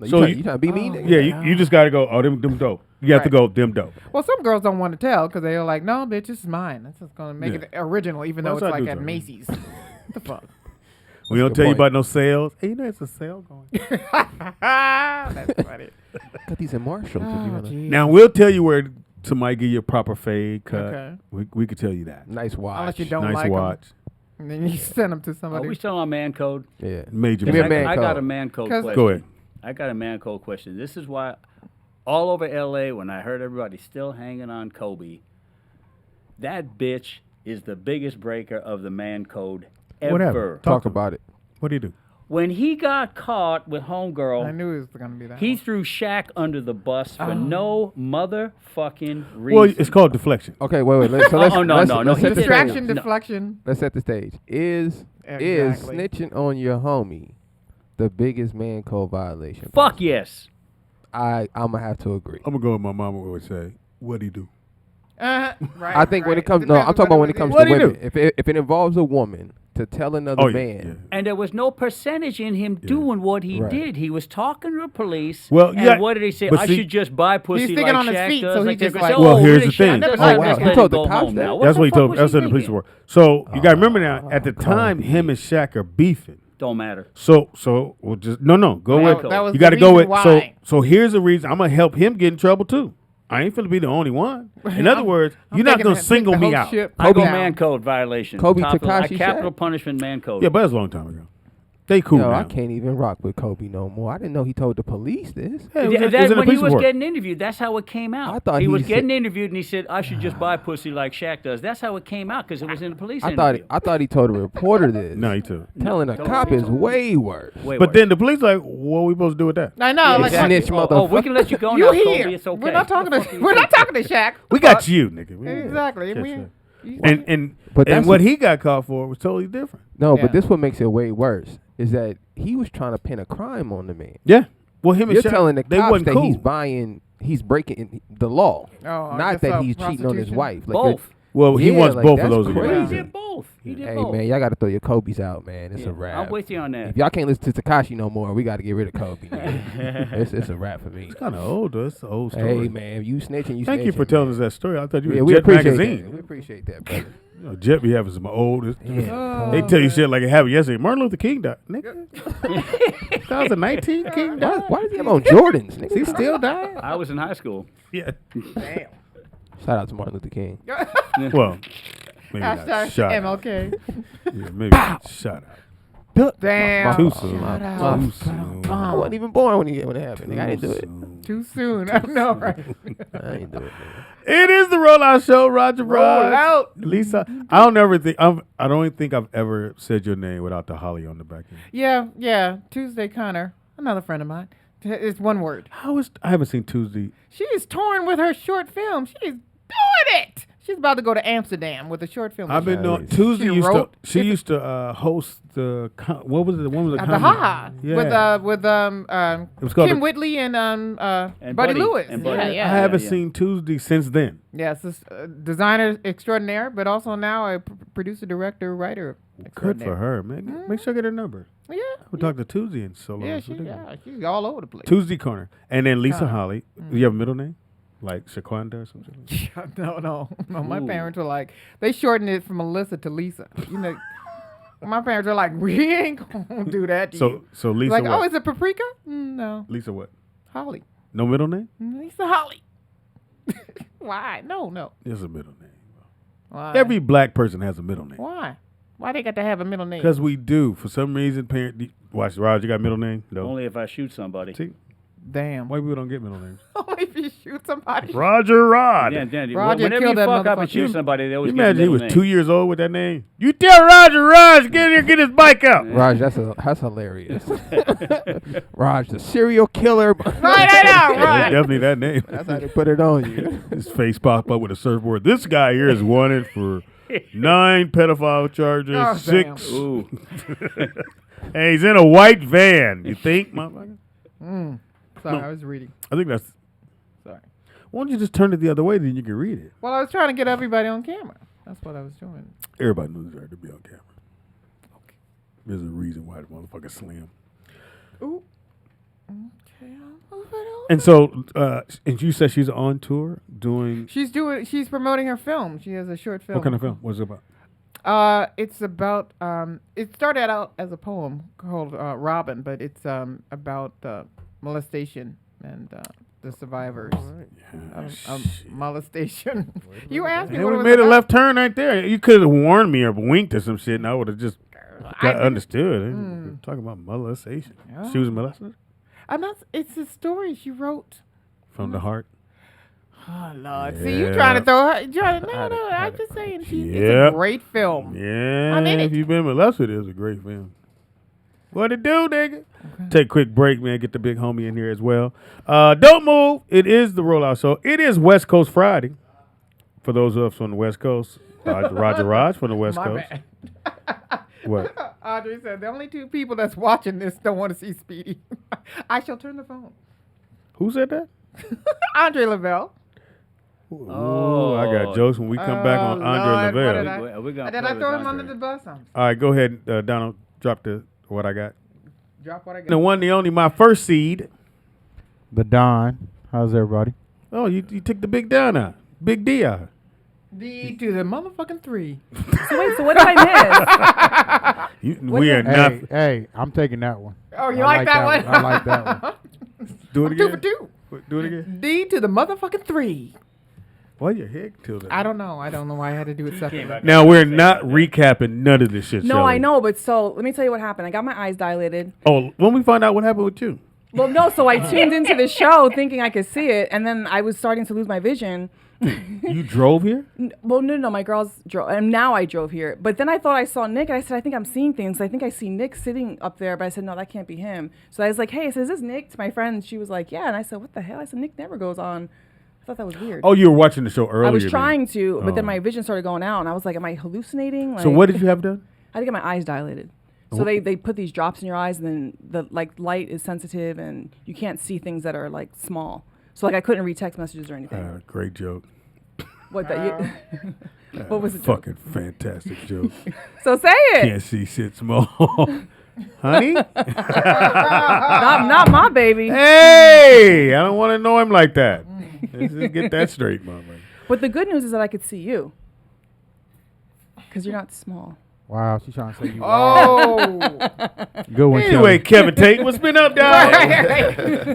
No, So you trying to beat me? Nigga? Yeah, you just got to go. Oh, them dope. You have to Right. go them dope. Well, some girls don't want to tell because they're like, no, bitch, this is mine. This is going to make Yeah. it original, even though Most it's I like do at tell. Macy's. What the fuck? We don't good tell you point. about no sales. Hey, you know it's a sale going. That's funny. Got these in Marshalls. if you Oh, wanna- geez. Now we'll tell you where somebody give you a proper fade cut. Okay. We could tell you that. Nice watch. Unless you don't Nice like 'em. watch. And then you send them to Are somebody. we still on man code? Yeah. Major. Give me a man. man I got code. a man code 'Cause- question. Go ahead. I got a man code question. This is why all over LA, when I heard everybody still hanging on Kobe, that bitch is the biggest breaker of the man code ever. Whatever. Talk about it. What do you do? When he got caught with I homegirl, knew it was going to be that. he one. threw Shaq under the bus for no motherfucking reason. Well, it's called deflection. Okay, wait. So let's, Oh, no, let's, no, no, let's he set the did- stage. Distraction, No. deflection. Let's set the stage. Is Exactly. snitching on your homie the biggest man code violation? Fuck yes. I'm gonna have to agree. I'm gonna go with my mama would say. What do you do? Right, I think when right. it comes, no, Depends I'm talking about on when it comes What to do you women. If it involves a woman to tell another Oh yeah. man, And there was no percentage in him doing what he Right. did. He was talking to the police. Well, and yeah, what did he say? but I see- should just buy pussy thinking like on his Shaq feet, does. so he like they're just gonna like- say, Well, oh, here's really, the thing. Shaq does Oh, that, wow. let's He let told him the go cops home that? now. What That's the what he fuck told. was That's what the police thinking? were. So you gotta remember now. At the time, him and Shaq are beefing. Don't matter. So we'll just no. Go Man with. code. That was You the got to go with. reason So why. so here's the reason. I'm gonna help him get in trouble too. I ain't finna be the only one. In other words, I'm you're not thinking gonna that- single take the me whole out. ship I go down. man code violation. Kobe Top of the line. Tekashi Capital Shaq? punishment man code. Yeah, but that's a long time ago. They cool Yo, now. I can't even rock with Kobe no more. I didn't know he told the police this. Yeah, it was Yeah, in that- the when he police was report. getting interviewed, that's how it came out. I thought he was he getting said- interviewed, and he said, "I should just buy pussy like Shaq does." That's how it came out because it was in the police I interview. thought he told a reporter this. No, he took. Telling a cop is way worse. Way But worse. then the police like, what are we supposed to do with that? I know. Yeah, like, exactly. snitch Oh, we can let you go you now, here? Kobe. It's okay. We're not talking to. We're not talking to Shaq. We got you, nigga. We- Exactly. catch We- that. you- And But and that's what what- he got caught for was totally different. No, Yeah. but this what makes it way worse is that he was trying to pin a crime on the man. Yeah. Well, him and You're Shaq, telling the they cops wasn't that cool. he's breaking the law, Oh, I not guess that so. he's cheating on his Prostitution. wife. Like you're- both. Well, he Yeah, wants like, both of that's those crazy. He together. did both. He did Hey both. man, y'all got to throw your Kobe's out, man. It's a wrap. I'm with you on that. If y'all can't listen to Takashi no more, we got to get rid of Kobe. it's a wrap for me. It's kind of old, though. It's an old story. Hey man, you snitching, you Thank you snitching, for telling man. us that story. I thought you Yeah, were we Jet appreciate magazine. that. We appreciate that, brother. You know, Jet be having some old. Yeah. They tell you shit like it happened yesterday. Martin Luther King died. Nigga. 2019, King died. Why does he have on Jordans? Nigga? He still died? I was in high school. Yeah. Damn. Shout out to Martin Luther King. Well, maybe not Hashtag shot out. MLK. Yeah, maybe not shot out. Damn. Too soon. Shout out. Too soon. I wasn't even born when it happened. Nigga, I didn't do it. Too soon. I know, right? I ain't do it. Man. It is the Rollout Show, Roger Roll Rod. out. Lisa, I don't think I've ever said your name without the Holly on the back end. Yeah. Tuesday Connor, another friend of mine. It's one word. I haven't seen Tuesday. She is torn with her short film. She is doing it. She's about to go to Amsterdam with a short film. I've been Nice. Tuesday She used wrote- she used to host the what was it? The one with the At the comedy? Ha Yeah. with It was called Kim the- Whitley and Buddy Buddy. Lewis. And Buddy. Yeah, I yeah. haven't yeah. seen Tuesday since then. Yes, this designer extraordinaire, but also now a producer, director, writer. Good extraordinaire. for her, man. Make sure I get her number. Yeah, We talked to Tuesday in so long. yeah, It's ridiculous. she's all over the place. Tuesday Corner, and then Lisa Connor. Holly. You have a middle name, like Shaquanda or something. No. My Ooh. parents were like, they shortened it from Melissa to Lisa. You know, my parents were like, we ain't gonna do that to you. So Lisa Like, what? oh, is it paprika? No, Lisa what? Holly. No middle name? Lisa Holly. Why? No. There's a middle name. Why? Every black person has a middle name. Why? Why they got to have a middle name? Because we do. For some reason, watch, Raj, you got a middle name? No. Only if I shoot somebody. See, Damn. white people don't get middle names. Only if you shoot somebody. Roger Rod. Then, Roger whenever you killed that fuck up and motherfucker. shoot somebody, they You always get imagine the he middle was name. 2 years old with that name? You tell Raj, get in here, get his bike out. Raj, that's hilarious. Raj, the serial killer. Right, I know, Yeah, right. it's definitely that name. That's how they put it on you. His face pop up with a surfboard. This guy here is wanted for 9 pedophile charges, Oh, 6. Ooh. And he's in a white van. You think, motherfucker? Sorry, No. I was reading. I think that's. Sorry. Why don't you just turn it the other way, then you can read it? Well, I was trying to get everybody on camera. That's what I was doing. Everybody knows it's hard to be on camera. Okay. There's a reason why the motherfucker slim. Ooh. Okay, I'll move it over. And so, and you said she's on tour doing. She's promoting her film. She has a short film. What kind of film? What's it about? It's about, it started out as a poem called Robin, but it's about molestation and the survivors of molestation. You asked me And what we it was made a about. left turn right there. You could have warned me or winked or some shit, and I would have just understood. Talking about molestation. Yeah. She was molested I'm not, it's a story she wrote. from the heart. Oh, Lord. See, you trying to throw her. No, I'm just saying. It's Yeah. a great film. Yeah, I'm in it. if you've been molested, it's a great film. What it do, nigga? Take a quick break, man. Get the big homie in here as well. Don't move. It is the Rollout Show. It is West Coast Friday. For those of us on the West Coast, Roger Raj from the West My Coast. bad. What? Audrey said, the only 2 people that's watching this don't want to see Speedy. I shall turn the phone. Who said that? Andre Lavelle. Ooh, I got jokes when we come back on Oh, Andre Lord, what did Lavelle. We're gonna Did play I throw with him Andre. under the bus? All right, go ahead, Donald. Drop what I got. Drop what I got. The one, the only, my first seed. The Don. How's everybody? Oh, you took the big down out. Big D out. D to the motherfucking 3. So wait, so what did I miss? We are not. Hey, I'm taking that one. Oh, you I like that one? I like that one. Do it I'm 2 again. for 2. Do it again. D to the motherfucking 3. Why your head tilted? I don't know. I don't know why I had to do it separately. Now we're not recapping none of this shit. No, Shelley. I know, but so let me tell you what happened. I got my eyes dilated. Oh, when we find out what happened with you. Well, no, so I tuned into the show thinking I could see it, and then I was starting to lose my vision. You drove here? Well, no, my girls drove, and now I drove here. But then I thought I saw Nick, and I said, I think I'm seeing things. I think I see Nick sitting up there, but I said, no, that can't be him. So I was like, hey, I said, is this Nick? To my friend, and she was like, yeah. And I said, what the hell? I said, Nick never goes on. I thought that was weird. Oh, you were watching the show earlier. I was trying to, but then my vision started going out, and I was like, am I hallucinating? So what did you have done? I had to get my eyes dilated. So they put these drops in your eyes, and then the light is sensitive, and you can't see things that are like small. So like I couldn't read text messages or anything. Great joke. What that you? What was it? Fucking fantastic joke. So say it. Can't see shit small. Honey? not my baby. Hey, I don't want to know him like that. Let's just get that straight, mama. But the good news is that I could see you. Because you're not small. Wow, she's trying to say you. Oh. Good one, Anyway, Kevin Tate, what's been up, dog?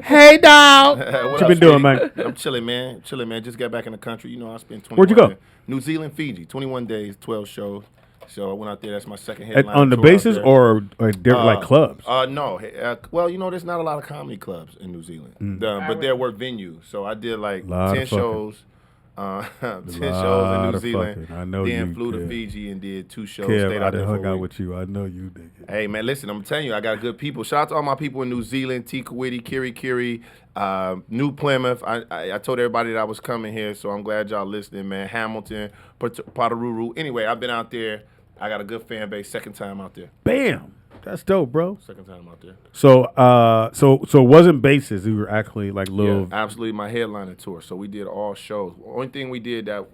Hey, dog. What you been doing, man? I'm chilling, man. Just got back in the country. You know, I spent 21 Where'd you go? days. New Zealand, Fiji. 21 days, 12 shows. So I went out there. That's my second headline. On the tour bases out there. or like clubs? No. Well, you know, there's not a lot of comedy clubs in New Zealand. But there were venues. So I did like 10 shows. 10 shows in New Zealand. I know then you, flew to Kev. Fiji and did 2 shows. Kev, Stayed I out there done for hung a out week. with you. I know you did. Hey, man, listen, I'm telling you, I got good people. Shout out to all my people in New Zealand, T. Kawiti, Kiri, New Plymouth. I told everybody that I was coming here, so I'm glad y'all listening, man. Hamilton, Potaruru. Anyway, I've been out there. I got a good fan base. Second time out there. Bam. That's dope, bro. Second time out there. So, so it wasn't bases. We were actually like little. Yeah, absolutely, my headliner tour. So we did all shows. Only thing we did the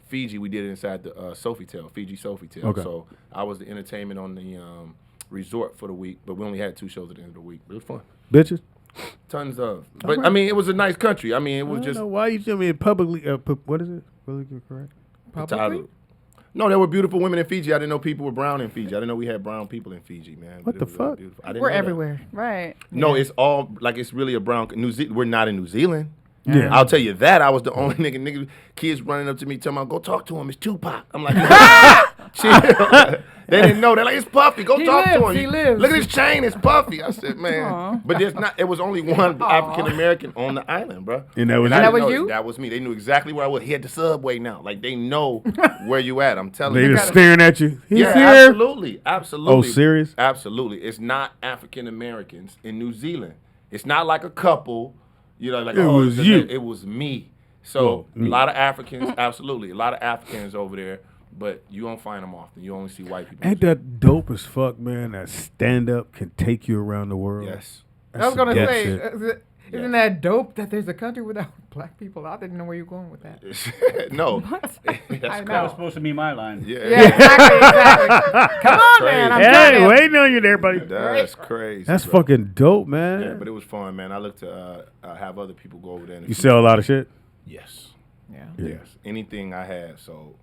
Fiji. We did it inside the Sofitel, Fiji Sofitel. Okay. So I was the entertainment on the resort for the week, but we only had 2 shows at the end of the week. It was fun. Bitches. Tons of. But I mean, it was a nice country. I mean, it was just. Why you tell me publicly? What is it? Politically correct. Publicly? No, there were beautiful women in Fiji. I didn't know people were brown in Fiji. I didn't know we had brown people in Fiji, man. What the fuck? Beautiful. I didn't We're know that. everywhere. Right. No, it's all like it's really a brown. We're not in New Zealand. Yeah. I'll tell you that. I was the only nigga. Kids running up to me, telling me, "Go talk to him. It's Tupac." I'm like, chill. They didn't know. They're like, "It's Puffy. Go talk to him. He lives. Look at his chain. It's Puffy." I said, "Man," Aw. but there's not. It was only one African American on the island, bro. And that was I you? didn't That was know you? That was me. They knew exactly where I was. He had the subway now. Like they know where you at. I'm telling They you. just staring at you. He's Yeah, here. absolutely. Oh, serious? Absolutely. It's not African Americans in New Zealand. It's not like a couple, you know, like It was you. It was me. So Whoa, a lot of Africans, absolutely, a lot of Africans over there, but you don't find them often. You only see white people. Ain't that dope as fuck, man? That stand up can take you around the world. Yes. I was going to That's say, it. isn't that dope that there's a country without black people? I didn't know where you're going with that. No. I That's know. That was supposed to be my line. Yeah. Yeah, exactly. Come on, man. I'm Hey, telling you. waiting on you there, buddy. That's crazy. That's bro. fucking dope, man. Yeah, but it was fun, man. I look to have other people go over there. In the You future. sell a lot of shit? Yes. Yeah. Yes. Anything I had sold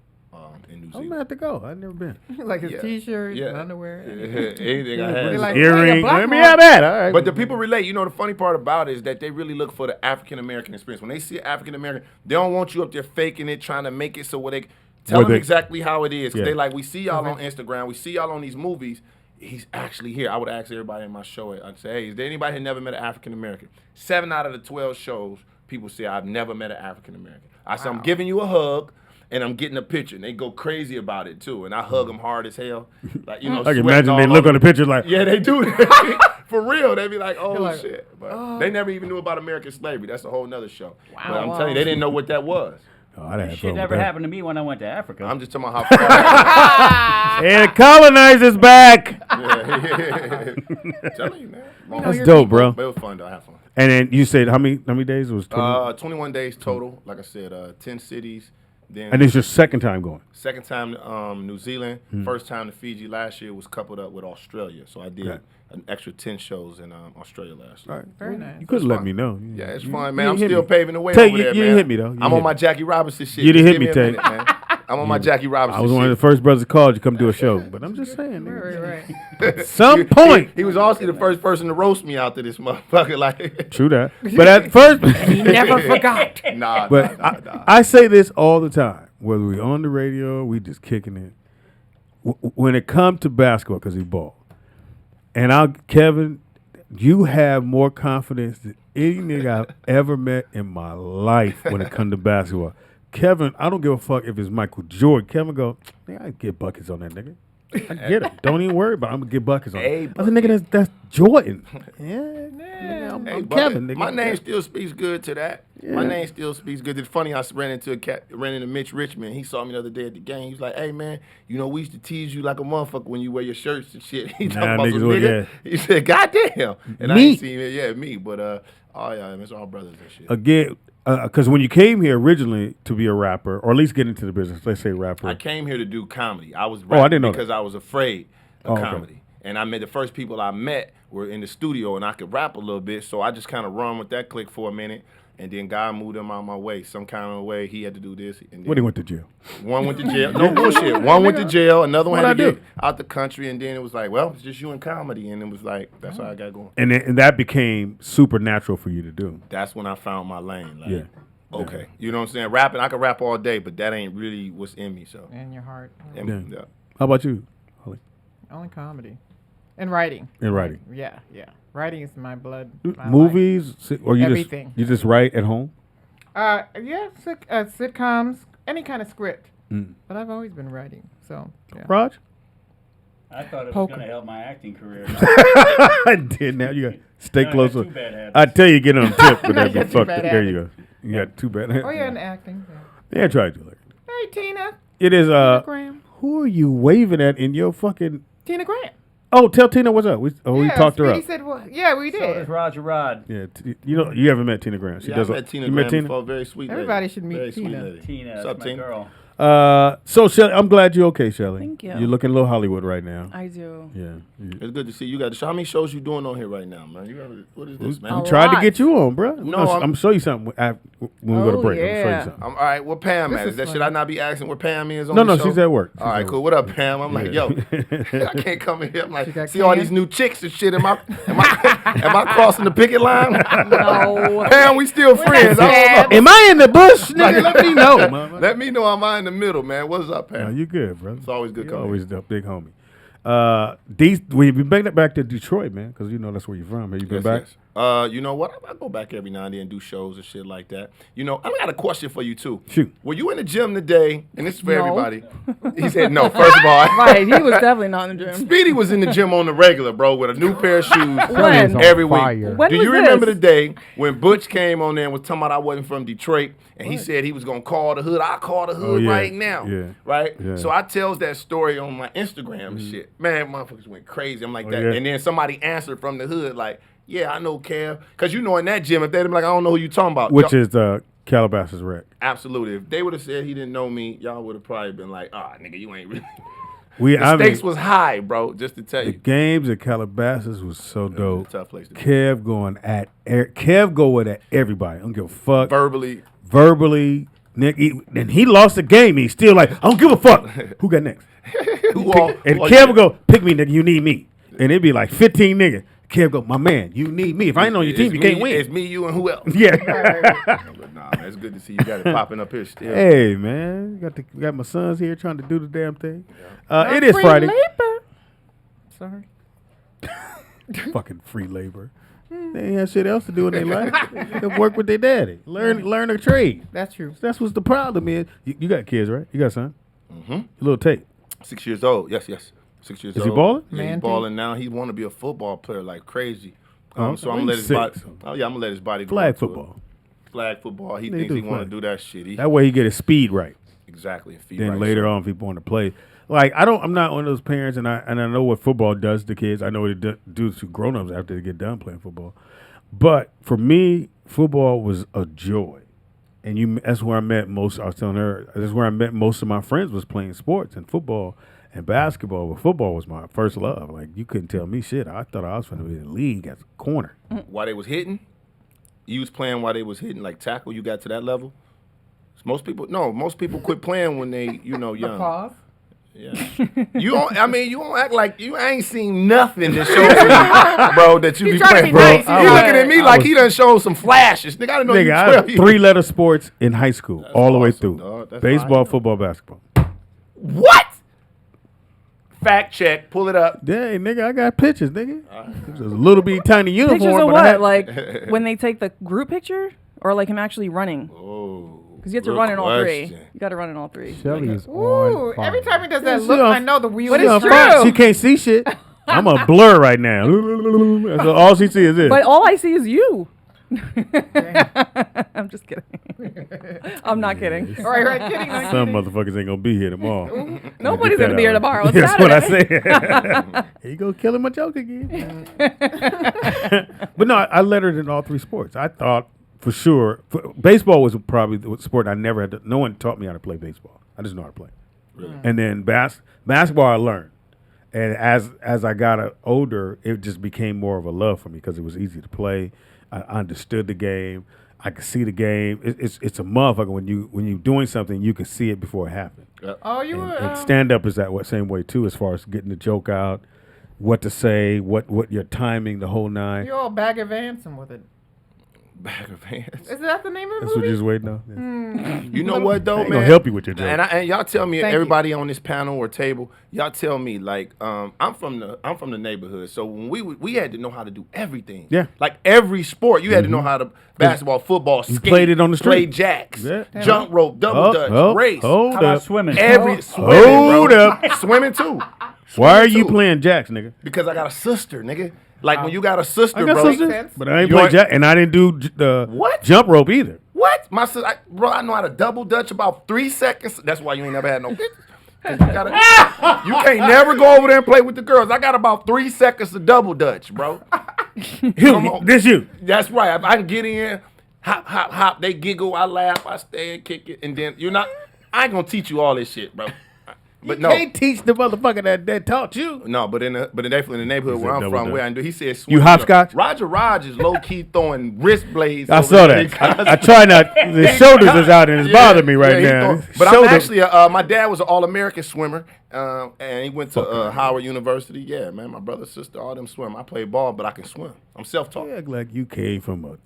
in New I'm Zealand. gonna have to go. I've never been. Like his Yeah. T-shirts Yeah. and underwear. Anything I had. They like, Earring. black Let me man. have that. All right. But the people relate. You know, the funny part about it is that they really look for the African American experience. When they see African American, they don't want you up there faking it, trying to make it so where they tell them exactly how it is. 'Cause Yeah. they like, we see y'all on Instagram, we see y'all on these movies. He's actually here. I would ask everybody in my show, I'd say, hey, is there anybody who never met an African American? 7 out of the 12 shows, people say, I've never met an African American. I say, I'm giving you a hug. And I'm getting a picture, and they go crazy about it too. And I hug them hard as hell, like you know. I can sweating imagine they all look over on the me. picture like, Yeah, they do. For real, they be like, "Oh like, shit!" But they never even knew about American slavery. That's a whole nother show. Wow. But I'm telling you, they didn't know what that was. oh, I didn't have Shit fun never with that. happened to me when I went to Africa. I'm just talking about how far. And colonizers back. Telling you, man. That's dope, bro. But it was fun though. I had fun. And then you said how many days? It was 20? 21 days total. Like I said, 10 cities. Then And it's your second time going. second time New Zealand. First time to Fiji last year was coupled up with Australia. So I did an extra 10 shows in Australia last year. All right. Very nice. You could have let me know. Yeah, it's You- fun, you man. I'm didn't hit still me. paving the way Tate, over you there, didn't man. hit me, though. You I'm hit on my me. Jackie Robinson shit. You didn't Just hit give me, a minute, man. I'm on my Jackie Robinson. I was one of the first brothers called you come do a show, but I'm just saying. Right. At some point. He was also the first person to roast me out to this motherfucker. Like, True that. But at first. He never forgot. Nah. But I say this all the time, whether we on the radio, we just kicking it. When it comes to basketball, because he ball, and Kevin, you have more confidence than any nigga I've ever met in my life when it comes to basketball. Kevin, I don't give a fuck if it's Michael Jordan. Kevin go, nigga, I get buckets on that nigga. I get it. Don't even worry about it. I'm going to get buckets on it. I said, nigga, that's Jordan. Yeah, I'm Kevin, nigga. My name still speaks good to that. Yeah. My name still speaks good. It's funny, I ran into Mitch Richmond. He saw me the other day at the game. He was like, hey, man, you know, we used to tease you like a motherfucker when you wear your shirts and shit. He talking about some nigga. He said, goddamn. And I ain't seen it. Yeah, me. But, oh, yeah, it's all brothers and shit. Again, because when you came here originally to be a rapper, or at least get into the business, let's say rapper. I came here to do comedy. I was rapping I didn't know because that. I was afraid of Okay. comedy. And I met the first people I met were in the studio, and I could rap a little bit. So I just kind of run with that click for a minute. And then God moved him out my way. Some kind of way he had to do this. And When he went to jail. One went to jail. No bullshit. One went to jail. Another one What'd had I to do? get out the country. And then it was like, well, it's just you and comedy. And it was like, that's how I got going. And that became supernatural for you to do. That's when I found my lane. Like, Yeah. okay. You know what I'm saying? Rapping, I can rap all day, but that ain't really what's in me. So. In your heart. Yeah. How about you, Holly? Only comedy. And writing. And writing. Yeah. Writing is my blood. My Movies? Or you Everything. You just write at home? Yeah, sitcoms, any kind of script. Mm. But I've always been writing, so yeah. Raj? I thought it was Poker. going to help my acting career. I did. Now you got stay No, I got closer. two bad habits. I tell you, get on the tip, but You that'd be got two fucked. bad There you go. habits. You got two bad. Oh yeah, and acting. Yeah. Yeah, try to do it. Hey Tina. It is. Tina Graham. Who are you waving at in your fucking? Tina Graham. Oh, tell Tina what's up. We talked her Speedy up. said, well, yeah, we did. So does Roger Rod. Yeah, you haven't met Tina Graham. She Yeah, does. I met Tina you Graham met Tina? before. Very sweet lady. Everybody should meet Very sweet Tina. lady. Tina, What's that's up, my Tina? girl. So Shelly, I'm glad you're okay, Shelly. Thank you. You're looking a little Hollywood right now. I do. Yeah. It's good to see you. Got the show. How many shows you doing on here right now, man? What is this, man? We tried to get you on, bro. No, I'm gonna show you something when we go to break. I'm gonna show you something. All right, where Pam This at? is Is that fun. should I not be asking where Pam is on No, the no, show? she's at work. All right, cool. What up, Pam? I'm like, yo, I can't come in here. I'm like, got see all Cam? these new chicks and shit. Am I crossing the picket line? No. Pam, we still friends. I don't know. Am I in the bush, nigga? Let me know, mama. Let me know. Am I in the middle, man? What's up, Pam? No, you good, brother. It's always good You're coming. always the big homie. We bring it back to Detroit, man, because you know that's where you're from. Have you been back? Yes. You know what? I go back every now and then and do shows and shit like that. You know, I got a question for you too. Shoot. Were you in the gym today? And this is for No. everybody. He said no. First of all, Right, he was definitely not in the gym. Speedy was in the gym on the regular, bro, with a new pair of shoes When? every Fire. week. When Do was you remember this? the day when Butch came on there and was talking about I wasn't from Detroit, and he said he was gonna call the hood? I call the hood yeah. right now, Yeah. right? Yeah. So I tells that story on my Instagram and shit. Man, motherfuckers went crazy. I'm like that, yeah. and then somebody answered from the hood like, "Yeah, I know Kev," because you know in that gym if they'd be like, "I don't know who you talking about," Which is Calabasas Rec. absolutely. If they would have said he didn't know me, y'all would have probably been like, "Ah, nigga, you ain't really." The The stakes was high, bro. Just to tell the you. games at Calabasas was so dope. Tough place to be. Kev going at everybody. I don't give a fuck. Verbally. Nick, and he lost the game. He's still like, I don't give a fuck. Who got next? And Kev would go, pick me, nigga. You need me. And it'd be like 15 niggas. Kev go, my man, you need me. If I ain't on your team, you can't win. It's me, you, and who else? Yeah. But nah, man, it's good to see you got it popping up here still. Hey, man. Got my sons here trying to do the damn thing. It is Friday. Sorry. Fucking free labor. They ain't have shit else to do in their life. They work with their daddy. Learn a trade. That's true. That's what's the problem is. You got kids, right? You got a son? Mm-hmm. Little Tate. 6 years old. Yes. 6 years Is old. he balling? Yeah, Man, he's balling now. He want to be a football player like crazy. Oh, So okay. I'm gonna let his He's body. 6. Oh yeah, I'm gonna let his body go Flag into it. football. Flag football. He They thinks do he want to flag. do that shit. That way he get his speed right. Exactly. Feet Then right, later so- on, if he want to play, like I'm not one of those parents, and I know what football does to kids. I know what it does to grown-ups after they get done playing football. But for me, football was a joy, and that's where I met most. I was telling her that's where I met most of my friends was playing sports and football and basketball. But football was my first love. Like you couldn't tell me shit. I thought I was going to be in the league as a corner. While they was hitting, you was playing while they was hitting, like tackle. You got to that level. Most people quit playing when they, young. Pause. Yeah. You don't act like you ain't seen nothing that shows me, bro, that you be playing, bro. Nice. You looking at me like he done showed some flashes. Nigga, I didn't know you I 12 had 3-letter sports in high school, That's all the way awesome, through. dog. That's Baseball, fine. football, basketball. What? Fact check. Pull it up. Dang, nigga, I got pictures, nigga. It was a little bit tiny uniform. Pictures of but I what? had, Like when they take the group picture, or like him actually running? Oh. Because you have to good run in all three. question. You got to run in all three. Shelly is Ooh, on fire. every time he does that she look, on- I know the wheel But is it's turning. true. She can't see shit. I'm a blur right now. So all she sees is this. But all I see is you. I'm just kidding. I'm not kidding. Right, kidding. Not Some kidding. motherfuckers ain't gonna be here tomorrow. Nobody's going to be here tomorrow. It's That's what I Saturday. said. Here you go killing my joke again. But no, I lettered in all 3 sports. I thought for sure baseball was probably the sport I never had to. No one taught me how to play baseball. I just know how to play. Really? And then basketball I learned. And as I got older, it just became more of a love for me because it was easy to play. I understood the game. I could see the game. It's a motherfucker when you doing something, you can see it before it happened. Oh, you were. And stand up is that same way too, as far as getting the joke out, what to say, what your timing, the whole nine. You're all bag of Anson with it. Bag of hands. Is that the name of the That's what movie? you're just waiting on. Yeah. You know what though, I man? ain't gonna help you with your joke. And y'all tell me, Thank everybody on this panel or table, y'all tell me, like, I'm from the neighborhood, so when we had to know how to do everything. Yeah. Like every sport, you had to know how to basketball, football, skate, played it on the play street. jacks, Yeah. jump rope, double dutch, race. Hold How about up. swimming? Every swimming, Hold bro. up. Swimming too. Why are you too. playing jacks, nigga? Because I got a sister, nigga. Like when you got a sister, I got bro. sisters, but I ain't You play ain't- jack, and I didn't do the What? jump rope either. What? My sister, bro, I know how to double dutch about 3 seconds. That's why you ain't never had no pictures. 'Cause you can't never go over there and play with the girls. I got about 3 seconds to double dutch, bro. Come on. This you. That's right. I can get in, hop, hop, hop. They giggle, I laugh, I stay and kick it, and then I ain't gonna teach you all this shit, bro. But no, Can't teach the motherfucker that taught you. no, but definitely in the neighborhood He where said I'm double from, dutch. where I do, he said, You swim, hopscotch? Roger Raj is low key throwing wrist blades. I over saw there. that. I try not. The shoulders is out and it's bothering me right he now. But Shoulder- I'm actually, my dad was an All-American swimmer, and he went to Howard University. Yeah, man, my brother, sister, all them swim. I play ball, but I can swim. I'm self-taught. You act like you came from a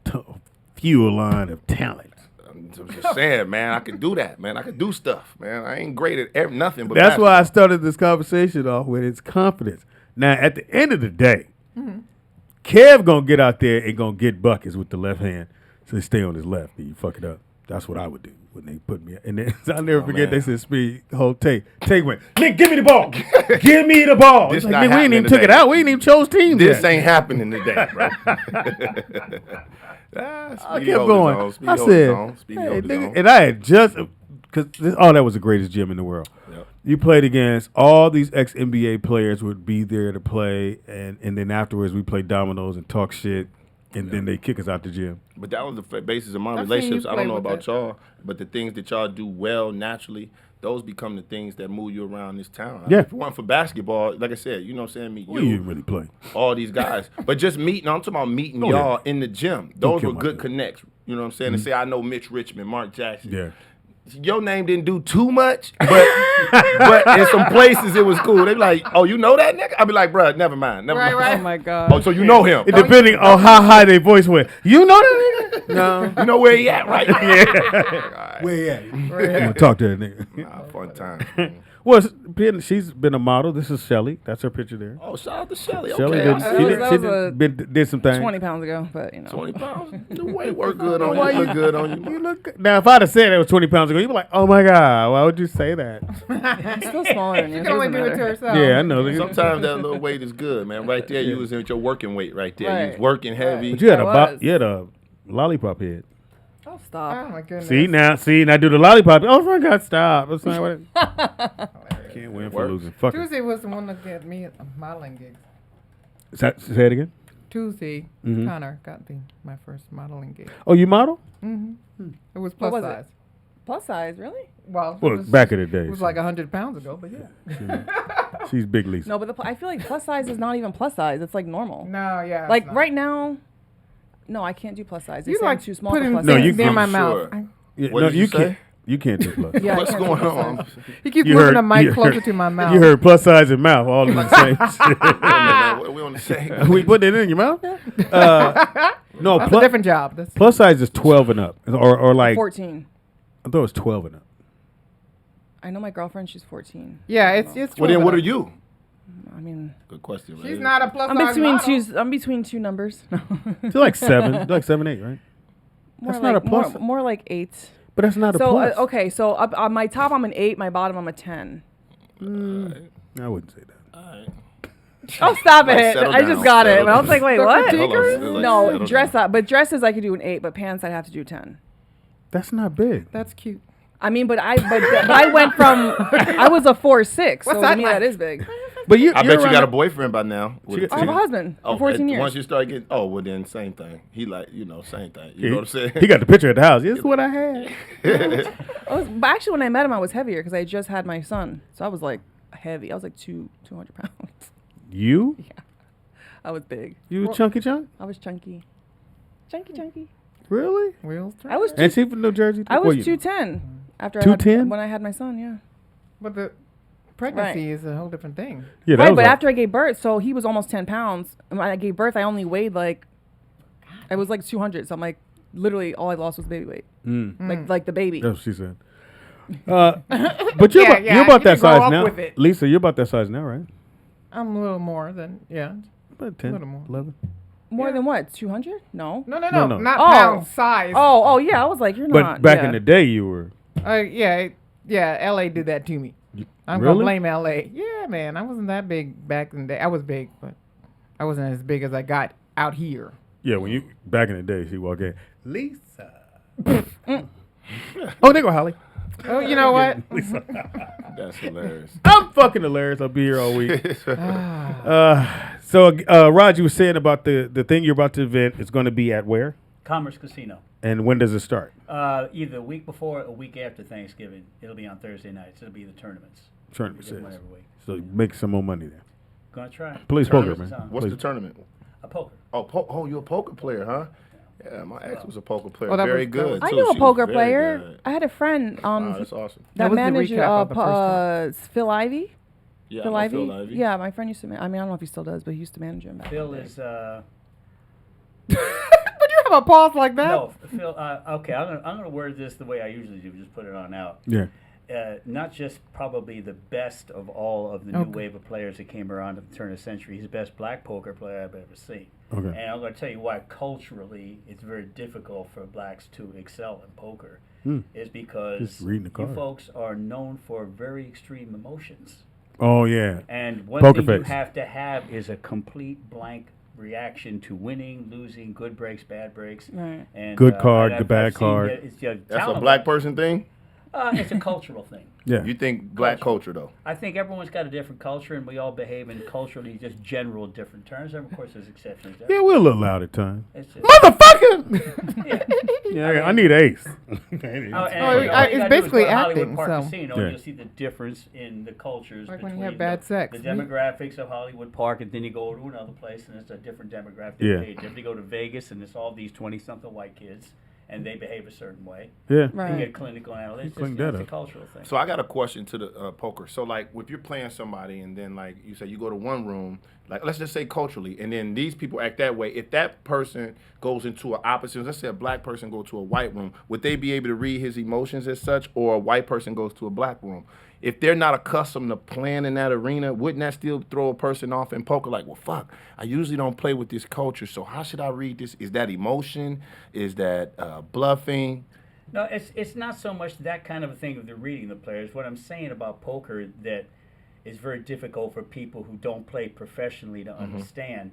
fuel line of talent. I'm just saying, man, I can do that, man. I can do stuff, man. I ain't great at nothing but That's why I basketball. started this conversation off with his confidence. Now, at the end of the day, Kev gonna get out there and gonna get buckets with the left hand, so he stay on his left and you fuck it up. That's what I would do when they put me. And then I'll never forget man. they said Speedy, hold Tate. Tate went, Nick, give me the ball. Give me the ball. This It's like, not "Nigga, we ain't happening even took it today. out. We ain't even chose teams This yet." ain't happening today, bro. I kept going. I said, hey, nigga, and I had just, because that was the greatest gym in the world. Yep. You played against all these ex-NBA players would be there to play, and then afterwards we play dominoes and talk shit, and then they kick us out the gym. But that was the basis of my I've seen you relationships. I play don't know with about it. y'all, but the things that y'all do well naturally, those become the things that move you around this town. Yeah. If it weren't for basketball, like I said, you know what I'm saying, meet Well, you didn't really play. all these guys. But just meeting, I'm talking about meeting Oh, yeah. y'all in the gym. Don't Those kill were my good dude. connects. You know what I'm saying? To say I know Mitch Richmond, Mark Jackson. Yeah. Your name didn't do too much, but in some places it was cool. They be like, oh, you know that nigga? I'd be like, bruh, never mind. Never Right, mind. right. Oh my God. Oh, so you know him. It depending on how high their voice went. You know that nigga? No. You know where he at, right? Yeah. Where he at? I'm gonna talk to that nigga. Nah, fun time. Well, she's been a model. This is Shelly. That's her picture there. Oh, shout out to Shelly. Shelly Okay, did, I she see did, that. she did some things. 20 pounds ago, but you know. 20 pounds. The weight work good on Why you. Look good on you. You look good. Now, if I'd have said it was 20 pounds ago, you'd be like, oh my God, why would you say that? I'm still smaller than you. She It can only doesn't do it to matter. herself. Yeah, I know. Sometimes that little weight is good, man. Right there, you was in your working weight right there. You was Right. working heavy. But you had, I was. you had a lollipop head. Oh, stop. Oh my goodness. See, now do the lollipop. Oh my God, stop. That's not what can't win for Works. losing. Fuck it. Tuesday was the one that got me a modeling gig. Say it again. Tuesday, Mhm. Connor got my first modeling gig. Oh, you model? Mm-hmm. It was plus What was it? size. Plus size, really? Well, Well, it was, back in the day. It was like 100 pounds ago, but yeah. She's big Lisa. No, but I feel like plus size is not even plus size. It's like normal. No, yeah. it's Like not. right now, no, I can't do plus size. They You say I'm like too small for putting plus No, size. you things near can- my I'm mouth. sure. I- Yeah, What no, did you say? can't. You can't take plus. Yeah, I What's can't going take on? size. He keeps You moving heard- the mic you closer heard- to my mouth. You heard plus size and mouth all in the same shit. We on the same. We put it in your mouth? No, That's a different job. That's plus size is 12 and up. Or like, 14. I thought it was 12 and up. I know my girlfriend. She's 14. yeah, it's Well, then 12 what are up. you? I mean, Good question. She's man. not a plus I'm size between model. two. I'm between two numbers. It's like 7. It's like 7, 8, right? More That's like, not a plus. More like 8. But that's not a So plus. okay, so up on my top I'm an 8, my bottom I'm a 10. I wouldn't say that. Oh, stop Like, it! settle I down, just got it. settle And I was like, wait, down. what? Hold on, like, No, settle dress down. up. But dresses I could do an 8, but pants I'd have to do 10. That's not big. That's cute. I mean, but I went from I was a 4'6", so that to me like? that is big. But you, I you're bet you around got a the- boyfriend by now. with got- I have a two. husband for 14 years. Once you start getting, well then same thing. He like, same thing. You know what I'm saying? He got the picture at the house. This is what I had. But actually, when I met him, I was heavier because I just had my son, so I was like heavy. I was like 200 pounds. You? I was big. You chunky chunk? I was chunky. Chunky. Really? Wheels turn. I was And she from New Jersey? I What was you- 210 after 210? when I had my son. Yeah. But the pregnancy is a whole different thing. Yeah, that Right, was but like- after I gave birth, so he was almost 10 pounds. And when I gave birth, I only weighed like, I was like 200. So I'm like, literally, all I lost was baby weight. Like the baby. That's what she said. But you're Yeah, about, yeah, you're about you that can grow size up now. with it. Lisa, you're about that size now, right? I'm a little more than, yeah. About 10, little more. 11. More than what? 200? No. No, No. not Oh. pound size. Oh, yeah. I was like, you're But not. back yeah. in the day, you were. Yeah, LA did that to me. I'm really? gonna blame LA. Yeah, man, I wasn't that big back in the day. I was big, but I wasn't as big as I got out here. Yeah, when you back in the day, she walked in. Lisa. Oh, there go Holly. Oh, you know what? That's hilarious. I'm fucking hilarious. I'll be here all week. Rod, you were saying about the thing you're about to event. It's going to be at where? Commerce Casino. And when does it start? Either a week before or a week after Thanksgiving. It'll be on Thursday nights. It'll be the tournaments. Tournament We do one says. every week. So make some more money there. Gonna try. Please poker, Tournaments man. is on. What's Please. the tournament? A poker. Oh, you're a poker player, huh? Yeah, my ex was a poker player. Oh, that Very was- good. I too. knew a She was poker very player. good. I had a friend Wow, that's awesome. that was the managed recap of the first Phil Ivey. Yeah, Phil I know Ivey? Phil Ivey. Yeah, my friend used to. I mean, I don't know if he still does, but he used to manage him. Back Phil in the day. is Would you have a pause like that? no Phil. Okay, I'm gonna word this the way I usually do. Just put it on out. Yeah. Not just probably the best of all of the new wave of players that came around at the turn of the century. He's the best black poker player I've ever seen. Okay. And I'm going to tell you why culturally it's very difficult for blacks to excel in poker. Is because Just reading the you card. folks are known for very extreme emotions. Oh, yeah. And one Poker thing you face. have to have is a complete blank reaction to winning, losing, good breaks, bad breaks. Right. And, Good card, and the bad seen card. that it's, That's a talent. black person thing? It's a cultural thing. Yeah. You think black culture, though? I think everyone's got a different culture, and we all behave in culturally just general different terms. And of course, there's exceptions. Yeah, we're a little loud at times. It's just, Motherfucker! yeah. Yeah, I need ace. it's basically acting, Park so- Casino, Yeah. and you'll see the difference in the cultures Like when between you have bad sex. the demographics of Hollywood Park, and then you go to another place, and it's a different demographic. Yeah. They behave different. You go to Vegas, and it's all these 20-something white kids, and they behave a certain way. Yeah. Right. You get clinical analytics. Clean It's that a up. cultural thing. So I got a question to the poker. So like, if you're playing somebody, and then like you say you go to one room, like let's just say culturally, and then these people act that way. If that person goes into an opposite, let's say a black person go to a white room, would they be able to read his emotions as such, or a white person goes to a black room? If they're not accustomed to playing in that arena, wouldn't that still throw a person off in poker? Like, well, fuck, I usually don't play with this culture, so how should I read this? Is that emotion? Is that bluffing? No, it's not so much that kind of a thing of the reading the players. What I'm saying about poker that is very difficult for people who don't play professionally to understand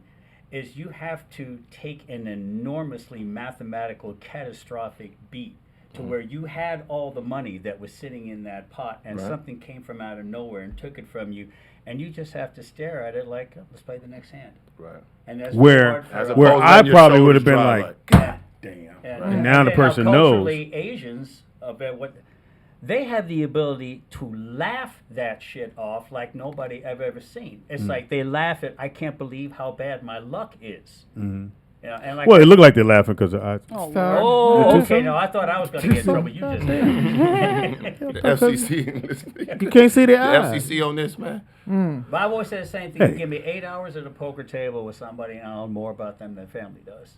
is you have to take an enormously mathematical, catastrophic beat to where you had all the money that was sitting in that pot and something came from out of nowhere and took it from you, and you just have to stare at it like, oh, let's play the next hand. Right. And that's Where As hard opposed where to I letting your probably would shoulders have been drop, like, yeah. damn. And, And now the person knows. culturally, Asians, they have the ability to laugh that shit off like nobody I've ever seen. It's like they laugh at, I can't believe how bad my luck is. Mm-hmm. Yeah, and like Well, it looked like they're laughing because I. Oh, okay. No, I thought I was going to get in trouble. You just The FCC. You can't see the The eyes. FCC on this, man. But I've always said the same thing. Hey. You give me 8 hours at a poker table with somebody, and I'll know more about them than family does.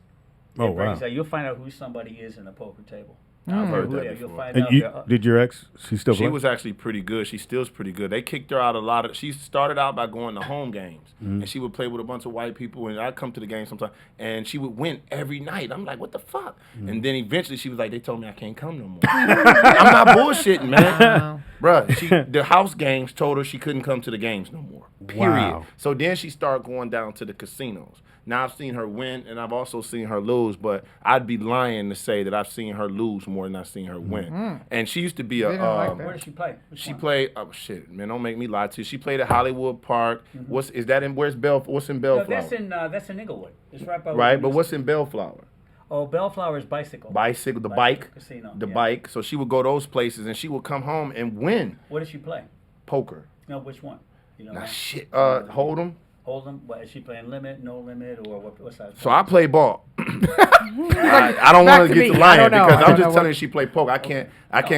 Oh, wow. You'll find out who somebody is in a poker table. I've heard that Yeah, before. you'll find And out. did your ex? She still She play? was actually pretty good. She still's pretty good. They kicked her out a lot of. She started out by going to home games, and she would play with a bunch of white people. And I'd come to the game sometimes, and she would win every night. I'm like, what the fuck? And then eventually she was like, they told me I can't come no more. I'm not bullshitting, man. Bruh, the house games told her she couldn't come to the games no more. Period. Wow. So then she started going down to the casinos. Now I've seen her win, and I've also seen her lose, but I'd be lying to say that I've seen her lose more than I've seen her win. And she used to be a. Where did she play? She played. Oh shit, man! Don't make me lie to you. She played at Hollywood Park. What's in What's in Bellflower? No, that's in Inglewood. It's right by. Right, but what's in Bellflower? Oh, Bellflower's bicycle. Bicycle, the bike, Casino. the bike. So she would go those places, and she would come home and win What did she play? poker. No, which one? You know. Nah, shit. Hold'em. Hold'em. What is she playing? Limit, no limit, or what's that? So I play ball. I don't want to get to lying because I'm just telling you she played poker. I can't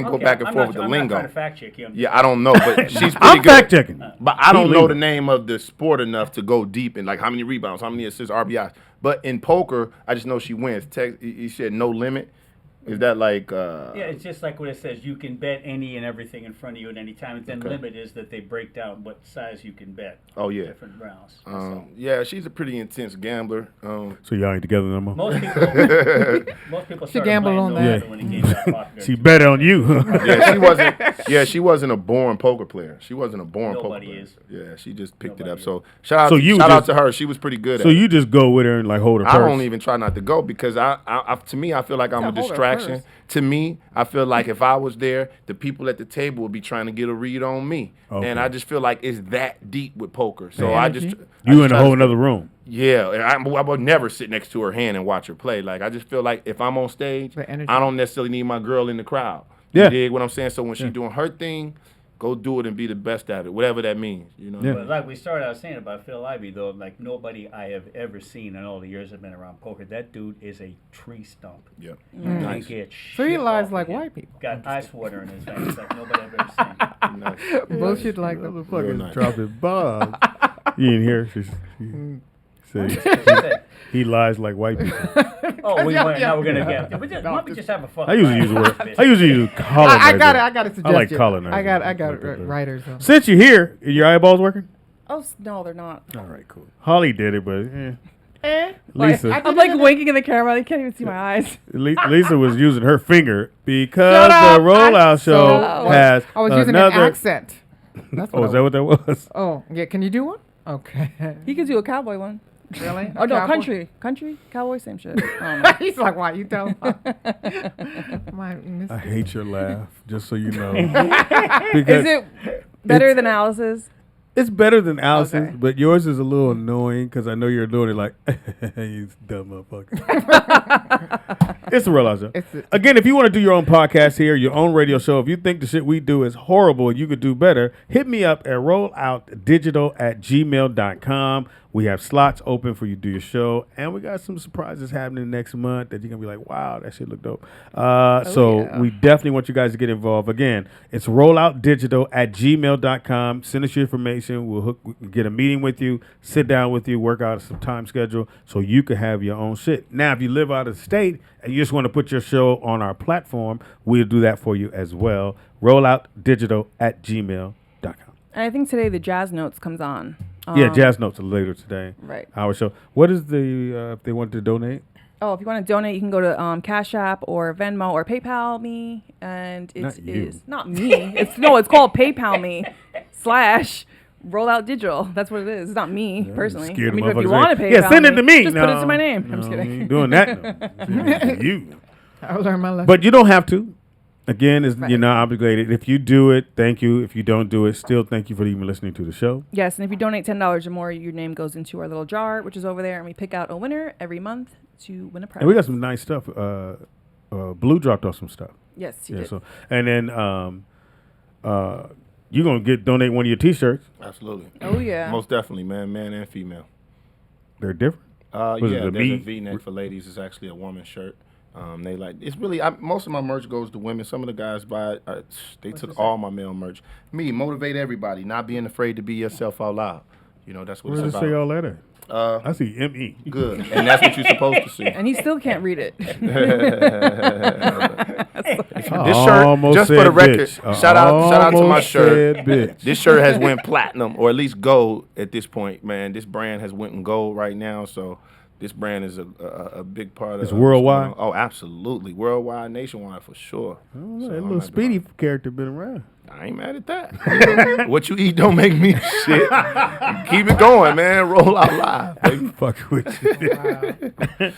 go back and forth with the I'm lingo. not trying to fact check you. Yeah, I don't know, but she's pretty I'm good. fact checking. But I don't know the name of the sport enough to go deep in like how many rebounds, how many assists, RBIs. But in poker, I just know she wins. You said no limit. Is that like? Yeah, it's just like what it says. You can bet any and everything in front of you at any time. And then limit is that they break down what size you can bet. Oh yeah. Different rounds. Yeah, she's a pretty intense gambler. So y'all ain't together no more? Most people She started gambled playing on no that. limit when it came that popular. She bet on you. She wasn't a born poker player. She wasn't a born poker Nobody player. is. Yeah, she just picked Nobody it up. is. So shout out to her. She was pretty good. So at it. you just go with her and like hold her I purse. don't even try not to go because to me, I feel like I'm a hold her distraction. purse. To me, I feel like if I was there, the people at the table would be trying to get a read on me. Okay. And I just feel like it's that deep with poker. So The I energy? just. You in a whole nother room. Yeah, I would never sit next to her hand and watch her play. Like, I just feel like if I'm on stage, The energy. I don't necessarily need my girl in the crowd. Yeah. You dig what I'm saying? So when she's doing her thing, go do it and be the best at it, whatever that means. You know. Yeah. But like we started out saying about Phil Ivey, though, like nobody I have ever seen in all the years I've been around poker, that dude is a tree stump. Yeah. Nice. Get So he shit lies off like of him. white people. Got ice water in his veins like nobody I've ever seen. Bullshit like that. Real nice. Dropping bombs. You didn't hear? She said he lies like white people. Oh, we Yeah, went. yeah. Now we're gonna get. Why don't we just have a fucking? I usually use the word. I usually use colonizer. I got a suggestion. I like colonizer. I got writers. Since you're here, are your eyeballs working? Oh no, they're not. All right, cool. Holly did it, but Lisa. I'm like winking in the camera. You can't even see my eyes. Lisa was using her finger because Shut up. the rollout show has I was using another. an accent. That's what Oh, is that what that was? Oh, yeah. Can you do one? Okay. He could do a cowboy one. Really? Oh no, Cowboy? country, cowboy, same shit. I don't know. He's like, why you tell him? I hate your laugh, just so you know. Is it better than Alice's? It's better than Alice's, Okay. but yours is a little annoying because I know you're doing it like, you dumb motherfucker. It's a rollout show. Again, if you want to do your own podcast here, your own radio show, if you think the shit we do is horrible and you could do better, hit me up at rolloutdigital@gmail.com. We have slots open for you to do your show, and we got some surprises happening next month that you're going to be like, wow, that shit look dope. We definitely want you guys to get involved. Again, it's rolloutdigital@gmail.com. Send us your information. We'll get a meeting with you, sit down with you, work out some time schedule so you can have your own shit. Now, if you live out of state and you just want to put your show on our platform, we'll do that for you as well. Rolloutdigital@gmail.com. And I think today the Jazz Notes comes on. Jazz Notes are later today. Right. Our show. What is the, if they want to donate? Oh, if you want to donate, you can go to Cash App or Venmo or PayPal me, and it Not you. is not me. It's called PayPal me / Rollout Digital. That's what it is. It's not me personally. Scared I mean, if you motherfuckers want to say, PayPal yeah, send it to me. just put it to my name. I'm just No, kidding. you ain't doing that. No. You. I learned my lesson. But you don't have to. Again, you're not obligated. If you do it, thank you. If you don't do it, still thank you for even listening to the show. Yes, and if you donate $10 or more, your name goes into our little jar, which is over there, and we pick out a winner every month to win a prize. And we got some nice stuff. Blue dropped off some stuff. Yes, he did. So, and then you're going to donate one of your T-shirts. Absolutely. Oh, yeah. Most definitely, man and female. They're different? Was it Yeah, the there's a meat? V-neck for ladies. It's actually a woman's shirt. They like it's really most of my merch goes to women. Some of the guys buy it. They took all my male merch. Me motivate everybody, not being afraid to be yourself out loud. You know that's what Where it's does it about. say all that at? I see M.E. Good, and that's what you're supposed to see. And he still can't read it. This shirt, just for the record, shout out to my shirt. This shirt has went platinum, or at least gold at this point, man. This brand has went in gold right now, so this brand is a big part of. It's worldwide? Oh, absolutely, worldwide, nationwide for sure. Oh, that little Speedy character been around. I ain't mad at that. What you eat don't make me shit. Keep it going, man. Roll out live. Baby. Fuck with you.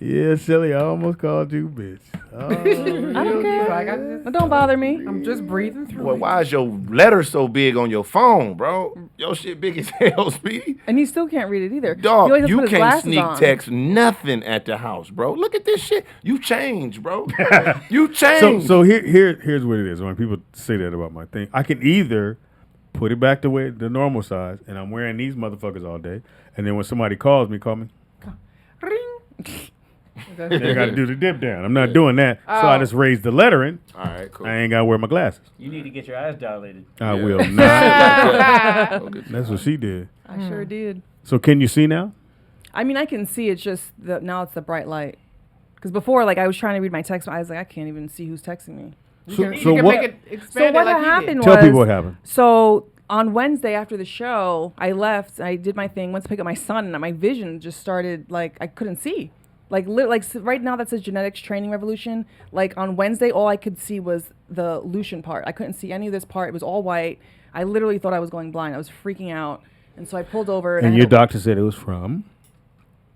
Yeah, Shelly, I almost called you bitch. Oh, I don't care. Don't bother me. I'm just breathing through Well, it. why is your letter so big on your phone, bro? Your shit big as hell, Speedy. And he still can't read it either. Dog, He always has to you put his can't glasses sneak on. text nothing at the house, bro. Look at this shit. You changed, bro. You changed. So here's what it is. When people say that about my thing, I can either put it back the normal size, and I'm wearing these motherfuckers all day, and then when somebody calls me, call me. Then I got to do the dip down. I'm not doing that, so I just raised the lettering. All right, cool. I ain't got to wear my glasses. You need to get your eyes dilated. I Yeah. will not. That's what she did. I sure did. So can you see now? I mean, I can see. It's just now it's the bright light. Because before, like I was trying to read my text, I was like, I can't even see who's texting me. You So can what? make it So expanded what like he did. happened Tell was, people what happened. So on Wednesday after the show, I left. I did my thing. Went to pick up my son, and my vision just started like I couldn't see. Like right now that says genetics training revolution. Like on Wednesday, all I could see was the Lucian part. I couldn't see any of this part. It was all white. I literally thought I was going blind. I was freaking out, and so I pulled over. And your doctor said it was from?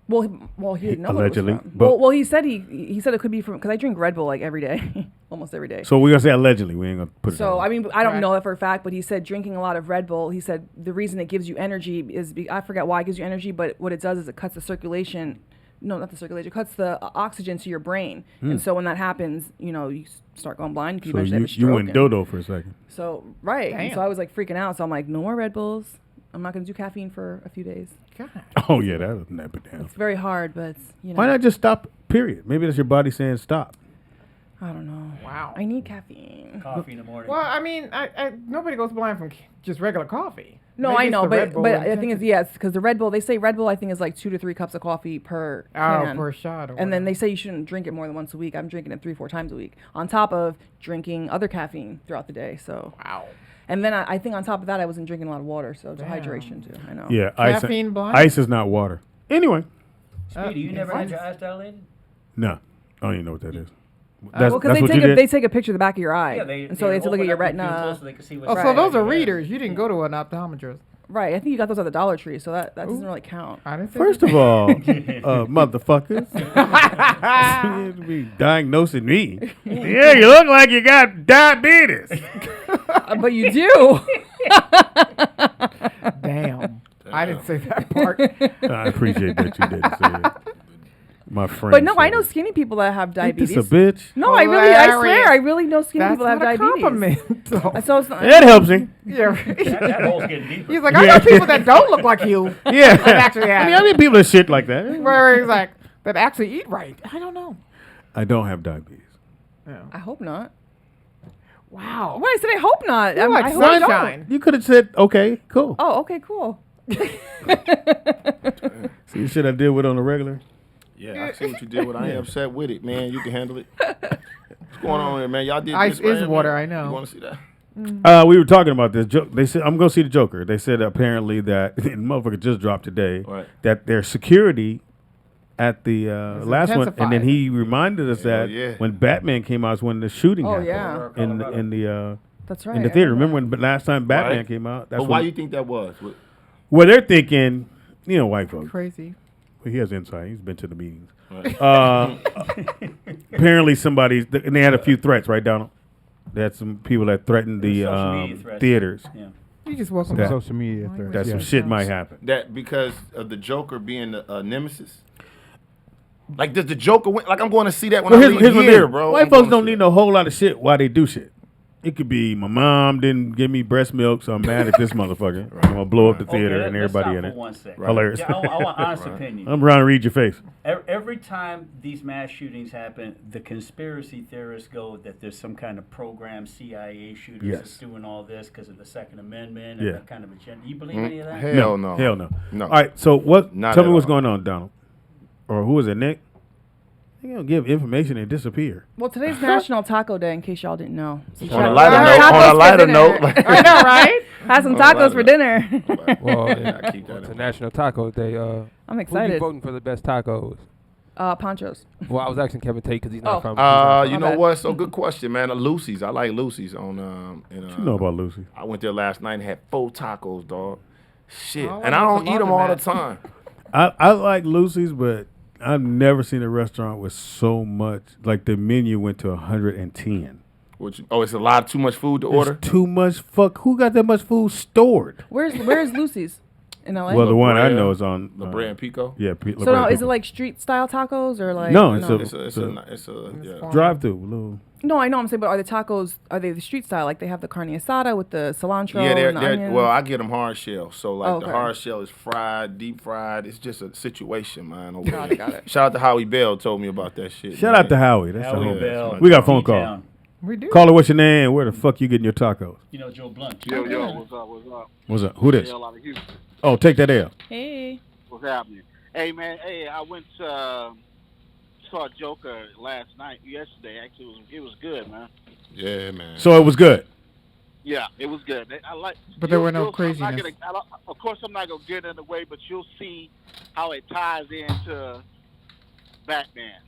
Well, he didn't know Allegedly, what it was from. but- Well, he said he said it could be from because I drink Red Bull like every day, almost every day. So we're gonna say allegedly. We ain't gonna put it. So on. I mean, I don't Right. know that for a fact, but he said drinking a lot of Red Bull. He said the reason it gives you energy is I forget why it gives you energy, but what it does is it cuts the circulation. No, not the circulation. It cuts the oxygen to your brain, and so when that happens, you start going blind. You So eventually have a you stroke went and- dodo for a second. So right, and so Damn. I was like freaking out. So I'm like, no more Red Bulls. I'm not gonna do caffeine for a few days. God. Oh yeah, that'll nap it down. It's very hard, but Why not just stop? Period. Maybe that's your body saying stop. I don't know. Wow. I need caffeine. Coffee in the morning. Well, I mean, I nobody goes blind from just regular coffee. No, Maybe I it's know, the Red but Bull I think it's intention. because the Red Bull. They say Red Bull. I think is like 2 to 3 cups of coffee per can. per shot. Or And then whatever. they say you shouldn't drink it more than once a week. I'm drinking it 3-4 times a week, on top of drinking other caffeine throughout the day. So, Wow. and then I think on top of that, I wasn't drinking a lot of water, so it's Damn. hydration too. I know. Yeah, Caffeine blind? ice is not water. Anyway, Speedy, you never had your eyes dilated? no, I don't even know what that is. Well, because they take a picture of the back of your eye, Yeah, and so they have to look at your retina. So they can see Oh, what's so those are Yeah. readers. You didn't go to an optometrist. Right. I think you got those at the Dollar Tree, so that doesn't really count. I didn't say First of all, motherfuckers, you be diagnosing me. Yeah, you look like you got diabetes. But you do. Damn. I didn't say that part. I appreciate that you didn't say it. My friend. But no, I said know it. skinny people that have Ain't diabetes. this a bitch? No, I swear, Hilarious. I really know skinny That's people that have not a diabetes. compliment. though. So it's not, That helps him. Yeah. That hole's getting deeper. He's like, I know people that don't look like you. Yeah. That actually I have. mean, I mean, people that shit like that. Where he's like, that actually eat right. I don't know. I don't have diabetes. I hope not. Wow. What I said, I hope not. You're like I hope I don't. sunshine. You could have said, okay, cool. Oh, okay, cool. See the shit I deal with on the regular? Yeah, I see what you did with it. I ain't upset with it, man. You can handle it. What's going on here, man? Y'all did Ice this right is here, water, man? I know. You want to see that? We were talking about this. They said I'm going to see the Joker. They said apparently that and motherfucker just dropped today Right. that their security at the last one, and then intensified. he reminded us Hell that yeah. when Batman came out, is when the shooting Oh, happened yeah. in the That's right. in the I theater. remember Remember when last time Batman Right. came out? That's But why when, you think that was? well, they're thinking, white folks. Crazy. Well, he has insight. He's been to the meetings. Right. Apparently, and they had a few threats right down. They had some people that threatened the Social media threats. theaters. Yeah. You just woke That- up. That social media threats. That some Yeah. shit might happen. That because of the Joker being the nemesis? Like, does the Joker win? Like, I'm going to see that when I leave what it here, is. bro. White I'm folks going don't to need a whole lot of shit while they do shit. It could be my mom didn't give me breast milk, so I'm mad at this motherfucker. I'm gonna blow up the theater and everybody in it. For 1 second. Hilarious. Yeah, I want honest opinion. I'm trying to read your face. Every time these mass shootings happen, the conspiracy theorists go that there's some kind of program, CIA shooters that's doing all this because of the Second Amendment and that kind of agenda. You believe any of that? Hell no. Hell no. No. All right, so what? Not Tell me at what's all. going on, Donald. Or who is it, Nick? You don't give information and disappear. Well, today's National Taco Day, in case y'all didn't know. So On a lighter note, I know, right? Had some tacos for dinner. Well, I keep that it's in a National Taco Day. I'm Who you excited. voting for the best tacos? Ponchos. Well, I was asking Kevin Tate because he's not from. You know what? So good question, man. Lucy's. I like Lucy's on. You know about Lucy? I went there last night and had 4 tacos, dog. Shit, Oh, and I don't eat them all the laundromat. time. I like Lucy's, but I've never seen a restaurant with so much. Like the menu went to 110. It's a lot too much food to order. It's too much. Fuck, who got that much food stored? Where's Lucy's? In LA? Well, the one I know is on La Brea and Pico. Yeah. So now, is it like street style tacos or like? No, It's a drive-through. No, I know. I'm saying, but are the tacos? Are they the street style? Like they have the carne asada with the cilantro? Yeah, and the onions? well, I get them hard shell. So like Okay. the hard shell is fried, deep fried. It's just a situation, man. Over Got there. it, got it. Shout out to Howie Bell, told me about that shit. Shout man. out to Howie. That's Howie the whole. Bell. We got a phone call. D-Town. We do. Caller, what's your name? Where the fuck you getting your tacos? You know Joe Blunt. Yo, what's up? What's up? What's up? Who this? Hell out of Houston. Oh, take that L. Hey. What's happening? Hey, man. Hey, I went saw Joker yesterday. Actually, it was good, man. Yeah, man. So it was good. Yeah, it was good. I like. But there were no I'm not craziness. of course, I'm not gonna get in the way, but you'll see how it ties into Batman.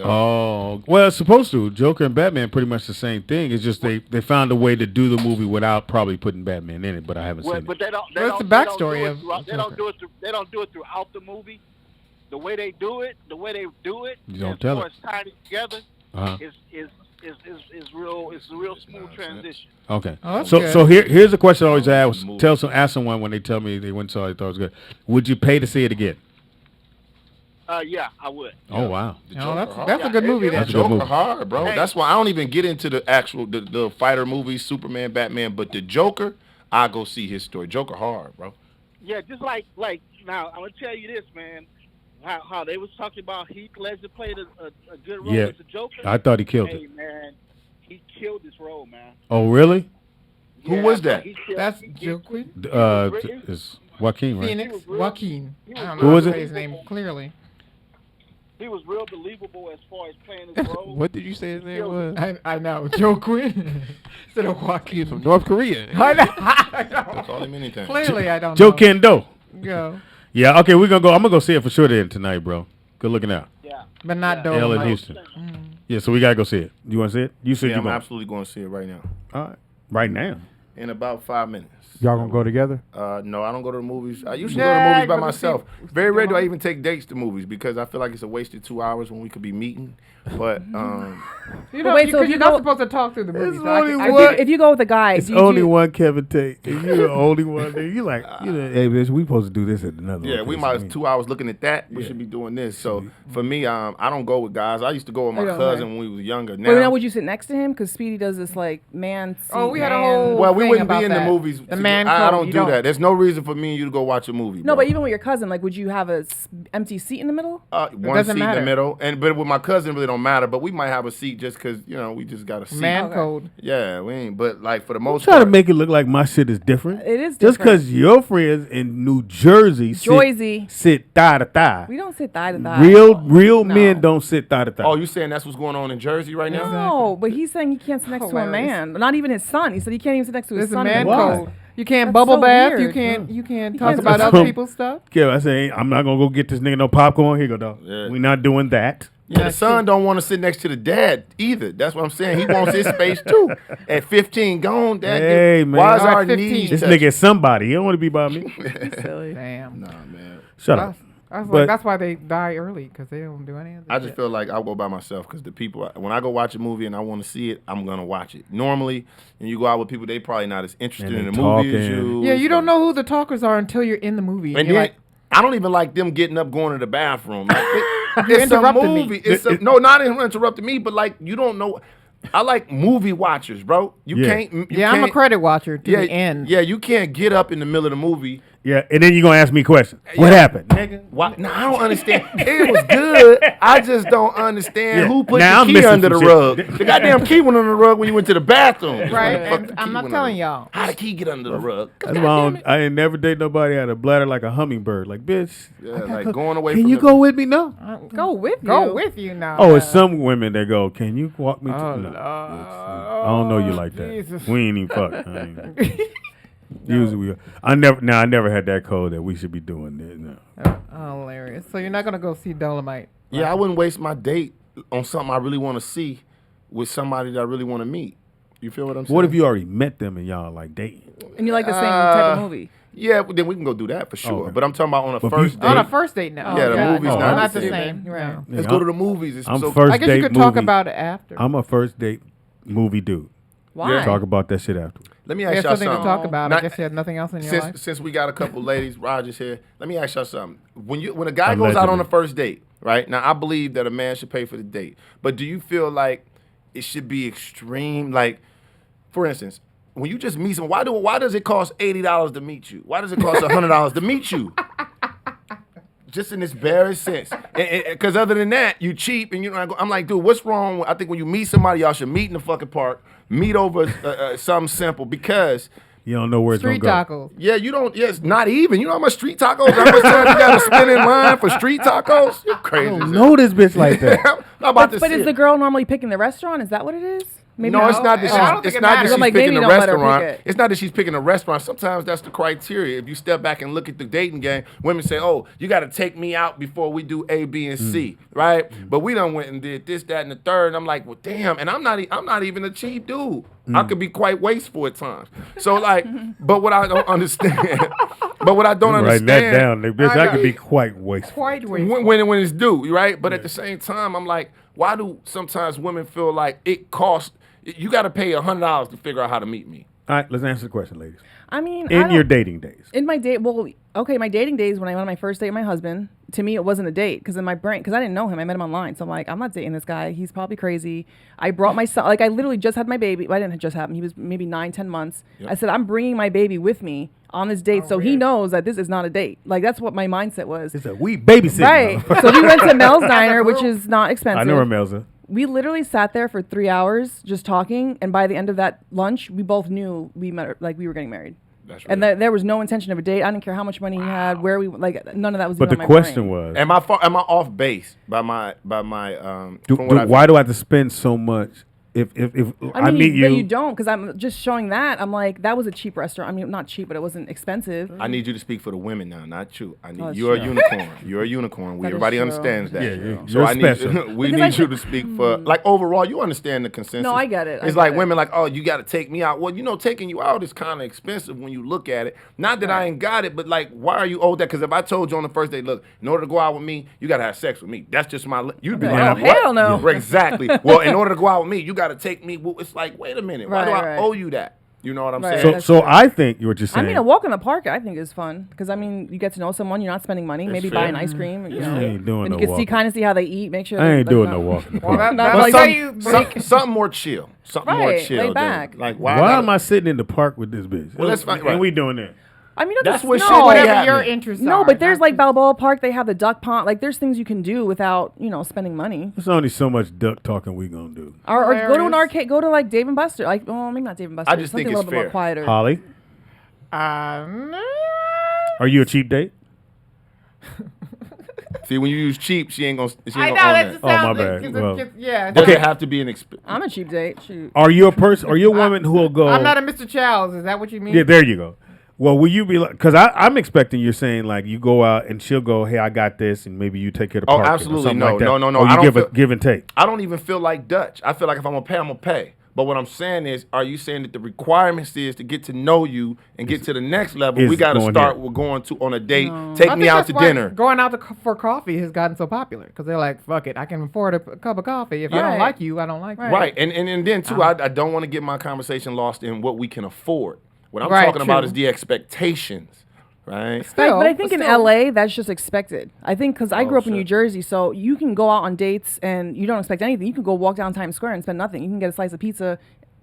Oh, well, it's supposed to. Joker and Batman pretty much the same thing. It's just they found a way to do the movie without probably putting Batman in it, but I haven't seen But it. they don't. What's the backstory of They don't do it. They don't do it throughout the movie. The way they do it, You don't tell it. It's tying it together. Uh-huh. Is real. It's a real smooth transition. Okay. Oh, that's so good. so here's a question I always ask. Ask someone when they tell me they went and saw it, they thought it was good. Would you pay to see it again? Yeah, I would. Oh wow. No, that's a good movie. That's Then. Joker hard, bro. That's why I don't even get into the actual the fighter movies, Superman, Batman. But the Joker, I go see his story. Joker hard, bro. Yeah, just like now, I'm gonna tell you this, man. How they was talking about Heath Ledger played a good role Yeah. as a Joker. I thought he killed Hey, it. man, he killed this role, man. Oh really? Who Yeah, was that? he killed- That's he- Joe Quinn. It's Joaquin, right? Phoenix Joaquin. I don't know Who how was to it? say his name clearly. He was real believable as far as playing his role. What did you say his name was? I know Joe Quinn instead of Joaquin. He's from North Korea. I know. Call him anything. Clearly, I don't Joe know. Kendo. Go, Yeah. Okay, we're gonna go. I'm gonna go see it for sure then tonight, bro. Good looking out. Yeah. but not L in Dolomite. Houston. Yeah, so we gotta go see it. You want to see it? You said Yeah, you I'm going. absolutely going to see it right now. All right. Right now. In about 5 minutes. Y'all gonna go together? No, I don't go to the movies. I usually Yeah, go to the movies by go to myself. see- Very rare do I even take dates to movies because I feel like it's a wasted 2 hours when we could be meeting. But You know, Wait, so if you're you not go- supposed to talk through the movie. It's So I only can- If one. you, if you go with a guy, It's do you only do- one Kevin Tate. And you're the only one. You like, hey, bitch, we supposed to do this at another. yeah, we location. might have 2 hours looking at that. We should be doing this. So for me, I don't go with guys. I used to go with my Okay. cousin when we was younger. But now, Now, would you sit next to him? Because Speedy does this like man. Oh, we had a man- whole. well, we thing wouldn't be about in that. the movies. The man I code, don't you do that. There's no reason for me and you to go watch a movie. No, bro. but even with your cousin, like, would you have a empty seat in the middle? One doesn't seat in matter. the middle, but with my cousin, it really don't matter. But we might have a seat just because we just got a seat. Man Okay. code. Yeah, we ain't. But like for the most Try to part, make it look like my shit is different. It is Just different. because your friends in New Jersey Joyzy. sit thigh to thigh. We don't sit thigh to thigh. Real No. men don't sit thigh to thigh. oh, you saying that's what's going on in Jersey right now? No, but he's saying he can't sit next to a Hilarious. man. Not even his son. He said he can't even sit next to his There's a son. man Why? code. You can't That's bubble so bath. You weird. can't. You can't talk can't about do other that. people's stuff. Kev, I say I'm not gonna go get this nigga no popcorn. Here you go, dog. Yeah. We not doing that. Yeah, the son don't want to sit next to the dad either. That's what I'm saying. He wants his space too. At 15, gone. Dad, Hey, man. why is Or our 15. knees? This touching? nigga is somebody. He don't want to be by me. Silly. Damn. Nah, man. Shut up. But- That's why they die early because they don't do any of that. I just feel like I'll go by myself because the people, when I go watch a movie and I want to see it, I'm gonna watch it. Normally, when you go out with people, they probably not as interested And in they the movie as talking. you. Yeah, you don't know who the talkers are until you're in the movie. And you're then like, I don't even like them getting up going to the bathroom. Like, You it's a interrupted me. movie. No, not interrupting me, but like you don't know. I like movie watchers, bro. You can't. I'm a credit watcher to the end. Yeah, you can't get up in the middle of the movie. Yeah, and then you're gonna ask me questions. What happened, nigga? What? No, I don't understand. It was good. I just don't understand who put Now the I'm key missing under the some rug. shit. The goddamn key went under the rug when you went to the bathroom. Right, Fuck and the I'm key not went telling under- y'all. How the key get under the rug? That's why I ain't never date nobody that had a bladder like a hummingbird. Like, bitch, Yeah, like going away can from you the- go with me? No. Go with you. Go with you now. Oh, it's some women that go, can you walk me to? Oh, No. Lord. I don't know you like that. Jesus. We ain't even fuck. I ain't- Usually we. I never had that code that we should be doing this. No. Oh, hilarious. So you're not gonna go see Dolomite? Yeah, I wouldn't waste my date on something I really want to see with somebody that I really want to meet. You feel what I'm saying? What if you already met them and y'all like dating? And you like the same type of movie. Yeah, then we can go do that for sure. Okay. But I'm talking about on a But first you- date. On a first date now. Yeah, the movie's Oh, not the the same. Right. Right. Let's Yeah, go to the movies. It's I'm so first I guess you date could talk movie. about it after. I'm a first date movie dude. Why? Talk about that shit after. Let me You ask have y'all something to something. talk about. Not- I guess you had nothing else in your life. Since we got a couple ladies, Roger's here. Let me ask y'all something. When a guy goes out on Allegedly. a first date, right? Now I believe that a man should pay for the date. But do you feel like it should be extreme? Like, for instance, when you just meet someone, why does it cost $80 to meet you? Why does it cost $100 to meet you? Just in this barest sense. Because other than that, you cheap and you know. I'm like, dude, what's wrong? I think when you meet somebody, y'all should meet in the fucking park. Meet over something simple because You don't know where it's Street gonna go. tacos. yeah, you don't. Yes, not even. You know how much street tacos? How much time you got to spend in line for street tacos? You're crazy. I don't know this bitch like that. I'm about to But see is it. the girl normally picking the restaurant? Is that what it is? Maybe No, it's not that I don't she's, think it's it not that matters. she's I'm like, picking maybe a don't let her pick restaurant. it. It's not that she's picking a restaurant. Sometimes that's the criteria. If you step back and look at the dating game, women say, "Oh, you got to take me out before we do A, B, and C, right?" But we done went and did this, that, and the third. And I'm like, well, damn. And I'm not even a cheap dude. I could be quite wasteful at times. So like, but what I don't understand, Write that down, bitch. I could be quite wasteful. Quite wasteful. when it's due, right? But at the same time, I'm like, why do sometimes women feel like it costs? You got to pay $100 to figure out how to meet me. All right, let's answer the question, ladies. I mean, In your dating days, in my date, well, okay, my dating days when I went on my first date with my husband, to me it wasn't a date because in my brain, because I didn't know him, I met him online, so I'm like, I'm not dating this guy. He's probably crazy. I brought my son, like I literally just had my baby. Well, I didn't just have him. He was maybe 9-10 months. Yep. I said, I'm bringing my baby with me on this date, so he knows that this is not a date. Like that's what my mindset was. it's a we babysitting. Right. So we went to Mel's Diner, which is not expensive. I know where Mel's at. We literally sat there for 3 hours just talking, and by the end of that lunch, we both knew we met, like we were getting married. That's And there was no intention of a date. I didn't care how much money he had, where we none of that was. But even the on my question brain. was, Am I off base by my from what I've why do I have to spend so much if I meet you? But you don't, because I'm just showing that. I'm like, that was a cheap restaurant. I mean, not cheap, but it wasn't expensive. I need you to speak for the women now, not you. I need that's you're a true. unicorn. You're a unicorn. That is Everybody true. understands that. Yeah, you're so I special. need we Because I need you think- to speak for like overall. You understand the consensus. No, I get it. I It's get like it. women like, oh, you got to take me out. Well, you know, taking you out is kind of expensive when you look at it. Not that I ain't got it, but like, why are you owed that? Because if I told you on the first day, look, in order to go out with me, you got to have sex with me. That's just my. You'd be Okay. like, Oh, what? hell no. Yeah, exactly. Well, in order to go out with me, you got to take me. Well, it's like, wait a minute. Why do Right, I right. owe you that? You know what I'm Right. saying? so I think what you're saying. I mean, a walk in the park, I think is fun because I mean, you get to know someone. You're not spending money. Maybe buy fair. an ice cream. You I know, ain't doing and no you can see walking. kind of see how they eat. Make sure I they- ain't like, doing not- no walking. the Well, park. that, But that's how you. something more chill. Something more Right, chill. lay than- back. Like Why I gotta- am I sitting in the park with this bitch? Well, let's find- And right. we doing that. I mean, That's what no, shit be Whatever happening. your interests are. No, but there's not like just- Balboa Park. They have the duck pond. Like there's things you can do without spending money. There's only so much duck talking we gonna do. Or go to an Hilarious. arcade. Go to like Dave and Buster. Like, well, maybe not Dave and Buster. I just something think a it's little bit more fair. quieter. Holly, No. are you a cheap date? See, when you use cheap, she ain't gonna. She I ain't know gonna that own just that. Oh, my sounds bad. like Well, yeah. Does it have to be an expense? I'm a cheap date. Shoot. Are you a person? Are you a woman who will go? I'm not a Mr. Childs. Is that what you mean? Yeah, there you go. Well, will you be like? Because I'm expecting you're saying like you go out and she'll go, hey, I got this, and maybe you take care of the Oh, parking or absolutely. something No, like that. no. Or I you don't give a feel- give and take. I don't even feel like Dutch. I feel like if I'm gonna pay, I'm gonna pay. But what I'm saying is, are you saying that the requirements is to get to know you and get to the next level? Is We got to going start here. with going to on a date. No. Take I me think out that's to why dinner. Going out for coffee has gotten so popular because they're like, fuck it, I can afford a cup of coffee. If I don't Right. like you, I don't like you. Right, and then too, I don't want to get my conversation lost in what we can afford. What I'm Right, talking about true. is the expectations, right? But I Still, think but in still. LA, that's just expected. I think because I grew up in New shit. Jersey, so you can go out on dates and you don't expect anything. You can go walk down Times Square and spend nothing. You can get a slice of pizza,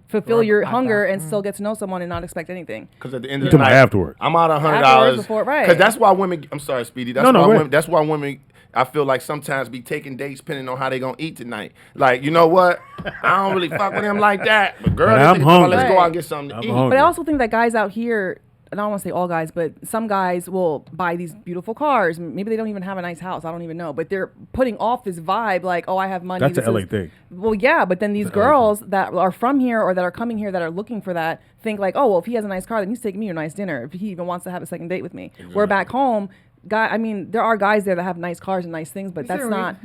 fulfill your hunger, and still get to know someone and not expect anything. Because at the end of You the talking night, about afterwards. I'm out Afterwards, $100. before, right. Because that's why women. I'm sorry, Speedy. That's No, why go women. ahead. That's why women. I feel like sometimes be taking dates depending on how they gonna eat tonight. Like, you know what? I don't really fuck with them like that. But girl, But this I'm nigga talking about, hungry. let's go out and get something to I'm eat. hungry. But I also think that guys out here, and I don't want to say all guys, but some guys will buy these beautiful cars. Maybe they don't even have a nice house. I don't even know. But they're putting off this vibe like, oh, I have money. That's this a LA is- thing. Well, yeah, but then these girls that are from here or that are coming here that are looking for that think like, oh, well, if he has a nice car, then he's taking me to a nice dinner. If he even wants to have a second date with me. Where back home, there are guys there that have nice cars and nice things, but that's Sure, not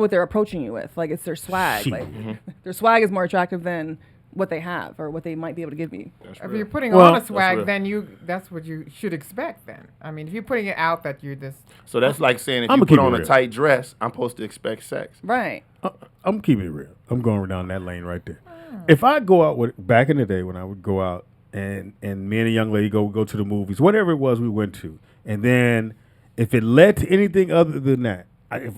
what they're approaching you with. Like, it's their swag. Shit. Like, their swag is more attractive than what they have or what they might be able to give me. If you're putting Well, on a that's swag, real. then that's what you should expect. Then I mean, if you're putting it out that you're this, So that's like saying if I'ma you keep put it on a real. tight dress, I'm supposed to expect sex. Right. I'm keeping it real. I'm going down that lane right there. If I go out with back in the day when I would go out and me and a young lady go to the movies, whatever it was we went to, and then if it led to anything other than that,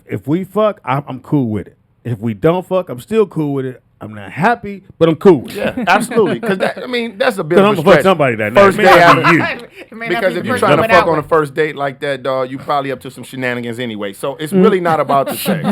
if we fuck, I'm cool with it. If we don't fuck, I'm still cool with it. I'm not happy, but I'm cool with it. Yeah, absolutely. Because that's a bit Because of I'm a gonna fuck stretch. somebody that night. First It day may not out. be you. it may not Because be if the you're person trying to went fuck out on a with. first date like that, dog, you probably up to some shenanigans anyway. So it's really not about the sex.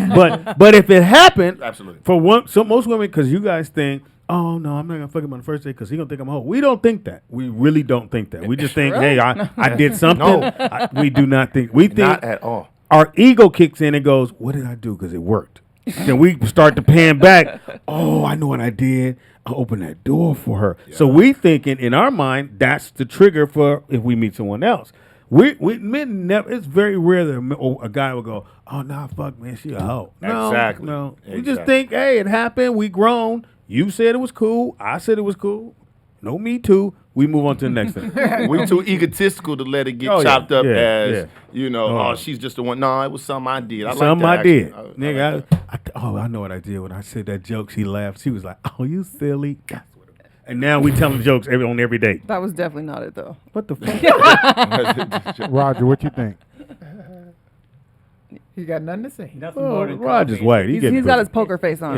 But if it happened, Absolutely. for one, so most women, because you guys think, oh no, I'm not gonna fuck him on the first date because he gonna think I'm a hoe. We don't think that. We really don't think that. We just think, hey, I did something. No. We do not think. We think Not at all. our ego kicks in and goes, what did I do? Because it worked. Then we start to pan back. Oh, I know what I did. I opened that door for her. Yeah. So we thinking in our mind that's the trigger for if we meet someone else. We men never. It's very rare that a guy will go, oh nah, fuck man, she a hoe. No, Exactly. No, we Exactly. just think, hey, it happened. We grown. You said it was cool. I said it was cool. No, me too. We move on to the next thing. We too egotistical to let it get Oh, yeah. chopped up Yeah, as, yeah. you know, Oh. she's just the one. No, it was something I did. Something I did. Nigga, like that. I know what I did when I said that joke. She laughed. She was like, oh, you silly. That's what it was. And now we telling jokes on every date. That was definitely not it, though. What the fuck? Roger, what you think? You got nothing to say. Nothing more than Roger's coffee. white. He's got his poker face on.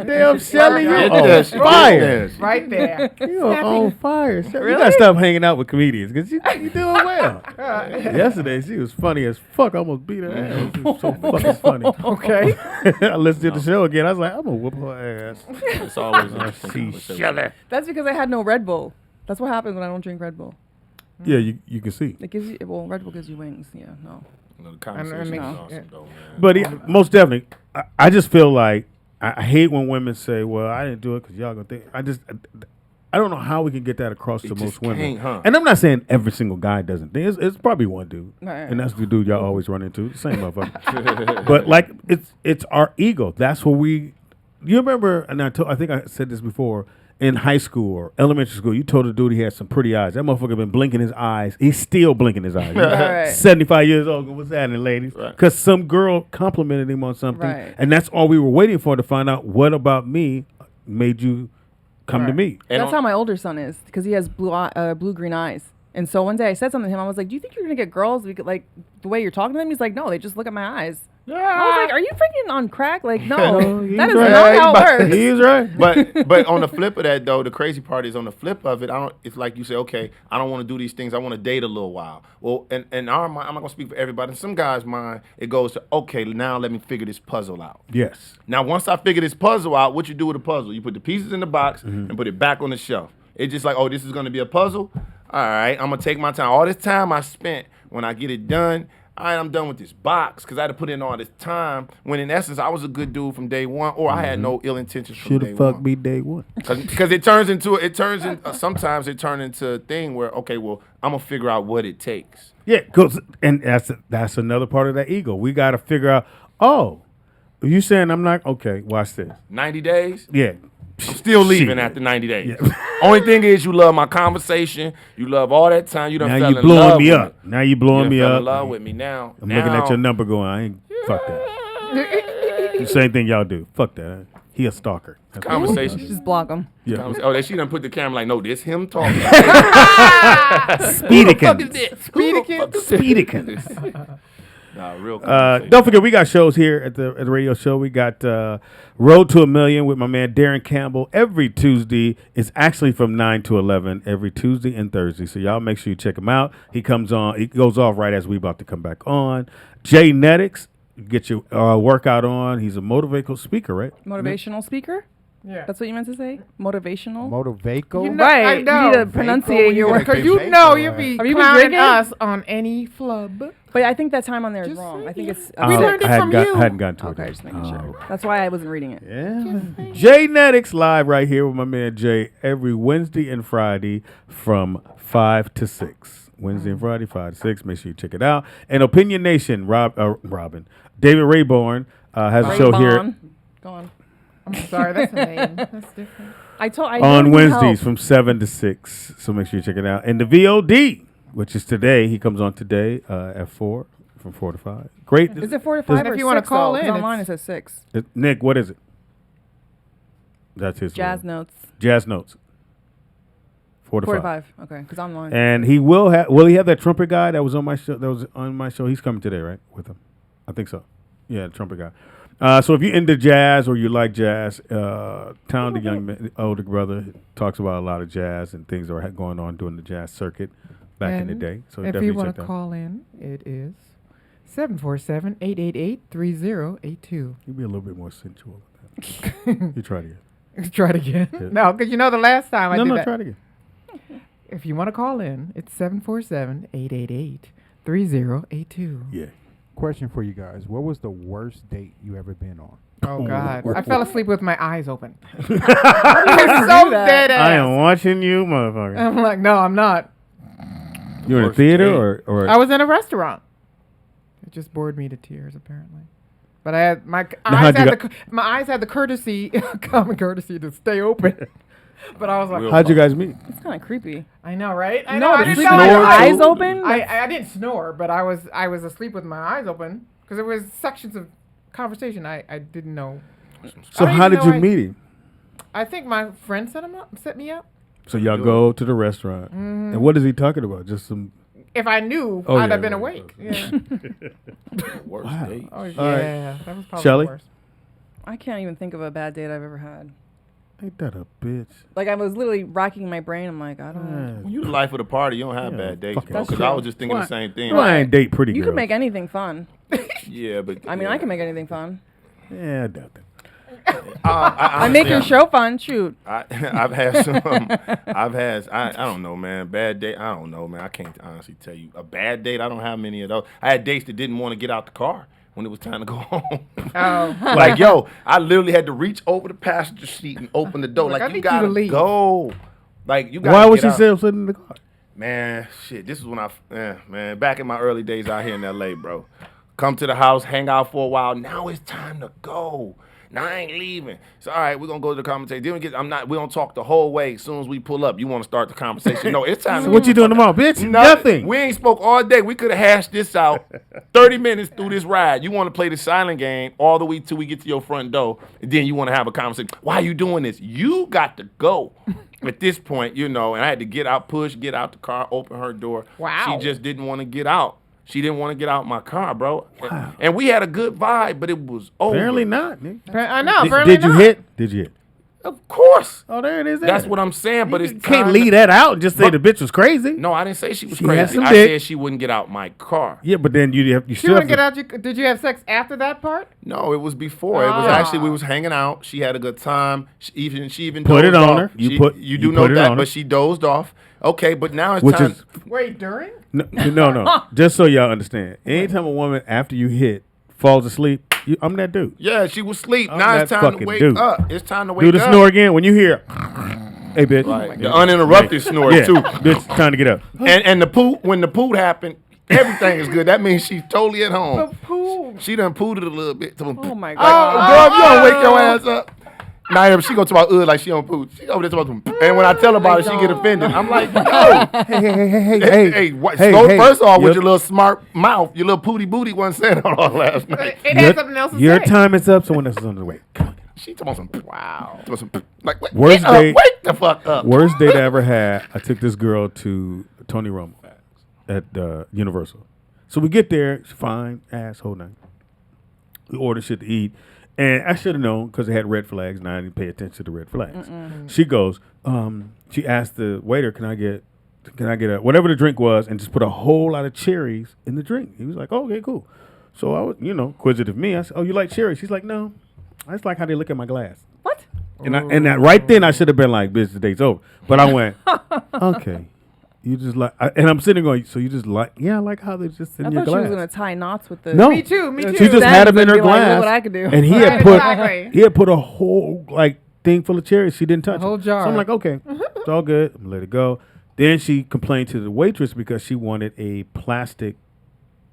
Damn, Shelly, you Get on that fire. shit. Right there. You on fire. Shelly. You got to stop hanging out with comedians because you doing well. Yesterday, she was funny as fuck. I almost beat her ass. She was so fucking funny. Okay. I listened to the show again. I was like, I'm going to whoop her ass. It's always interesting. See, Shelly. That's because I had no Red Bull. That's what happens when I don't drink Red Bull. Yeah, you can see. It gives you, well, Red Bull gives you wings. Yeah, no. The conversation is awesome, though, man. But most definitely, I just feel like I hate when women say, well, I didn't do it because y'all going to think. I don't know how we can get that across to most women. can't, huh? And I'm not saying every single guy doesn't think. It's probably one dude. Right. And that's the dude y'all always run into. The same motherfucker. But like, it's our ego. That's what you remember, and I think I said this before, in high school or elementary school, you told a dude he had some pretty eyes. That motherfucker been blinking his eyes. He's still blinking his eyes. Right. 75 years old. What's happening, ladies? Because some girl complimented him on something. Right. And that's all we were waiting for to find out what about me made you come to me. And That's how my older son is because he has blue-green eyes. And so one day I said something to him. I was like, do you think you're going to get girls like the way you're talking to them? He's like, no, they just look at my eyes. I was like, are you freaking on crack? Like, no, that is right. not how it works. He's right. But on the flip of that though, the crazy part is on the flip of it. It's like you say, okay, I don't want to do these things. I want to date a little while. Well, in our mind, I'm not gonna speak for everybody. In some guys' mind, it goes to okay, now let me figure this puzzle out. Yes. Now once I figure this puzzle out, what you do with the puzzle? You put the pieces in the box and put it back on the shelf. It's just like, oh, this is gonna be a puzzle. All right, I'm gonna take my time. All this time I spent when I get it done. All right, I'm done with this box because I had to put in all this time when in essence I was a good dude from day one or I had no ill intentions from Should day have one. fucked me day one. Because sometimes it turns into a thing where, okay, well, I'm going to figure out what it takes. Yeah, and that's another part of that ego. We got to figure out, oh, you saying I'm not, okay, watch this. 90 days? Yeah. I'm still leaving Shit. after 90 days. Yeah. Only thing is you love my conversation. You love all that time. You done Now fell you in blowing love me with up. Now you blowing me fell up. in love with me now. I'm looking at your number going, I ain't, fuck that. The same thing y'all do. Fuck that. he a stalker. That's what he Conversation. does. Just block them. Yeah. Oh, she done put the camera like, no, this him talking. Speedikins. Nah, real conversation. Don't forget, we got shows here at the radio show. We got Road to a Million with my man Darren Campbell every Tuesday. It's actually from 9 to 11 every Tuesday and Thursday. So y'all make sure you check him out. He comes on. He goes off right as we about to come back on. Jay Netics, get your workout on. He's a motivational speaker, right? Motivational speaker? Yeah. That's what you meant to say? Motivational? Motivaco? You know, Right. I know. You need to pronunciate your word. Because you know you be Have you been clowning drinking? us on any flub. But I think that time on there is Just wrong. say I think it. it's. We learned it from you. I hadn't gotten to it. Okay, yet. just making sure. That's why I wasn't reading it. Yeah. Jay Netics live right here with my man Jay every Wednesday and Friday from 5 to 6. Wednesday and Friday, 5 to 6. Make sure you check it out. And Opinion Nation, Robin. David Rayborn has a show here Go on. I'm sorry, that's a name. That's different. I on need Wednesdays help. from 7 to 6. So make sure you check it out. And the VOD, which is today, he comes on today at 4, from 4 to 5. Great. Is it 4 to 5 And or if you wanna 6, call though? 'Cause in, online it it's- says 6. Nick, what is it? That's his Jazz name. notes. Jazz Notes. 4 to 4 to 5. 5. Okay, because online. And he will he have that trumpet guy that was on my show? He's coming today, right? With him. I think so. Yeah, the trumpet guy. So if you're into jazz or you like jazz, talented young man, older brother talks about a lot of jazz and things that are going on during the jazz circuit back in the day. So if definitely you check want that to out. call in, it is 747-888-3082. You be a little bit more sensual with that. You try it again. Try it again. Yeah. No, because you know the last time I did that. Try it again. If you want to call in, it's 747-888-3082. Yeah. Question for you guys. What was the worst date you ever been on? Oh, God. I fell asleep with my eyes open. I I'm so dead ass. I am watching you, motherfucker. I'm like, no, I'm not. You in a Worst theater or I was in a restaurant. It just bored me to tears, apparently. But I had my eyes had the courtesy, common courtesy, to stay open. But I was like, how'd you guys meet? It's kind of creepy. I know, right? I No, know. I you didn't sleep know with I your was- eyes open? I didn't snore, but I was asleep with my eyes open because there was sections of conversation I didn't know. So I didn't how did know you meet him? I think my friend set me up. So y'all go to the restaurant, and what is he talking about? Just some. If I knew, Oh, I'd yeah, have been right, awake. right. Yeah. Worst Wow. date. Oh, yeah. All right. That was probably Shelley? the worst. I can't even think of a bad date I've ever had. Ain't that a bitch? Like, I was literally racking my brain. I'm like, I don't know. When you the life of the party, you don't have Yeah, bad dates, fucking bro. That's Because I true. was just thinking Why? the same thing. Well, I ain't date pretty You girls. can make anything fun. Yeah, but I mean, I can make anything fun. Yeah, I doubt that. I make your show fun. Shoot. I've had some. I don't know, man. Bad date. I don't know, man. I can't honestly tell you a bad date. I don't have many of those. I had dates that didn't want to get out the car when it was time to go home. Oh. Like, yo, I literally had to reach over the passenger seat and open the door. Look, I Like, you need you to gotta leave. go. Like, you gotta Why was get she out. still sitting in the car? Man, shit. This is when man, back in my early days out here in L.A., bro. Come to the house, hang out for a while. Now it's time to go. Now I ain't leaving. So all right, we're gonna go to the conversation. Then we don't talk the whole way. As soon as we pull up, you want to start the conversation. No, it's time. So what you doing tomorrow, bitch? Nothing. We ain't spoke all day. We could have hashed this out 30 minutes through this ride. You want to play the silent game all the way till we get to your front door, and then you want to have a conversation. Why are you doing this? You got to go. At this point, and I had to get out the car, open her door. Wow. She just didn't want to get out. She didn't want to get out my car, bro. Wow. And we had a good vibe, but it was over. Apparently not, nigga. I know. apparently Did you not. hit? Did you hit? Of course. Oh, there it is. That's what I'm saying, but You it's can't time leave to- that out and just say the bitch was crazy. No, I didn't say she was She had crazy. some I dick. said she wouldn't get out my car. Yeah, but then you She still wouldn't get out. Did you have sex after that part? No, it was before. It was Ah. actually we was hanging out. She had a good time. She even Put it dozed on off. her. You She- put- you you do know put it that, on her. but she dozed off. Okay, but now it's Which time. is Wait, during? no. Just so y'all understand, anytime a woman after you hit falls asleep, I'm that dude. Yeah, she was asleep. I'm Now that it's time to fucking wake dude. up. It's time to wake Do the up. snore again when you hear. Hey, bitch. Right. The uninterrupted snore yeah. too. Bitch, time to get up. And the poop, when the poop happened, everything is good. That means she's totally at home. She done pooed it a little bit. Oh my Like, God. girl, if you don't wake your ass up. Now she gonna talk about like she don't poo. She over there talking about, and when I tell her about it, she get offended. I'm like, no. Hey, what? First off, with your little smart mouth, your little pooty booty wasn't saying all last night. It had something else to Your say. time is up. Someone else is on the way. She told some. Wow. Like wait, Worst get up, date- wake the fuck up. Worst date I ever had. I took this girl to Tony Romo at Universal. So we get there, it's fine, asshole night. We order shit to eat, and I should have known because they had red flags, and I didn't pay attention to the red flags. She goes, she asked the waiter, "Can I get a whatever the drink was, and just put a whole lot of cherries in the drink?" He was like, oh, "Okay, cool." So I was, inquisitive me. I said, "Oh, you like cherries?" She's like, "No, I just like how they look at my glass." What? And that right then I should have been like, "Bitch, the date's over." But I went, "Okay." You just like, and I'm sitting going, so you just like, yeah, I like how they're just in I your thought glass. she was gonna tie knots with the. No, Me too. She just had them in her Like, glass. look what I could do. And he had put a whole like thing full of cherries. She didn't touch A whole it. jar. So I'm like, okay, it's all good. I'm gonna let it go. Then she complained to the waitress because she wanted a plastic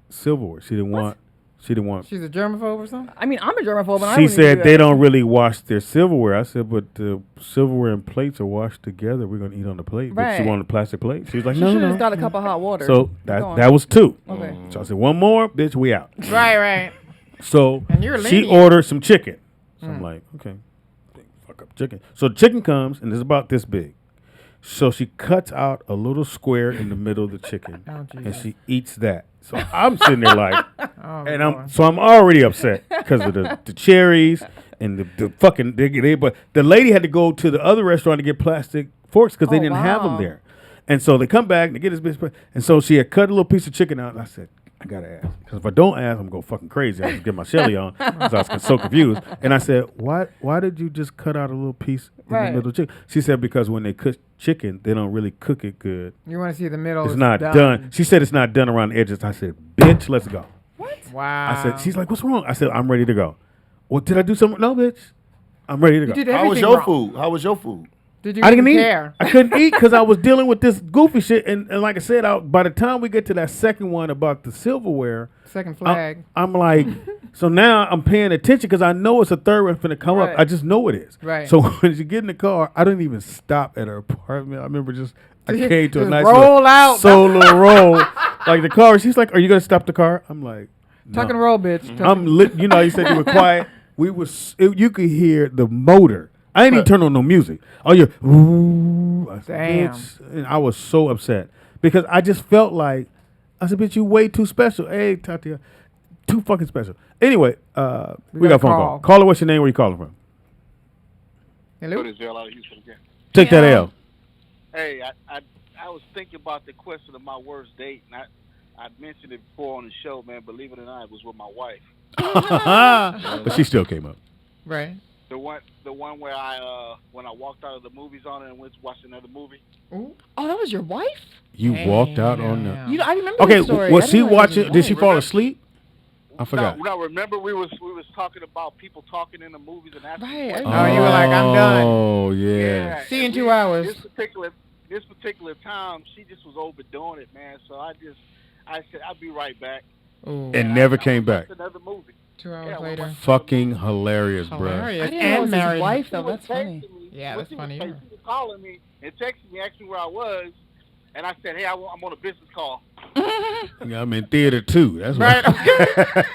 silverware. She didn't want. She's a germaphobe or something? I mean, I'm a germaphobe, and I She wouldn't said do they that. don't really wash their silverware. I said, but the silverware and plates are washed together. We're gonna eat on the plate. But she Right. wanted a plastic plate. She was like, She no, should've no. just got a cup of hot water. So Go that on. was 2. Okay. So I said, one more, bitch, we out. Right. So And you're she lenient. ordered some chicken. So I'm like, okay, fuck up chicken. So the chicken comes and it's about this big. So she cuts out a little square in the middle of the chicken, and she eats that. So I'm sitting there like, and I'm already upset because of the cherries and the fucking but the lady had to go to the other restaurant to get plastic forks because they didn't have them there, and so they come back and they get this bitch, and so she had cut a little piece of chicken out, and I said, I gotta ask, because if I don't ask, I'm gonna go fucking crazy. I have to get my Shelly on because I was so confused. And I said, why did you just cut out a little piece in the middle of chicken? She said, because when they cook chicken, they don't really cook it good. You want to see the middle? It's not done. She said it's not done around the edges. I said, bitch, let's go. What? Wow. I said, she's like, what's wrong? I said, I'm ready to go. Well, did I do something? No, bitch. I'm ready to go. did How was everything your wrong. food? How was your food? Did you I didn't even eat. care? I couldn't eat because I was dealing with this goofy shit. And like I said, by the time we get to that second one about the silverware, Second flag. I'm like, so now I'm paying attention because I know it's a third one finna come up. Right. I just know it is. Right. So when you get in the car, I didn't even stop at her apartment. I remember I came to a Just nice roll little out. solo roll. Like the car, she's like, are you going to stop the car? I'm like, no. Tuck and roll, bitch. I'm lit. You know, you said you were quiet. You could hear the motor. I didn't even turn on no music. Oh, you're, ooh. I said, Damn. bitch. And I was so upset because I just felt like, I said, bitch, you way too special. Hey, Tatiana, too fucking special. Anyway, we got a phone call. Caller, what's your name? Where you calling from? Hello? What is L out of Houston again? Take that L. Hey, I was thinking about the question of my worst date, and I mentioned it before on the show, man. Believe it or not, it was with my wife. But she still came up. Right. The one where when I walked out of the movies on it and went to watch another movie. Oh, that was your wife? You walked out on the. I remember Okay, this story. was I she didn't realize it watching? was Did she wife. fall asleep? I forgot. No, remember we was talking about people talking in the movies and asking questions. Oh, you were like, I'm done. Oh, yeah. See you in 2 hours. This particular time, she just was overdoing it, man. So I said I'll be right back. Ooh. And never came back. Another movie. 2 hours later. Fucking hilarious, bro. Hilarious. I didn't know it was his married. wife, though. That's funny. Yeah, that's funny. She was calling me and texting me, asking where I was, and I said, "Hey, I'm on a business call." Yeah, I'm in theater too. That's Right. right.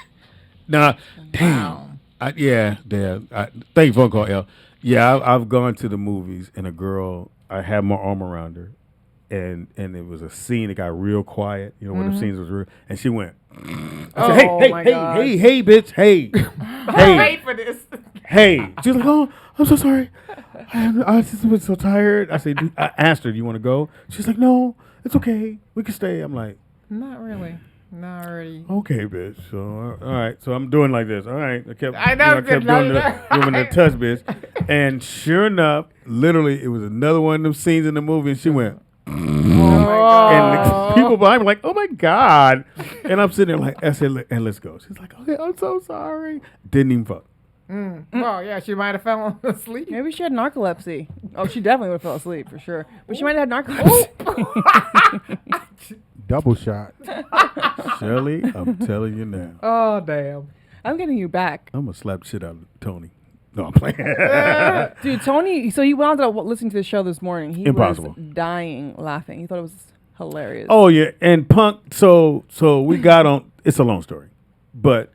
Nah, damn. Thank you for the phone call, L. Yeah, I've gone to the movies and a girl, I had my arm around her, and it was a scene that got real quiet. You know, one of the scenes was real, and she went. I said, hey, bitch, hey, I wait for this. hey. She was like, oh, I'm so sorry. I just been so tired. I said, I asked her, do you want to go? She's like, no, it's okay. We can stay. I'm like, Not really. Not already. okay, bitch. So, all right. So I'm doing like this. All right. I kept know, doing the touch, bitch. And sure enough, literally, it was another one of them scenes in the movie, and she went, and the people behind me were like, oh my God. And I'm sitting there like, I said, and let's go. She's like, okay, I'm so sorry. Didn't even fuck. Well, yeah, she might have fell asleep. Maybe she had narcolepsy. Oh, she definitely would have fell asleep for sure. But she might have had narcolepsy. Double shot. Shirley, I'm telling you now. Oh, damn. I'm getting you back. I'm going to slap shit out of Tony. No, I'm playing. Dude, Tony, so he wound up listening to the show this morning. He Impossible. was dying laughing. He thought it was hilarious. Oh, yeah. And Punk, so we got on, it's a long story. But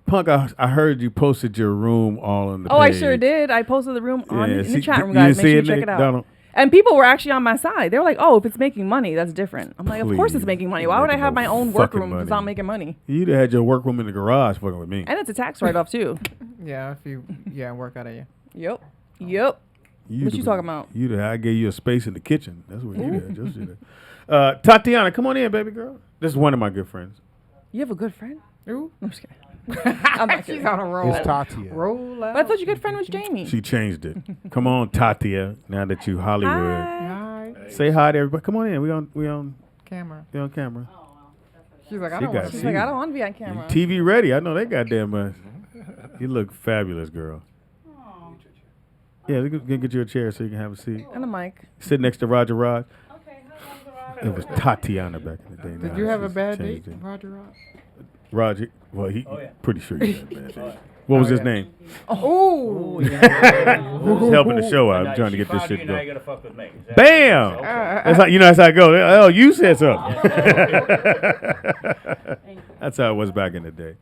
Punk, I heard you posted your room all on the Oh, page. I sure did. I posted the room in the chat room, you guys. didn't Make see sure you it, check Nick? it out. Donald? And people were actually on my side. They were like, "Oh, if it's making money, that's different." I'm like, "Of course it's Please. making money. Why would I Making have no my own fucking workroom if it's money. not making money?" You'd have had your workroom in the garage fucking with me. And it's a tax write-off too. Yeah, if you work out of you. Yep. What you talking about? I gave you a space in the kitchen. That's what you did. Just did it. Tatiana, come on in, baby girl. This is one of my good friends. You have a good friend? Ooh. I'm just kidding. I'm not She's kidding. on a roll. It's Tatia. Roll out. But I thought your good friend was Jamie. She changed it. Come on, Tatia. Now that you Hollywood, Hi. say hi to everybody. Come on in. We on Camera. camera. She's like, I She don't got want to She's see. like, I don't want to be on camera. TV ready. I know they goddamn much. You look fabulous, girl. Yeah, we can get you a chair so you can have a seat. And a mic. Sit next to Roger Rod. It was Tatiana back in the day. Did Now you have a she's bad date, changed it. Roger? Roger, well, pretty sure you had a bad date. What was his name? Oh. Who's helping the show out? I'm trying to get this shit Now you going. gotta fuck with me. Is that- Bam! Okay. That's how that's how it goes. Oh, you said something. That's how it was back in the day.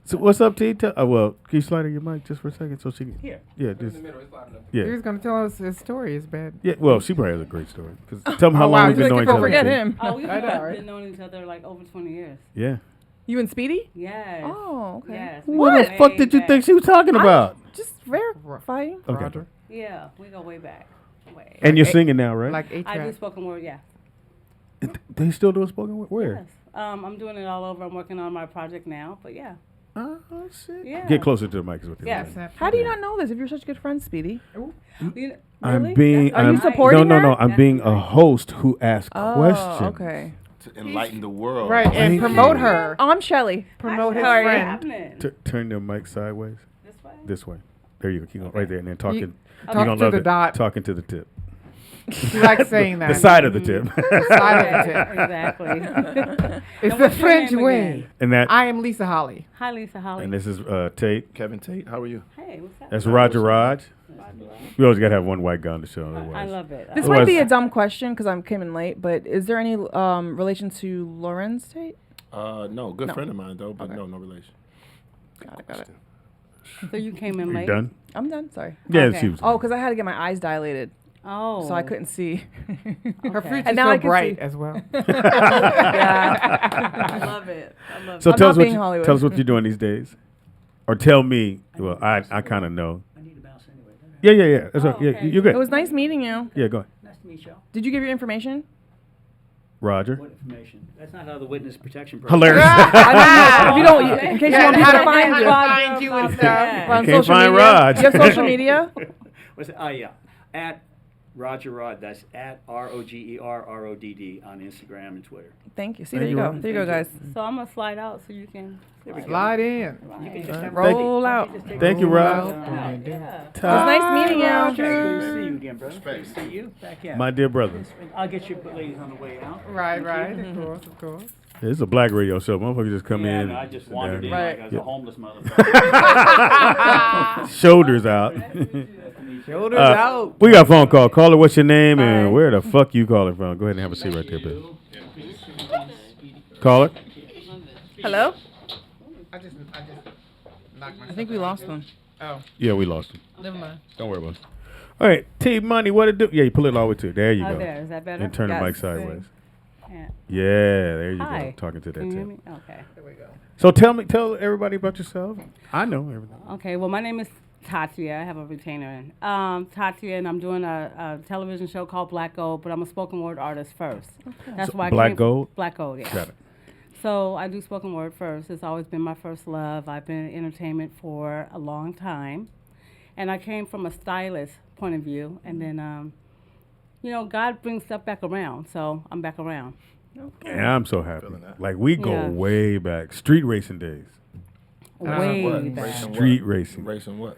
So what's up, T? Well, can you slide on your mic just for a second so she can? Here. Yeah, just. He Yeah. was going to tell us his story. It's bad. Yeah. Well, she probably has a great story. 'Cause tell them how Oh, long wow, we've you been like knowing to each other. Forget T. him. Oh, we've I know, right? been knowing each other like over 20 years. Yeah. You and Speedy? Yes. Oh, okay. Yes. we What go the fuck way did you back. think she was talking about? Just verifying. Okay. Roger. Yeah, we go way back. Way. And you're Like singing now, right? Like I do A-Track. spoken word, yeah. They still doing spoken word? Where? Yes. I'm doing it all over. I'm working on my project now, but yeah. Oh shit. Yeah. Get closer to the mic is what they Yes. saying. How do you not know this if you're such a good friend, Speedy? You know, I'm really? being. Are you I'm, supporting No, her? I'm being a host who asks questions. Oh, okay. To enlighten the world. Right, and Thank promote you. her. Oh, I'm Shelly. Promote his How are you? friend. Happening. Turn the mic sideways. This way? This way. There you go. Keep going right there, and then talking. You- You're talk gonna to love the it. dot. Talking to the tip. She likes saying that. The side of the tip. The side of the tip. Exactly. It's And the what's your French name way. again? And that. I am Lisa Holly. Hi, Lisa Holly. And this is Tate. Kevin Tate, how are you? Hey, what's up? That's Roger Raj. We always gotta have one white guy on the show. I Otherwise. love it. This It might be was- a dumb question because I came in late, but is there any relation to Lauren's Tate? No, good No. friend of mine though, but Okay. no relation. Got it. So you came in You late? done? I'm done. Sorry. Yeah, Okay. she was. Oh, because I had to get my eyes dilated, Oh. so I couldn't see. Her Okay. future's And now so I can bright see. as well. Yeah. I love it. I love So I'm tell not us what being you, Hollywood. tell us what you're doing these days, or tell me. Well, I kind of know. I need to bounce anyway. Yeah. That's Oh, okay. Yeah, okay. you're It good. was nice meeting you. Yeah, go ahead. Nice to meet you. Did you give your information? Roger. What information? That's not how the witness protection program. Hilarious. I mean, if you don't, in case you want people to find you. Find you and stuff. We're on Can't social find media. Raj. You have social media? What's it? Oh yeah, at Roger Rod. That's at ROGERRODD on Instagram and Twitter. Thank you. See, Thank there you you, go. Ron. There you go, guys. So I'm gonna slide out so you can. Slide in. You can just have Roll out. Thank you, Rob. Yeah. It was nice meeting you. Good to see you again, brother. Good to see you back in. My dear brother. I'll get you ladies on the way out. Right. Of course, of course. Yeah, it's a black radio show. Motherfuckers just come Yeah, in. no, I just sit wandered down. in Right. like I was a homeless motherfucker. Shoulders out. Shoulders out. We got a phone call. Caller, what's your name and where the fuck you calling from? Go ahead and have a seat right there, baby. Caller. Hello? I just knocked myself. I think we lost them. Oh, Yeah, we lost him. never mind. Don't worry about it. All right, T Money, what it do? Yeah, you pull it all the way to. There you Oh, go. there. Is that better? And turn the Yes. mic sideways. Yeah. Yeah, there you Hi. go. Talking to that Can you hear tip. me? Okay. There we go. So tell everybody about yourself. I know everything. Okay. Well, my name is Tatia. I have a retainer in. Tatia, and I'm doing a television show called Black Gold, but I'm a spoken word artist first. That's So why I Black came- Gold? Black Gold, yeah. Got it. So I do spoken word first. It's always been my first love. I've been in entertainment for a long time. And I came from a stylist point of view. And then, God brings stuff back around. So I'm back around. And I'm so happy. Feeling that. Like we go Yeah. way back. Street racing days. Way What? back. Racing Street what? racing. Racing what?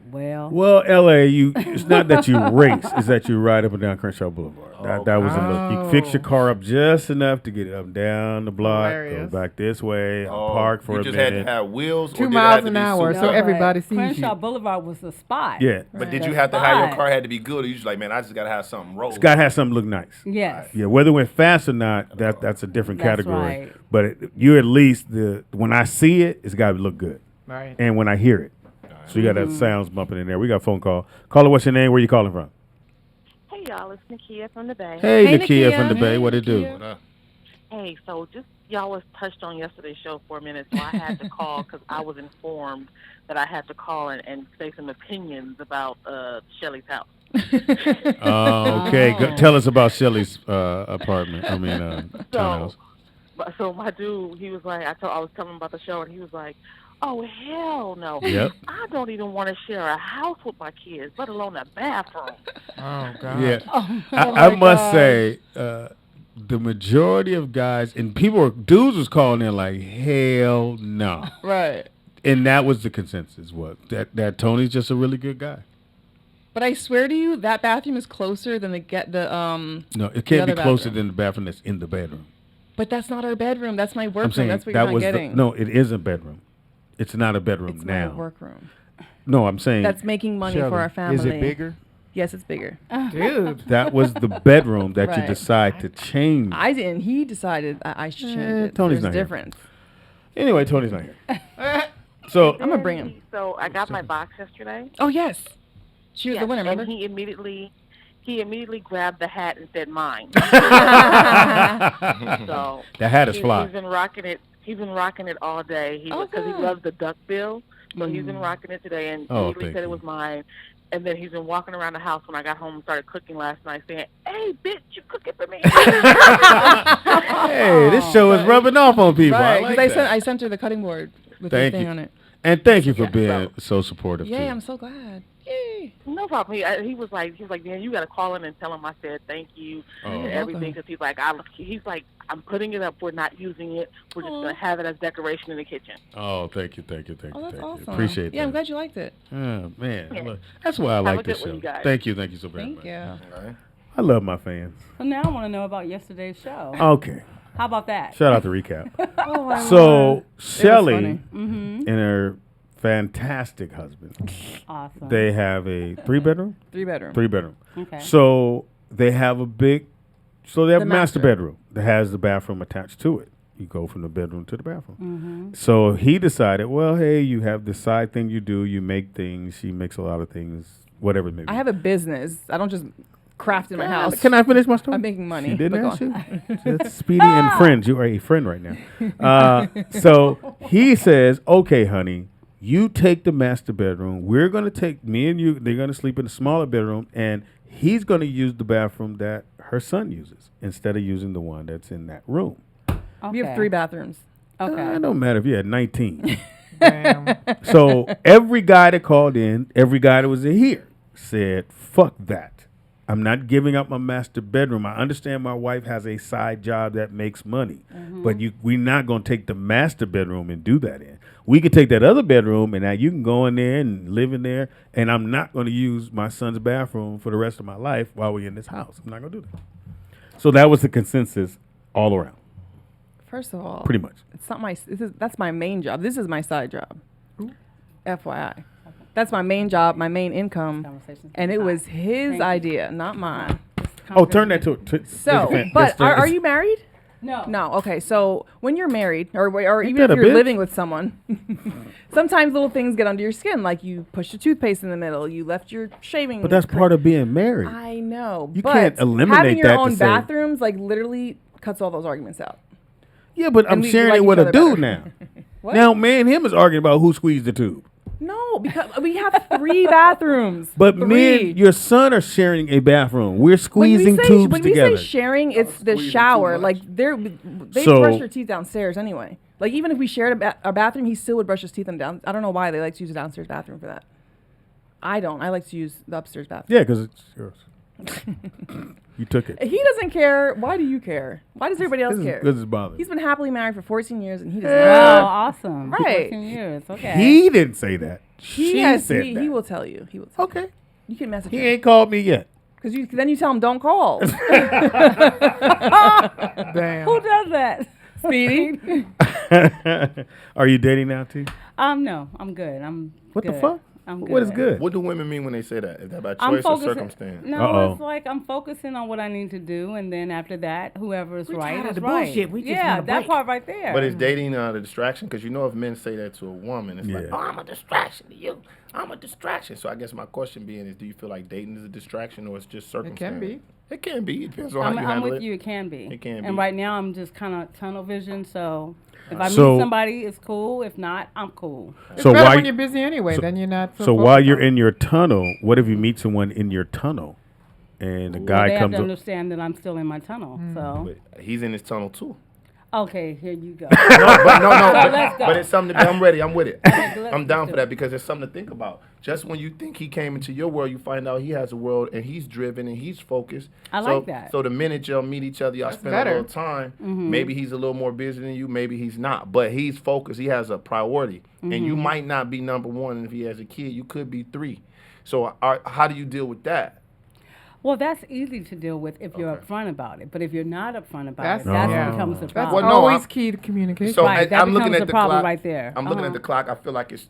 Well, Well, LA, it's not that you race, it's that you ride up and down Crenshaw Boulevard. That was a look. You fix your car up just enough to get it up and down the block, Hilarious. go back this way, park for you a just minute. had to have wheels. 2 or did it miles have to an be hour, super- so everybody sees Crenshaw you. Boulevard was the spot. Yeah. But did The you have to have your spot. car had to be good, or you just like, man, I just gotta have something roll? It's got to have something look nice. Yes. Yeah, whether it went fast or not, that's a different That's category. right. But you at least, when I see it, it's got to look good. Right. and when I hear it. So you got that sounds bumping in there. We got a phone call. Caller, what's your name? Where you calling from? Hey, y'all. It's Nakia from the Bay. Hey, Nakia from the Bay. What it do? Hey, so just y'all was touched on yesterday's show for a minute, so I had to call because I was informed that I had to call and say some opinions about Shelly's house. Okay. Tell us about Shelly's apartment. I mean, townhouse. So my dude, he was like, I was telling him about the show, and he was like, "Oh hell no! Yep. I don't even want to share a house with my kids, let alone a bathroom." Oh God. Yeah. Oh, I must say, the majority of guys and dudes was calling in like, hell no. Right. And that was the consensus. That Tony's just a really good guy. But I swear to you, that bathroom is closer than No, it can't be closer than the bathroom that's in the bedroom. But that's not our bedroom. That's my I'm workroom. saying That's what that you're not was getting. no, it is a bedroom. It's not a bedroom It's now. my workroom. No, I'm saying That's making money Shelley, for our family. is it bigger? Yes, it's bigger. Dude. that was the bedroom that you Right. decide to change. I didn't. He decided I should change it. Tony's There's not here. difference. Anyway, Tony's not here. So I'm gonna bring him. So I got my box yesterday. Oh yes, she was the winner. Remember? And he immediately grabbed the hat and said, "Mine." So the hat is fly. He's been rocking it. He's been rocking it all day. Because he loves the duck bill. So he's been rocking it today, and immediately said it was mine. And then he's been walking around the house when I got home and started cooking last night, saying, "Hey, bitch, you cooking for me?" Hey, this show is rubbing off on people. Right, I like because that. I sent her the cutting board with Thank the thing you. on it. And thank you for being so supportive. Yeah, too. I'm so glad. Yay. No problem. He was like, "Man, you got to call in and tell him I said thank you and everything." Because he's like, "I'm putting it up. We're not using it. We're just gonna have it as decoration in the kitchen." Oh, thank you. Oh, that's awesome. Appreciate Yeah, I'm that. glad you liked it. Oh, man. Yeah. Look, that's why I Have like a this good one, show. you guys. Thank you so very Thank much. you. All right. I love my fans. So now I want to know about yesterday's show. Okay. How about that? Shout out the recap. Oh, my So, Lord. Shelly Mm-hmm. and her fantastic husband, Awesome. they have a 3-bedroom? 3-bedroom. 3-bedroom. Okay. So, they have they have The a master master. bedroom that has the bathroom attached to it. You go from the bedroom to the bathroom. Mm-hmm. So he decided, well, hey, you have this side thing you do. You make things. She makes a lot of things, whatever it may be. I have a business. I don't just craft in my house. Can I finish my story? I'm making money. She didn't but ask go you. on. That's Speedy and friends. You are a friend right now. So he says, okay, honey, you take the master bedroom. We're going to take me and you. They're going to sleep in the smaller bedroom. And he's going to use the bathroom that her son uses instead of using the one that's in that room. We have 3 bathrooms. Okay. It don't matter if you had 19. Damn. So every guy that called in, every guy that was in here said, fuck that. I'm not giving up my master bedroom. I understand my wife has a side job that makes money, but we're not going to take the master bedroom and do that in. We can take that other bedroom and now you can go in there and live in there, and I'm not going to use my son's bathroom for the rest of my life while we're in this house. I'm not going to do that. So that was the consensus all around. First of all, Pretty much. It's not that's my main job. This is my side job. FYI. That's my main job, my main income, Conversations and it was his Thank you. idea, not mine. Oh, turn that to So, but are you married? No. No. Okay. So when you're married, or even that if a you're bitch? living with someone, sometimes little things get under your skin. Like you pushed the toothpaste in the middle, you left your shaving. But that's part of being married. I know. You but can't eliminate having your that to own say- bathrooms, like literally, cuts all those arguments out. Yeah, but I'm we sharing like it with each a other dude better. now. What? Now, me and him is arguing about who squeezed the tube. No, because we have 3 bathrooms. But me 3. and your son are sharing a bathroom. We're squeezing tubes when together. we say sharing, it's the squeezing shower. too much. Like they So- brush their teeth downstairs anyway. Like even if we shared a bathroom, he still would brush his teeth in down. I don't know why they like to use the downstairs bathroom for that. I don't. I like to use the upstairs bathroom. Yeah, because it's yours. You took it. He doesn't care. Why do you care? Why does everybody else care? This is bothering. He's been happily married for 14 years and he doesn't. Wow, awesome. Right. 14 years. Okay. He didn't say that. He She has. said He that. will tell you. He will. Tell Okay. You. You can message He him. ain't called me yet. Because then you tell him don't call. Damn. Who does that? Speedy. Are you dating now, T? No, I'm good. What the good. fuck? I'm good. What is good? What do women mean when they say that? Is that by I'm choice or focusing- circumstance? No, it's like I'm focusing on what I need to do, and then after that, whoever is right tired of is the right. bullshit. We just yeah, want a that break. part right there. But is dating the distraction? Because you know if men say that to a woman, it's like, oh, I'm a distraction to you. I'm a distraction. So I guess my question being is, do you feel like dating is a distraction or it's just circumstance? be. It can be. It depends on how you I'm handle with it. you. It can be. It can be. And right now, I'm just kind of tunnel vision. So if I So- meet somebody, it's cool. If not, I'm cool. It's So better why when you- you're busy anyway. Then you're not. So while focused you're on- in your tunnel, what if you meet someone in your tunnel, and the Well, guy they have comes to up? understand that I'm still in my tunnel. So But he's in his tunnel too. okay, here you go. no, So let's go. but it's something. I'm ready. I'm with it. let's I'm down do for that because it's something to think about. Just when you think he came into your world, you find out he has a world and he's driven and he's focused. I so, like that. So the minute y'all meet each other, y'all spend better. a little time. Mm-hmm. Maybe he's a little more busy than you. Maybe he's not. But he's focused. He has a priority, and Mm-hmm. you might not be number one. And if he has a kid, you could be 3. So how do you deal with that? Well, that's easy to deal with if you're Okay. upfront about it. But if you're not upfront about That's- it, that yeah. becomes the That's problem. Well, no, always I'm- key to communication. So Right, that I'm looking becomes at the the problem clock. right there. I'm looking Uh-huh. at the clock. I feel like it's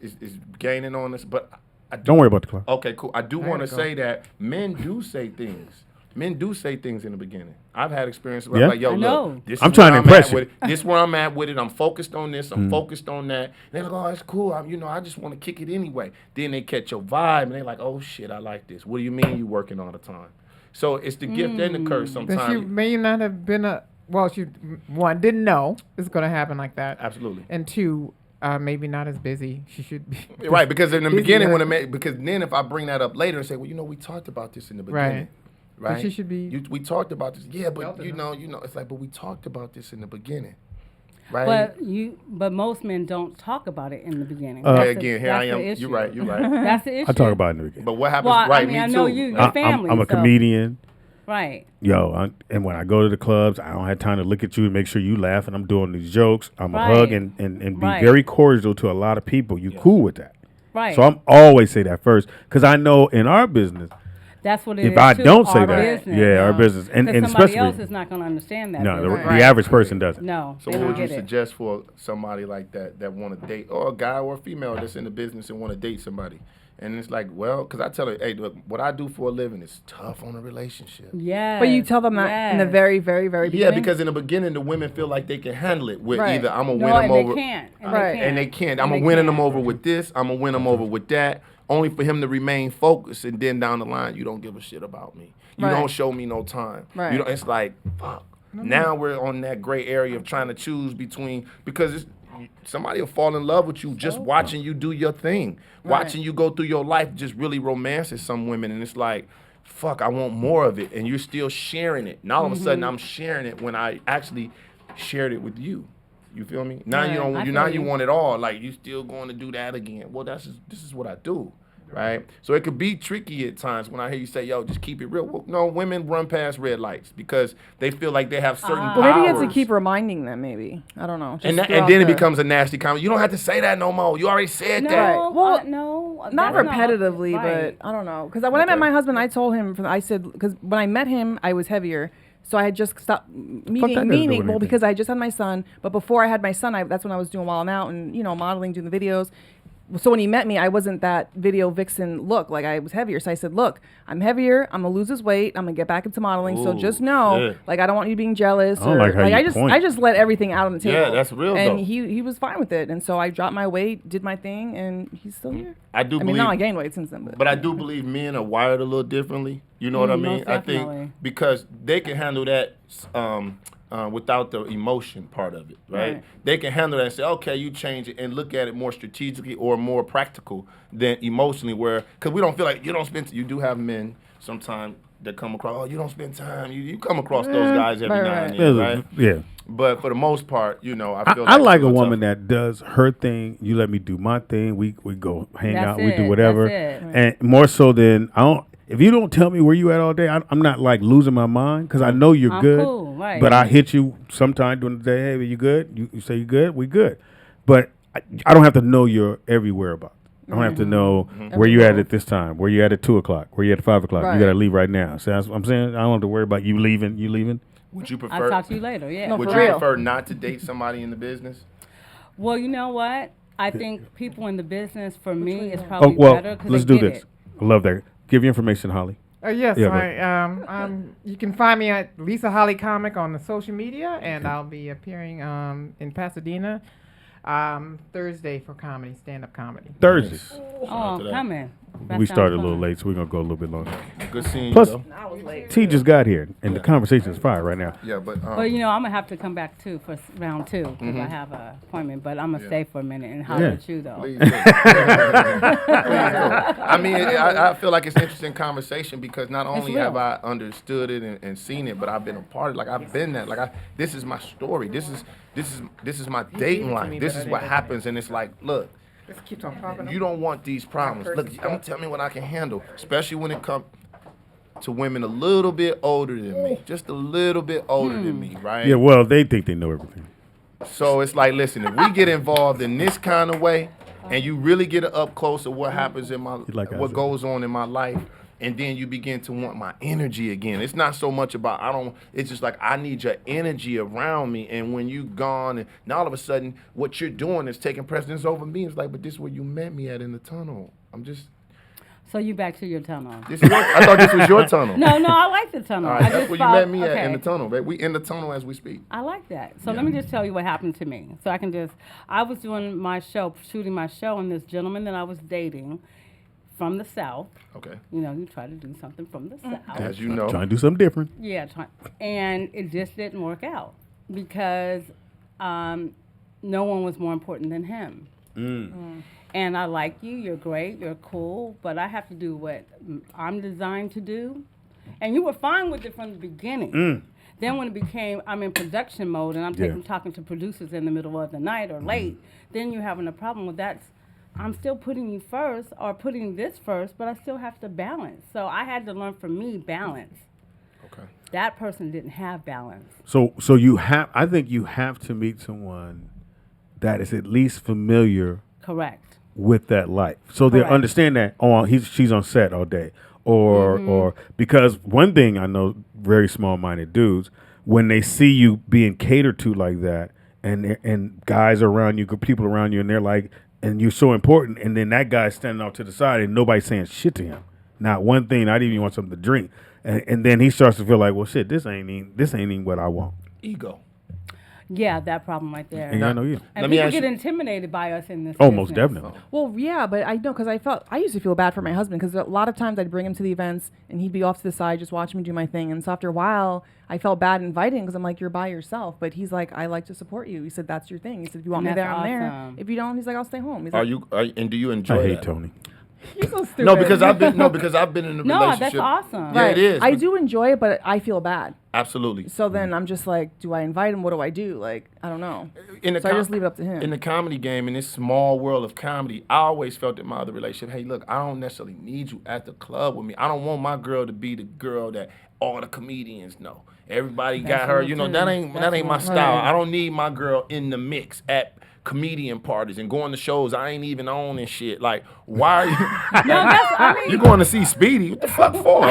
gaining on us, but I Don't worry about the clock. Okay, cool. I do There want to you go. say that men do say things. Men do say things in the beginning. I've had experiences where Yeah? I'm like, yo, I know. look, this I'm is trying where to impress at you. with it. This where I'm at with it. I'm focused on this. I'm focused on that. And they're like, oh, that's cool. I just want to kick it anyway. Then they catch your vibe and they're like, oh shit, I like this. What do you mean you working all the time? So it's the gift and the curse Then sometimes. she may not have been she one didn't know it's going to happen like that. Absolutely. And 2, maybe not as busy. She should be. Right, because in the busier. beginning, because then if I bring that up later and say, well, we talked about this in the beginning. But Right. she should be We talked about this. Yeah, but felt you enough. know, it's like, but we talked about this in the beginning. Right. But most men don't talk about it in the beginning. Okay, That's again, the, here I that's am. the issue. You're right. You're right. That's the issue. I talk about it in the beginning. But what happens? Well, I right, mean, me I too. know you. Your I'm family. a so- comedian. Right. Yo, and when I go to the clubs, I don't have time to look at you and make sure you laugh. And I'm doing these jokes. I'm a hug Right. and be Right. very cordial to a lot of people. You cool with that? Right. So I'm always say that first because I know in our business, That's what it is. if I too, don't say our that, business, yeah, our no. business, and 'Cause somebody especially else is not going to understand that. no, business. the average person doesn't. No. So they what don't would you get it. suggest for somebody like that want to date, or a guy or a female that's in the business and want to date somebody? And it's like, well, because I tell her, hey, look, what I do for a living is tough on a relationship. Yeah. But you tell them that in the very, very, very Yeah, beginning. because in the beginning, the women feel like they can handle it with Right. either I'm going to No, win them and over. they can't. And Right. they can't. And they can't. And I'm they winning them can't. over with this. I'm going to win them over with that. Only for him to remain focused. And then down the line, you don't give a shit about me. You Right. don't show me no time. Right. You know, it's like, fuck. Now we're on that gray area of trying to choose between, because somebody will fall in love with you just watching you do your thing. Right. Watching you go through your life just really romances some women. And it's like, fuck, I want more of it. And you're still sharing it. And all of a sudden, I'm sharing it when I actually shared it with you. You feel me? Now Right, you don't. I You now feel you you. want it all. Like you still going to do that again. Well, this is what I do, right? So it could be tricky at times when I hear you say, "Yo, just keep it real." Well, no, women run past red lights because they feel like they have certain powers. Well, maybe you have to keep reminding them. Maybe I don't know. And Just then it throughout the- becomes a nasty comment. You don't have to say that no more. You already said No, that. Right. Well, no. Not that's repetitively, right. but I don't know. Because when I met my husband, I told him, I said, because when I met him, I was heavier. So I had just stopped that got to do with meaning, well, anything? because I just had my son. But before I had my son, that's when I was doing Wild 'N Out and, modeling, doing the videos. So when he met me, I wasn't that video vixen look. Like, I was heavier. So I said, look, I'm heavier. I'm going to lose this weight. I'm going to get back into modeling. So Ooh, just know, shit. like, I don't want you being jealous. I don't like how you point. I just let everything out on the table. Yeah, that's real, And though. he was fine with it. And so I dropped my weight, did my thing, and he's still here. I do I mean, believe. now I gained weight since then. But I do believe men are wired a little differently. You know what I mean? most I think definitely. because they can handle that without the emotion part of it, right? Right. They can handle that and say, okay, you change it and look at it more strategically or more practical than emotionally, where, because we don't feel like you don't spend, you do have men sometimes that come across, oh, you don't spend time. You come across those guys every now and then, right? Yeah. But for the most part, I feel I like a it's woman tough. that does her thing. You let me do my thing. We go hang That's out. We do it. whatever. That's it. And more so than I don't. If you don't tell me where you at all day, I'm not like losing my mind because I know you're I'm good. cool, right. But I hit you sometime during the day. Hey, are you good? You say you good? We good. But I don't have to know your every whereabouts. I don't have to know where you at this time. Where you at 2 o'clock. Where you at 5 o'clock. Right. You got to leave right now. So that's what I'm saying. I don't have to worry about you leaving. You leaving. Would you I'll prefer? talk to you later, yeah. No, Would for you real. prefer not to date somebody in the business? Well, you know what? I think people in the business, for me, is Oh, probably well, better because let's they do get this. it. I love that. Give your information, Holly. Yes, Yeah, go you can find me at Lisa Holly Comic on the social media, and I'll be appearing in Pasadena Thursday for comedy, stand-up comedy. Thursday. Oh, come in. That We sounds started a little fun. late, so we're going to go a little bit longer. Good seeing you, Plus, though. T just got here, and the conversation is fire right now. Yeah, but Well, you know, I'm gonna have to come back too for round 2 because I Mhm. have an appointment. But I'm gonna Yeah. stay for a minute and holler Yeah. at you though. Please do. Please do. I mean, I feel like it's an interesting conversation because not only real. have I understood it and seen it, but I've been a part of it. Like I've been that. Like this is my story. This is my dating life. This is what happens, and it's like, look. Just keeps on popping up. You don't want these problems. Look, don't tell me what I can handle, especially when it comes to women a little bit older than me, just a little bit older than me, right? Yeah, well, they think they know everything. So it's like, listen, if we get involved in this kind of way, and you really get up close of what happens in my, what goes on in my life, and then you begin to want my energy again. It's not so much about it's just like I need your energy around me. And when you gone, and now all of a sudden what you're doing is taking precedence over me. It's like, but this is where you met me at in the tunnel. I'm just. So you back to your tunnel. I thought this was your tunnel. No, I like the tunnel. All right, I that's just where you thought- met me at in the okay. tunnel, babe. We in the tunnel as we speak. I like that. So let me just tell you what happened to me. So I was doing my show, shooting my show, and this gentleman that I was dating from the South. Okay. You know, you try to do something from the South. As you know. Trying to do something different. Yeah, and it just didn't work out because no one was more important than him. And I like you, you're great, you're cool, but I have to do what I'm designed to do. And you were fine with it from the beginning. Then when it became, I'm in production mode and I'm talking to producers in the middle of the night or late, then you're having a problem with that. I'm still putting you first or putting this first, but I still have to balance. So I had to learn from me balance. Okay. That person didn't have balance. So I think you have to meet someone that is at least familiar Correct. with that life. So they Correct. understand that she's on set all day. Or because one thing I know, very small-minded dudes, when they see you being catered to like that, and guys around you, people around you, and they're like, and you're so important, and then that guy's standing off to the side, and nobody's saying shit to him. Not one thing. Not even want something to drink, and then he starts to feel like, well, shit, this ain't even what I want. Ego. Yeah, that problem right there. And I know you. And people get intimidated by us in this Oh, business. most definitely. Well, yeah, but I know because I used to feel bad for my husband because a lot of times I'd bring him to the events and he'd be off to the side just watching me do my thing. And so after a while, I felt bad inviting because I'm like, you're by yourself. But he's like, I like to support you. He said, that's your thing. He said, if you want me And there, that's I'm there. awesome. If you don't, he's like, I'll stay home. He's Are like, you? And do you enjoy? I hate that? Tony. You're so stupid. No, because I've been in a No, relationship. that's awesome. Yeah, it is. I but- do enjoy it, but I feel bad. Absolutely. So then I'm just like, do I invite him? What do I do? Like, I don't know. So I just leave it up to him. In the comedy game, in this small world of comedy, I always felt in my other relationship, hey, look, I don't necessarily need you at the club with me. I don't want my girl to be the girl that all the comedians know. Everybody got her, you know, that ain't my style. I don't need my girl in the mix at comedian parties and going to shows I ain't even on and shit. Like, why are you? You going to see Speedy? What the fuck for?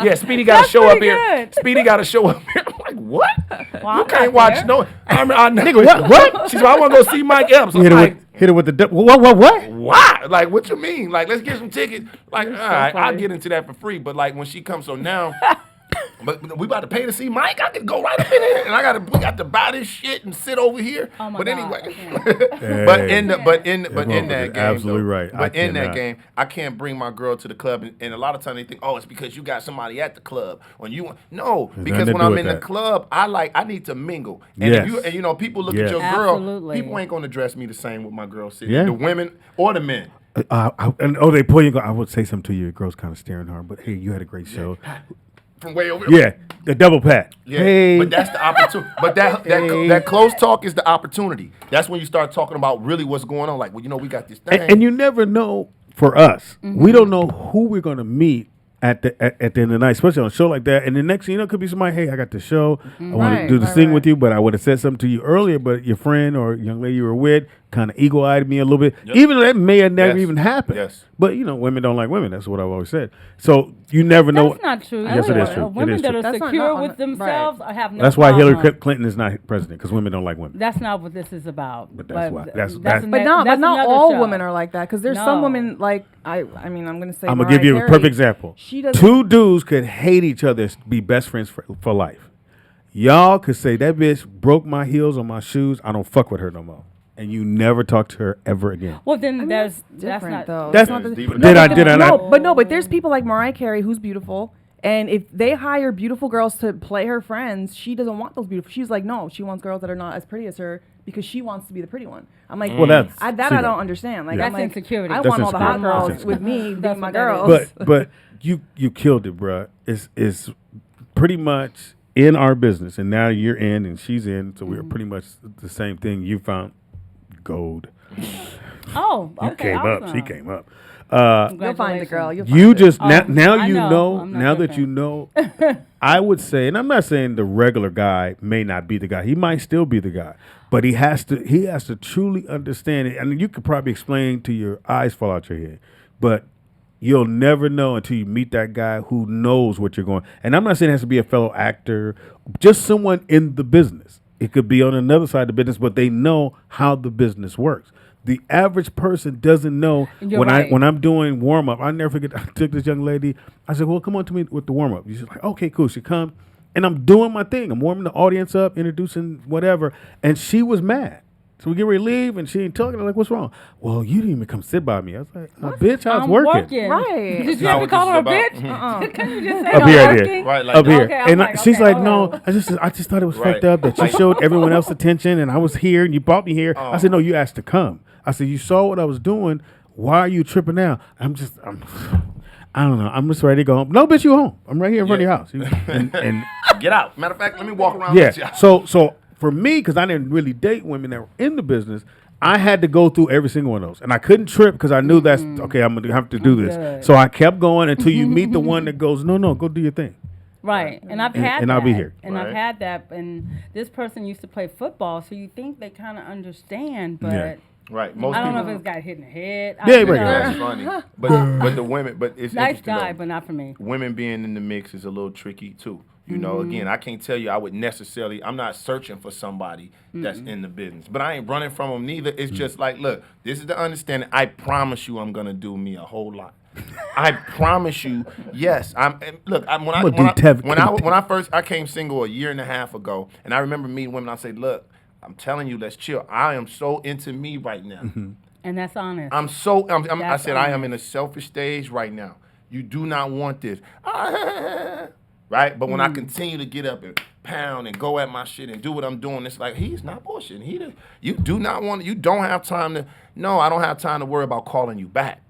Yeah, Speedy got to show up here. Speedy got to show up here. I'm like, what? Well, You can't watch no. Nigga, what? She said, I want to go see Mike Epps. I'm Hit like, her with the what? why? Like, what you mean? Like, let's get some tickets. Like, all right, I'll get into that for free. But like when she comes, so now. But we about to pay to see Mike. I could go right up in there, and we got to buy this shit and sit over here. Oh my but God, anyway, Hey, but in that motherfucker's game, absolutely though, right. But I in that cannot. game, I can't bring my girl to the club, and a lot of times they think, oh, it's because you got somebody at the club. When you no, There's because nothing to when do I'm with in the that. club, I need to mingle. And Yes. if you know, people look Yes. at your girl. Absolutely. People ain't gonna dress me the same with my girl sitting. Yeah. The women or the men. They pull you. I would say something to you. Your girl's kind of staring hard, but hey, you had a great show. From way over here. Yeah, the double pat. Yeah, Hey, but that's the opportunity. But that close talk is the opportunity. That's when you start talking about really what's going on. Like, well, you know, we got this thing. and you never know. For us, we don't know who we're gonna meet at the end of the night, especially on a show like that. And the next thing you know, it could be somebody. Hey, I got the show. I want to do the thing with you, but I would have said something to you earlier. But your friend or young lady you were with kind of eagle-eyed me a little bit, even though that may have never even happened. Yes. But, women don't like women. That's what I've always said. So you never know. That's not true. Yes, it is true. Women that are That's secure not with themselves have no That's why problem. Hillary Clinton is not president, because women don't like women. That's not what this is about. But that's why. But not all women are like that, because there's some women like I mean I'm gonna say I'm gonna give you a perfect example. She doesn't. Two dudes could hate each other, be best friends for life. Y'all could say that bitch broke my heels on my shoes. I don't fuck with her no more, and you never talk to her ever again. Well, then that's not though. That's not did I not? No, but there's people like Mariah Carey who's beautiful. And if they hire beautiful girls to play her friends, she doesn't want those beautiful. She's like, no, she wants girls that are not as pretty as her because she wants to be the pretty one. I'm like, well, I don't understand. Like, that's I'm like, insecurity. I want all the hot girls with me being my girls. But you killed it, bruh. It's pretty much in our business, and now you're in and she's in, so we're pretty much the same thing. You found gold. Oh, okay, you came awesome. up. She came up. You'll find the girl. You just now I you know now different. that you know. I would say, and I'm not saying the regular guy may not be the guy. He might still be the guy, but he has to truly understand it. I mean, you could probably explain till your eyes fall out your head, but you'll never know until you meet that guy who knows what you're going. And I'm not saying it has to be a fellow actor, just someone in the business. It could be on another side of the business, but they know how the business works. The average person doesn't know. When I'm doing warm up, I never forget. I took this young lady. I said, "Well, come on to me with the warm up." She's like, "Okay, cool." She come, and I'm doing my thing. I'm warming the audience up, introducing whatever, and she was mad. So we get ready to leave, and she ain't talking. I'm like, "What's wrong?" "Well, you didn't even come sit by me." I was like, "Bitch, I was working." Right. Did you ever call her a bitch? Can you just say Up here, I did. working? Right, like Up here, Okay, and I'm like, she's okay, like, all "No, right. I just thought it was Right. fucked up that you showed everyone else attention, and I was here, and you brought me here." I said, "No, you asked to come." I said, "You saw what I was doing. Why are you tripping now?" I don't know. I'm just ready to go home. No, bitch, you home. I'm right here in front of your house. And Get out. Matter of fact, let me walk around. yeah. With you. So for me, because I didn't really date women that were in the business, I had to go through every single one of those, and I couldn't trip because I knew that's okay. I'm gonna have to do this. Good. So I kept going until you meet the one that goes, no, go do your thing. Right, and I've had and that. I'll be here. And I've had that, and this person used to play football, so you think they kind of understand, but Yeah. Right. Most I don't know people. if it's got hit in the head. Yeah, I, right. That's funny. But the women, but it's Nice interesting, guy, though. but not for me. Women being in the mix is a little tricky too. You know, again, I can't tell you I would necessarily, I'm not searching for somebody that's in the business, but I ain't running from them neither. It's just like, look, this is the understanding. I promise you I'm going to do me a whole lot. I promise you, yes. When I first came single a year and a half ago, and I remember meeting women, I said, look, I'm telling you, let's chill. I am so into me right now. And that's honest. I said, I am in a selfish stage right now. You do not want this. Right? But when I continue to get up and pound and go at my shit and do what I'm doing, it's like, he's not bullshitting. You don't have time to, no, I don't have time to worry about calling you back.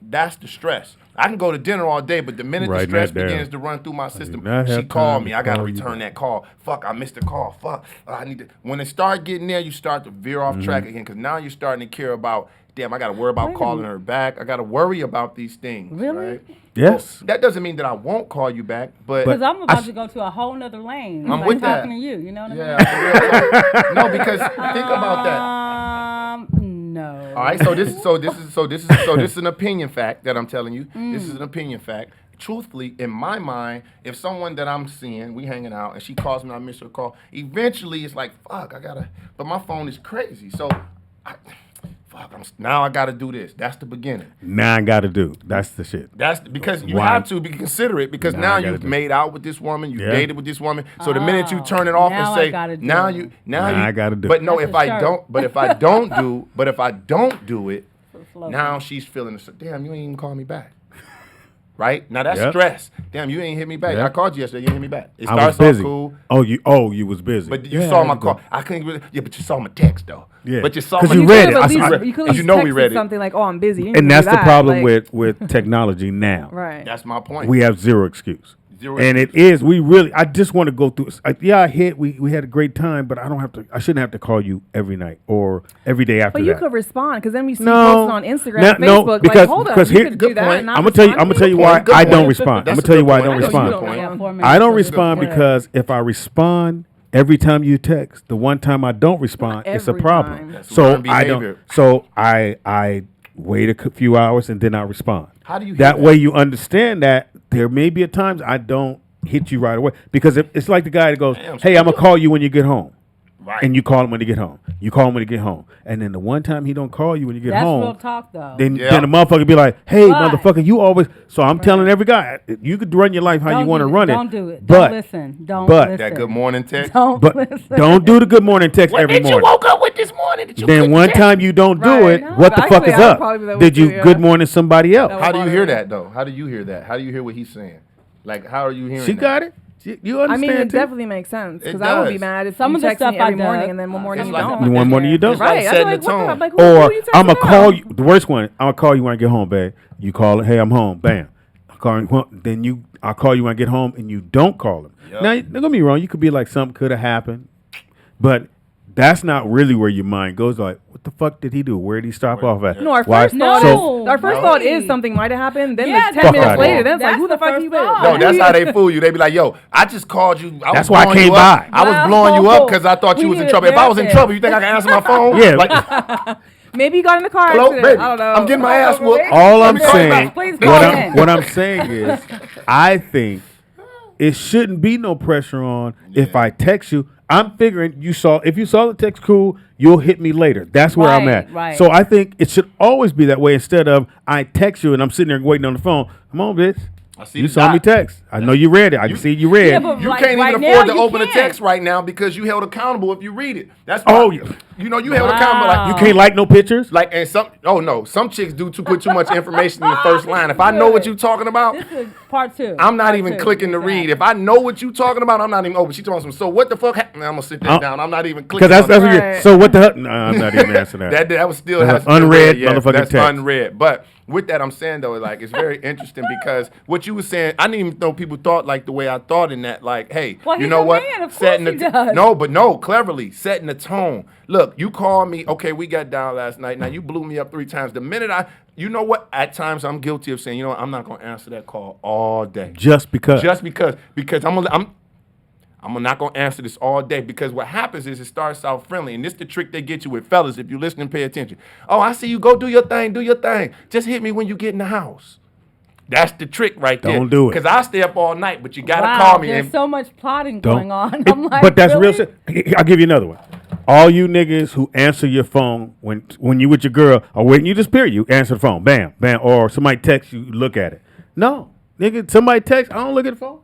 That's the stress. I can go to dinner all day, but the minute the stress begins to run through my system, she called me. I got to return that call. Fuck, I missed the call. Fuck, I need to. When it start getting there, you start to veer off track again, because now you're starting to care about, damn, I got to worry about calling her back. I got to worry about these things. Really? Right? Yes. Well, that doesn't mean that I won't call you back, but Because I'm about to go to a whole nother lane. I'm like with that. talking to you. You know what I mean? Yeah. No, because think about that. No. All right, so this is an opinion fact that I'm telling you. This is an opinion fact. Truthfully, in my mind, if someone that I'm seeing, we hanging out, and she calls me, I miss her call. Eventually, it's like, fuck, but my phone is crazy. So, now I gotta do this. That's the beginning. Now I gotta do. That's the shit. That's because you have to be considerate, because now you've made out with this woman, you dated with this woman. So the minute you turn it off and say, now I gotta do. But no, if I don't do it, now she's feeling this. Damn, you ain't even call me back. Right? Now that's stress. Damn, you ain't hit me back. I called you yesterday, you didn't hit me back. It starts off cool. You was busy. But you saw my call. I couldn't really, but you saw my text though. Yeah. But you saw my text. you read it. You could at least texted something like, "Oh, I'm busy." And that's the problem with technology now. Right. That's my point. We have zero excuse. And it is. I just want to go through. We had a great time, but I shouldn't have to call you every night or every day after that. But you could respond, because then we see posts on Instagram, and Facebook. Because, like, hold up, you could do that. I'm gonna tell you why I don't respond. I'm gonna tell you why I don't respond. I don't respond because if I respond every time you text, the one time I don't respond, it's a every problem. time. That's So learned I behavior. don't. So I wait a few hours and then I respond. How do you hear that that? way you understand that there may be at times I don't hit you right away because it's like the guy that goes, Damn, "Hey, I'm gonna call you when you get home." Right. And you call him when you get home. You call him when you get home. And then the one time he don't call you when you get That's home, real talk, though. then Yeah. the motherfucker be like, "Hey, But- motherfucker, you always." So I'm telling every guy, you could run your life how you Don't want to do- run don't it. do it. But Don't listen. Don't but listen. That good morning text. Don't but listen. don't do the good morning text What every did you morning. woke up with this morning? That you Then couldn't one text? time you don't do Right. it, No, what the but fuck actually, is I would up? probably be that way Did you too, yeah. good morning somebody else? That How do you hear bother me. that though? How do you hear that? How do you hear what he's saying? Like, how are you hearing She that? got it. You I understand? mean, it too? definitely makes sense It because I would be does. mad if Some you of the text stuff me every I morning done. and then one morning It's you like- don't. You one morning you don't. It's like Right. I'd be setting like, the what the? tone. I'm like, who Or you I'm gonna texting call now? you. The worst one. I'm gonna call you when I get home, babe. You call it. Hey, I'm home. Bam. I call you. Then I'll call you when I get home, and you don't call him. Yep. Now, don't get me wrong. You could be like something could have happened, but that's not really where your mind goes. Like, what the fuck did he do? Where did he stop off at? No, our Why- first thought So- is our first No. thought is something might have happened. Then Yeah, the 10 Fuck minutes outta later, here. then it's like, That's who the the fuck first you with? thought. No, that's how they fool you. They be like, "Yo, I just called you. I That's was why I blowing came you up. by. I was blowing you up because I thought you We was in need a trouble. If I was in therapist. trouble, you think I can answer my phone? Yeah. Like, Maybe you got in a car hello, accident. baby. I don't know. I'm getting my ass whooped. All Let I'm me call you saying, back. Please call in. what I'm saying is, I think it shouldn't be no pressure on if I text you. I'm figuring if you saw the text, cool, you'll hit me later. That's where I'm at. Right. So I think it should always be that way instead of I text you and I'm sitting there waiting on the phone. Come on, bitch. I see You the saw me dot. text. I know you read it. I can see you read. Yeah, but You like, can't right even now, afford to you open a can't. text right now because you held accountable if you read it. That's why, Oh, you know, you held accountable. Like, you can't like no pictures. Like, and some chicks do put too much information in the first line. If I know what you're talking about, This is part two. I'm not Part even two. clicking to read. If I know what you're talking about, I'm not even open. She talking some. So what the fuck happened? I'm gonna sit this down. I'm not even clicking. Because that's on what it. you. So what the hell? No, I'm not even answering that. That was still That's hasn't been unread read yet. motherfucking That's text. unread. But with that, I'm saying though, like it's very interesting because what you were saying, I didn't even know people thought like the way I thought in that. Like, hey, Well, you he's know a what? man, of course Setting he the does. cleverly setting the tone. Look, you called me. Okay, we got down last night. Now you blew me up 3 times. The minute you know what? At times I'm guilty of saying, you know what? I'm not gonna answer that call all day. Just because. Because I'm not gonna answer this all day because what happens is it starts out friendly, and this the trick they get you with, fellas. If you listen and pay attention. Oh, I see you. Go do your thing. Do your thing. Just hit me when you get in the house. That's the trick right there. Don't do it. Because I stay up all night, but you gotta Wow, call me. There's And so much plotting Don't. going on. It- I'm like, but that's really? real shit. I'll give you another one. All you niggas who answer your phone when you with your girl or when you just period, you answer the phone, bam, bam, or somebody texts you, look at it. No, nigga, somebody text, I don't look at the phone.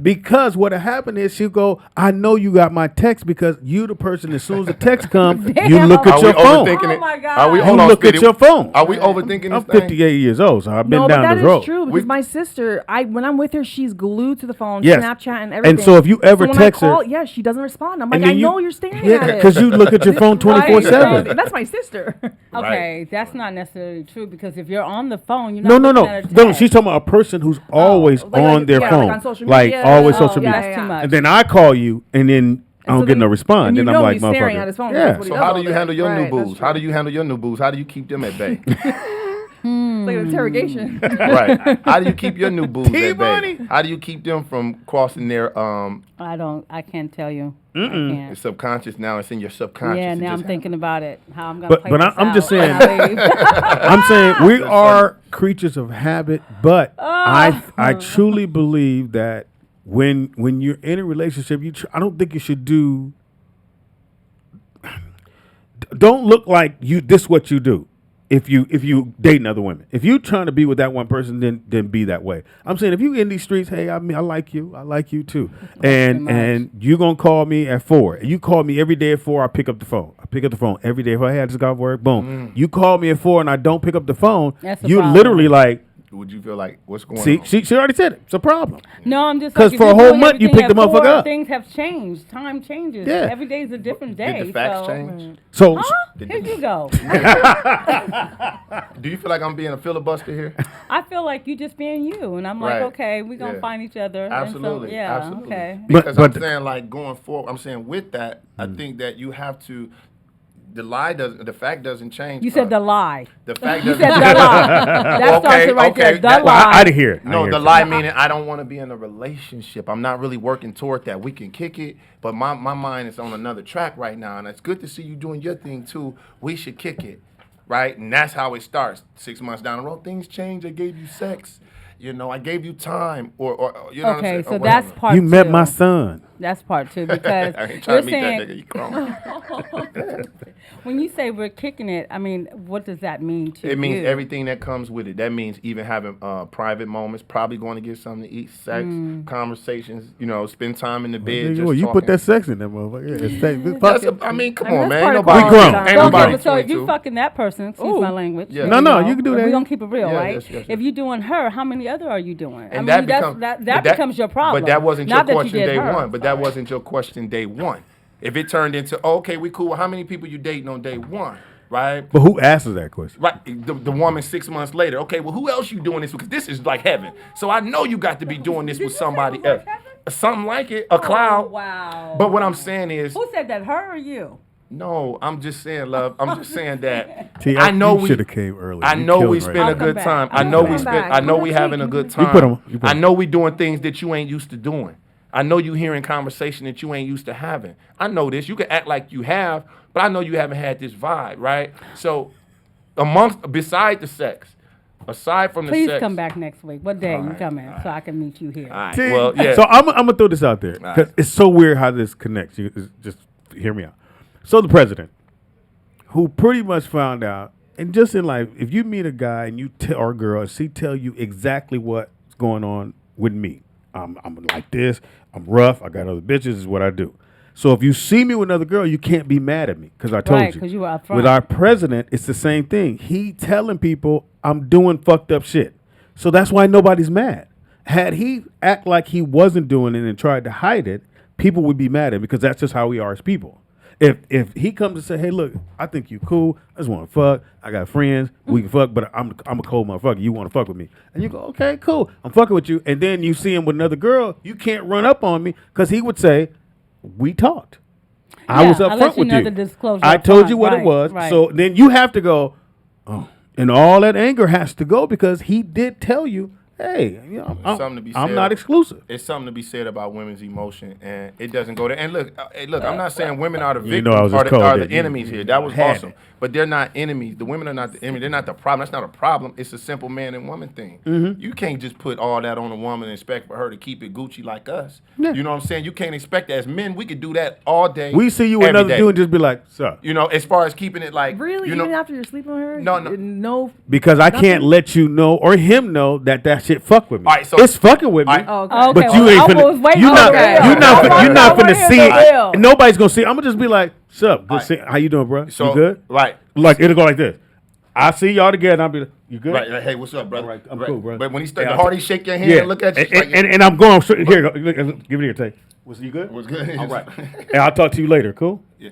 Because what'll happen is she'll go, I know you got my text because you the person, as soon as the text comes, you Damn. look are at we your phone. overthinking Oh it? my God. Are we? You Hold on, look at Speedy. your phone. Are we overthinking I'm this thing? 58 years old, so I've been No, but down that this is road. true because my sister, when I'm with her, she's glued to the phone, Yes. Snapchat and everything. And so if you ever when text I call, her, yeah, she doesn't respond. I'm and like, then I know you're staring at it. because you look at your phone 24/7. Right. That's my sister. Okay, that's not necessarily true because if you're on the phone, you're No, not no, looking at a no. text. She's talking about a person who's always like- on their yeah, phone, like on social like media. always Oh, social yeah, media. yeah. That's too much. And then I call you, and then I don't so get then- no response. and you Then I'm know like, he's staring motherfucker. at his phone. Yeah. That's what he So does how all do you day. handle your Right, new that's boo's? How do true. you handle your new boo's? How do you keep them at bay? It's like an interrogation. Right. How do you keep your new booze at T-Money. bay? How do you keep them from crossing their I can't tell you. I can't. subconscious? Now it's in your subconscious. Yeah, It now I'm just- thinking about it. How I'm gonna But play but this I'm just out saying. when I leave. I'm saying we are creatures of habit, but I truly believe that when you're in a relationship, I don't think you should do. Don't look like you. This what you do. If you dating other women, if you trying to be with that one person, then be that way. I'm saying if you in these streets, hey, I like you too, and you gonna call me at 4. You call me every day at 4. I pick up the phone. Every day. If I just got work, boom. You call me at 4 and I don't pick up the phone. That's a You problem. literally like. Would you feel like what's going See, on? she already said it. It's a problem. No, I'm just 'Cause like, if for a you're whole doing month, you everything pick the at motherfucker 4, up. Things have changed. Time changes. Yeah. Every day is a different day. Did the facts so. change? So Huh? Here you go. Do you feel like I'm being a filibuster here? I feel like you just being you, and I'm like, Right. okay, we're gonna Yeah. find each other. and so- Absolutely. yeah. Absolutely. Okay. Because But- I'm saying like going forward, I'm saying with that, I think that you have to. The fact doesn't change. You said the lie. The fact You doesn't said the lie. That starts it right there. The lie. I didn't hear it. No, the lie meaning I don't want to be in a relationship. I'm not really working toward that. We can kick it, but my mind is on another track right now, and it's good to see you doing your thing too. We should kick it, right? And that's how it starts. 6 months down the road, things change. I gave you sex. You know, I gave you time, or you know what I'm saying? Okay, so that's part You 2. met my son. That's part 2 because I ain't you're trying to meet saying that nigga. You grown. when you say we're kicking it, I mean, what does that mean to you? It means everything that comes with it. That means even having private moments, probably going to get something to eat, sex, conversations, you know, spend time in the bed. Just you talking. put that sex in that motherfucker. I mean, come I mean, on, that's man. Ain't part of nobody. We grown. Ain't Okay, nobody. but so if 22. you fucking that person, excuse my language. Yeah. No, you can do that. We're gonna keep it real, Yeah, right? yes, yes, If you're doing her, how many other are you doing? And I mean, that becomes your problem. But that wasn't Not your that you question did day her. one. But that wasn't your question day one. If it turned into, okay, we cool. How many people you dating on day one, right? But who answers that question? Right, the woman 6 months later. Okay, well, who else you doing this with? Because this is like heaven. So I know you got to be doing this with somebody else. Something like it, a cloud. Wow. But what I'm saying is, Who said that? Her or you? no, I'm just saying, love. I'm just saying that. T, I know you we should have came early. I You know killed we right spend now. a I'll good come time. back. I know I'll we come spend. back. I know You we put having a him- good You time. put him. You put I him. know we doing things that you ain't used to doing. I know you hearing conversation that you ain't used to having. I know this. You can act like you have, but I know you haven't had this vibe, right? So, beside the sex, aside from the Please sex, come back next week. What day you coming so I can meet you here? All right. T, Well, yeah. So I'm gonna throw this out there All because it's so weird how this connects. Just hear me out. So the president, who pretty much found out, and just in life, if you meet a guy and you or a girl, and she tell you exactly what's going on with me, I'm like this. I'm rough. I got other bitches. This is what I do. So if you see me with another girl, you can't be mad at me because I told Right, you. 'cause you were upfront. With our president, it's the same thing. He telling people I'm doing fucked up shit. So that's why nobody's mad. Had he act like he wasn't doing it and tried to hide it, people would be mad at him because that's just how we are as people. If he comes and say, hey, look, I think you cool. I just want to fuck. I got friends. We can fuck, but I'm a cold motherfucker. You want to fuck with me. And you go, okay, cool. I'm fucking with you. And then you see him with another girl. You can't run up on me because he would say, we talked. I was up front with you. I told you what it was. Right. So then you have to go, oh. And all that anger has to go because he did tell you, hey, you know, I'm not exclusive. It's something to be said about women's emotion, and it doesn't go there. And look, I'm not saying women are the You know I was victims just are called the that. enemies You here. That was had awesome. But they're not enemies. The women are not the enemy. They're not the problem. That's not a problem. It's a simple man and woman thing. Mm-hmm. You can't just put all that on a woman and expect for her to keep it Gucci like us. Yeah. You know what I'm saying? You can't expect that. As men, we could do that all day. We see you with every another day. dude and just be like, sup. You know, as far as keeping it like, Really? you know, Even after you're sleeping with her? No. No. Because I can't let you know or him know that shit fuck with me. All right, so it's fucking with me. all right. Oh, okay. But Okay, you well, ain't I finna. was waiting You on not. the real. You not. I You not wanna finna hear see the it. real. Nobody's gonna see it. I'm gonna just be like, sup. Good. See, how you doing, bro? So, you good? Right. Like it'll go like this. I see y'all together. And I'll be like, you good? Right. Hey, what's up, brother? All right, I'm cool, bro. But when he start, Yeah, the harder he shake your hand Yeah. and look at you, it's like, And I'm going straight here. Give it here, Tate. Was you good? what's good? All right. And I'll talk to you later. Cool. Yeah.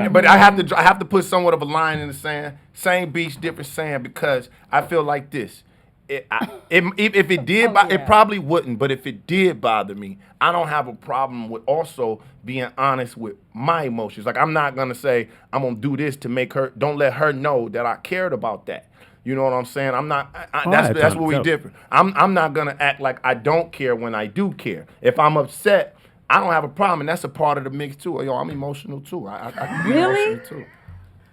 But I have to put somewhat of a line in the sand. Same beach, different sand, because I feel like this. If it did, it probably wouldn't. But if it did bother me, I don't have a problem with also being honest with my emotions. Like I'm not gonna say I'm gonna do this to make her. Don't let her know that I cared about that. You know what I'm saying? I'm not. That's where we different. I'm not gonna act like I don't care when I do care. If I'm upset, I don't have a problem, and that's a part of the mix too. Yo, I'm emotional too. I can be Really? emotional too.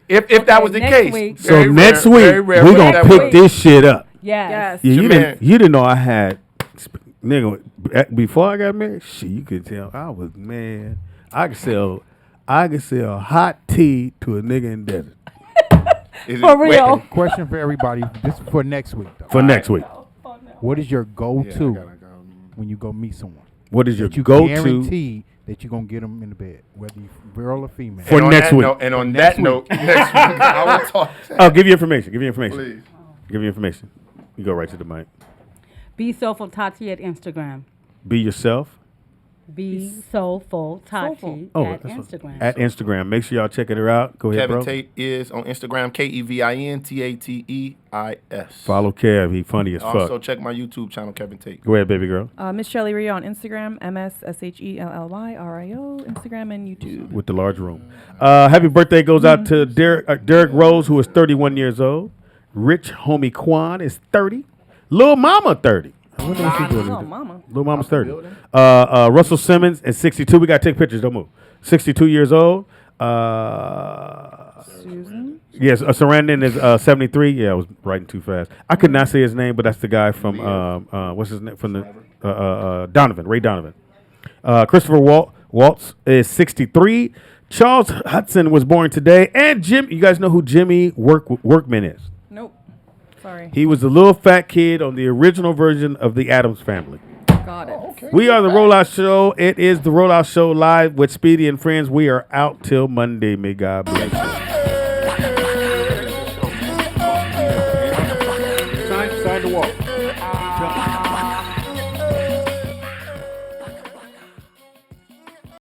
If that was the next case. week. So next week we're gonna that pick way. this shit up. Yes. Yeah, you Jermaine. didn't know I had, nigga. Before I got married, shit, you could tell I was man. I could sell hot tea to a nigga in the desert. For real. Question for everybody. This is for next week, though. For next week, What is your go-to when you go meet someone? what is your That you go-to guarantee that you're going to get them in the bed, whether you girl or female? for next week? And on next that note, next week, I will talk. Oh, give you information. Give you information. Please. Give you information. You go right to the mic. Be Soulful Tati at Instagram. Be yourself. Be Soulful Tati at that's Instagram. At Instagram. Make sure y'all check it out. Go ahead, Kevin bro. Tate is on Instagram, KevinTateis. Follow Kev. He funny as fuck. Also, check my YouTube channel, Kevin Tate. Go ahead, baby girl. Miss Shelly Rio on Instagram, MSSHELLYRIO, Instagram and YouTube. With the large room. Happy birthday goes out to Derek Rose, who is 31 years old. Rich Homie Quan is 30. Lil Mama 30. Little Mama. Lil Mama's 30. Russell Simmons is 62. We got to take pictures. Don't move. 62 years old. Susan? Yes, Sarandon is 73. Yeah, I was writing too fast. I could not say his name, but that's the guy from, what's his name? From the Donovan, Ray Donovan. Christopher Waltz is 63. Charles Hudson was born today. And Jim, you guys know who Jimmy Workman is? Nope. Sorry. He was the little fat kid on the original version of the Addams Family. Got it. Okay. We are the Rollout Show. It is the Rollout Show live with Speedy and friends. We are out till Monday. May God bless you.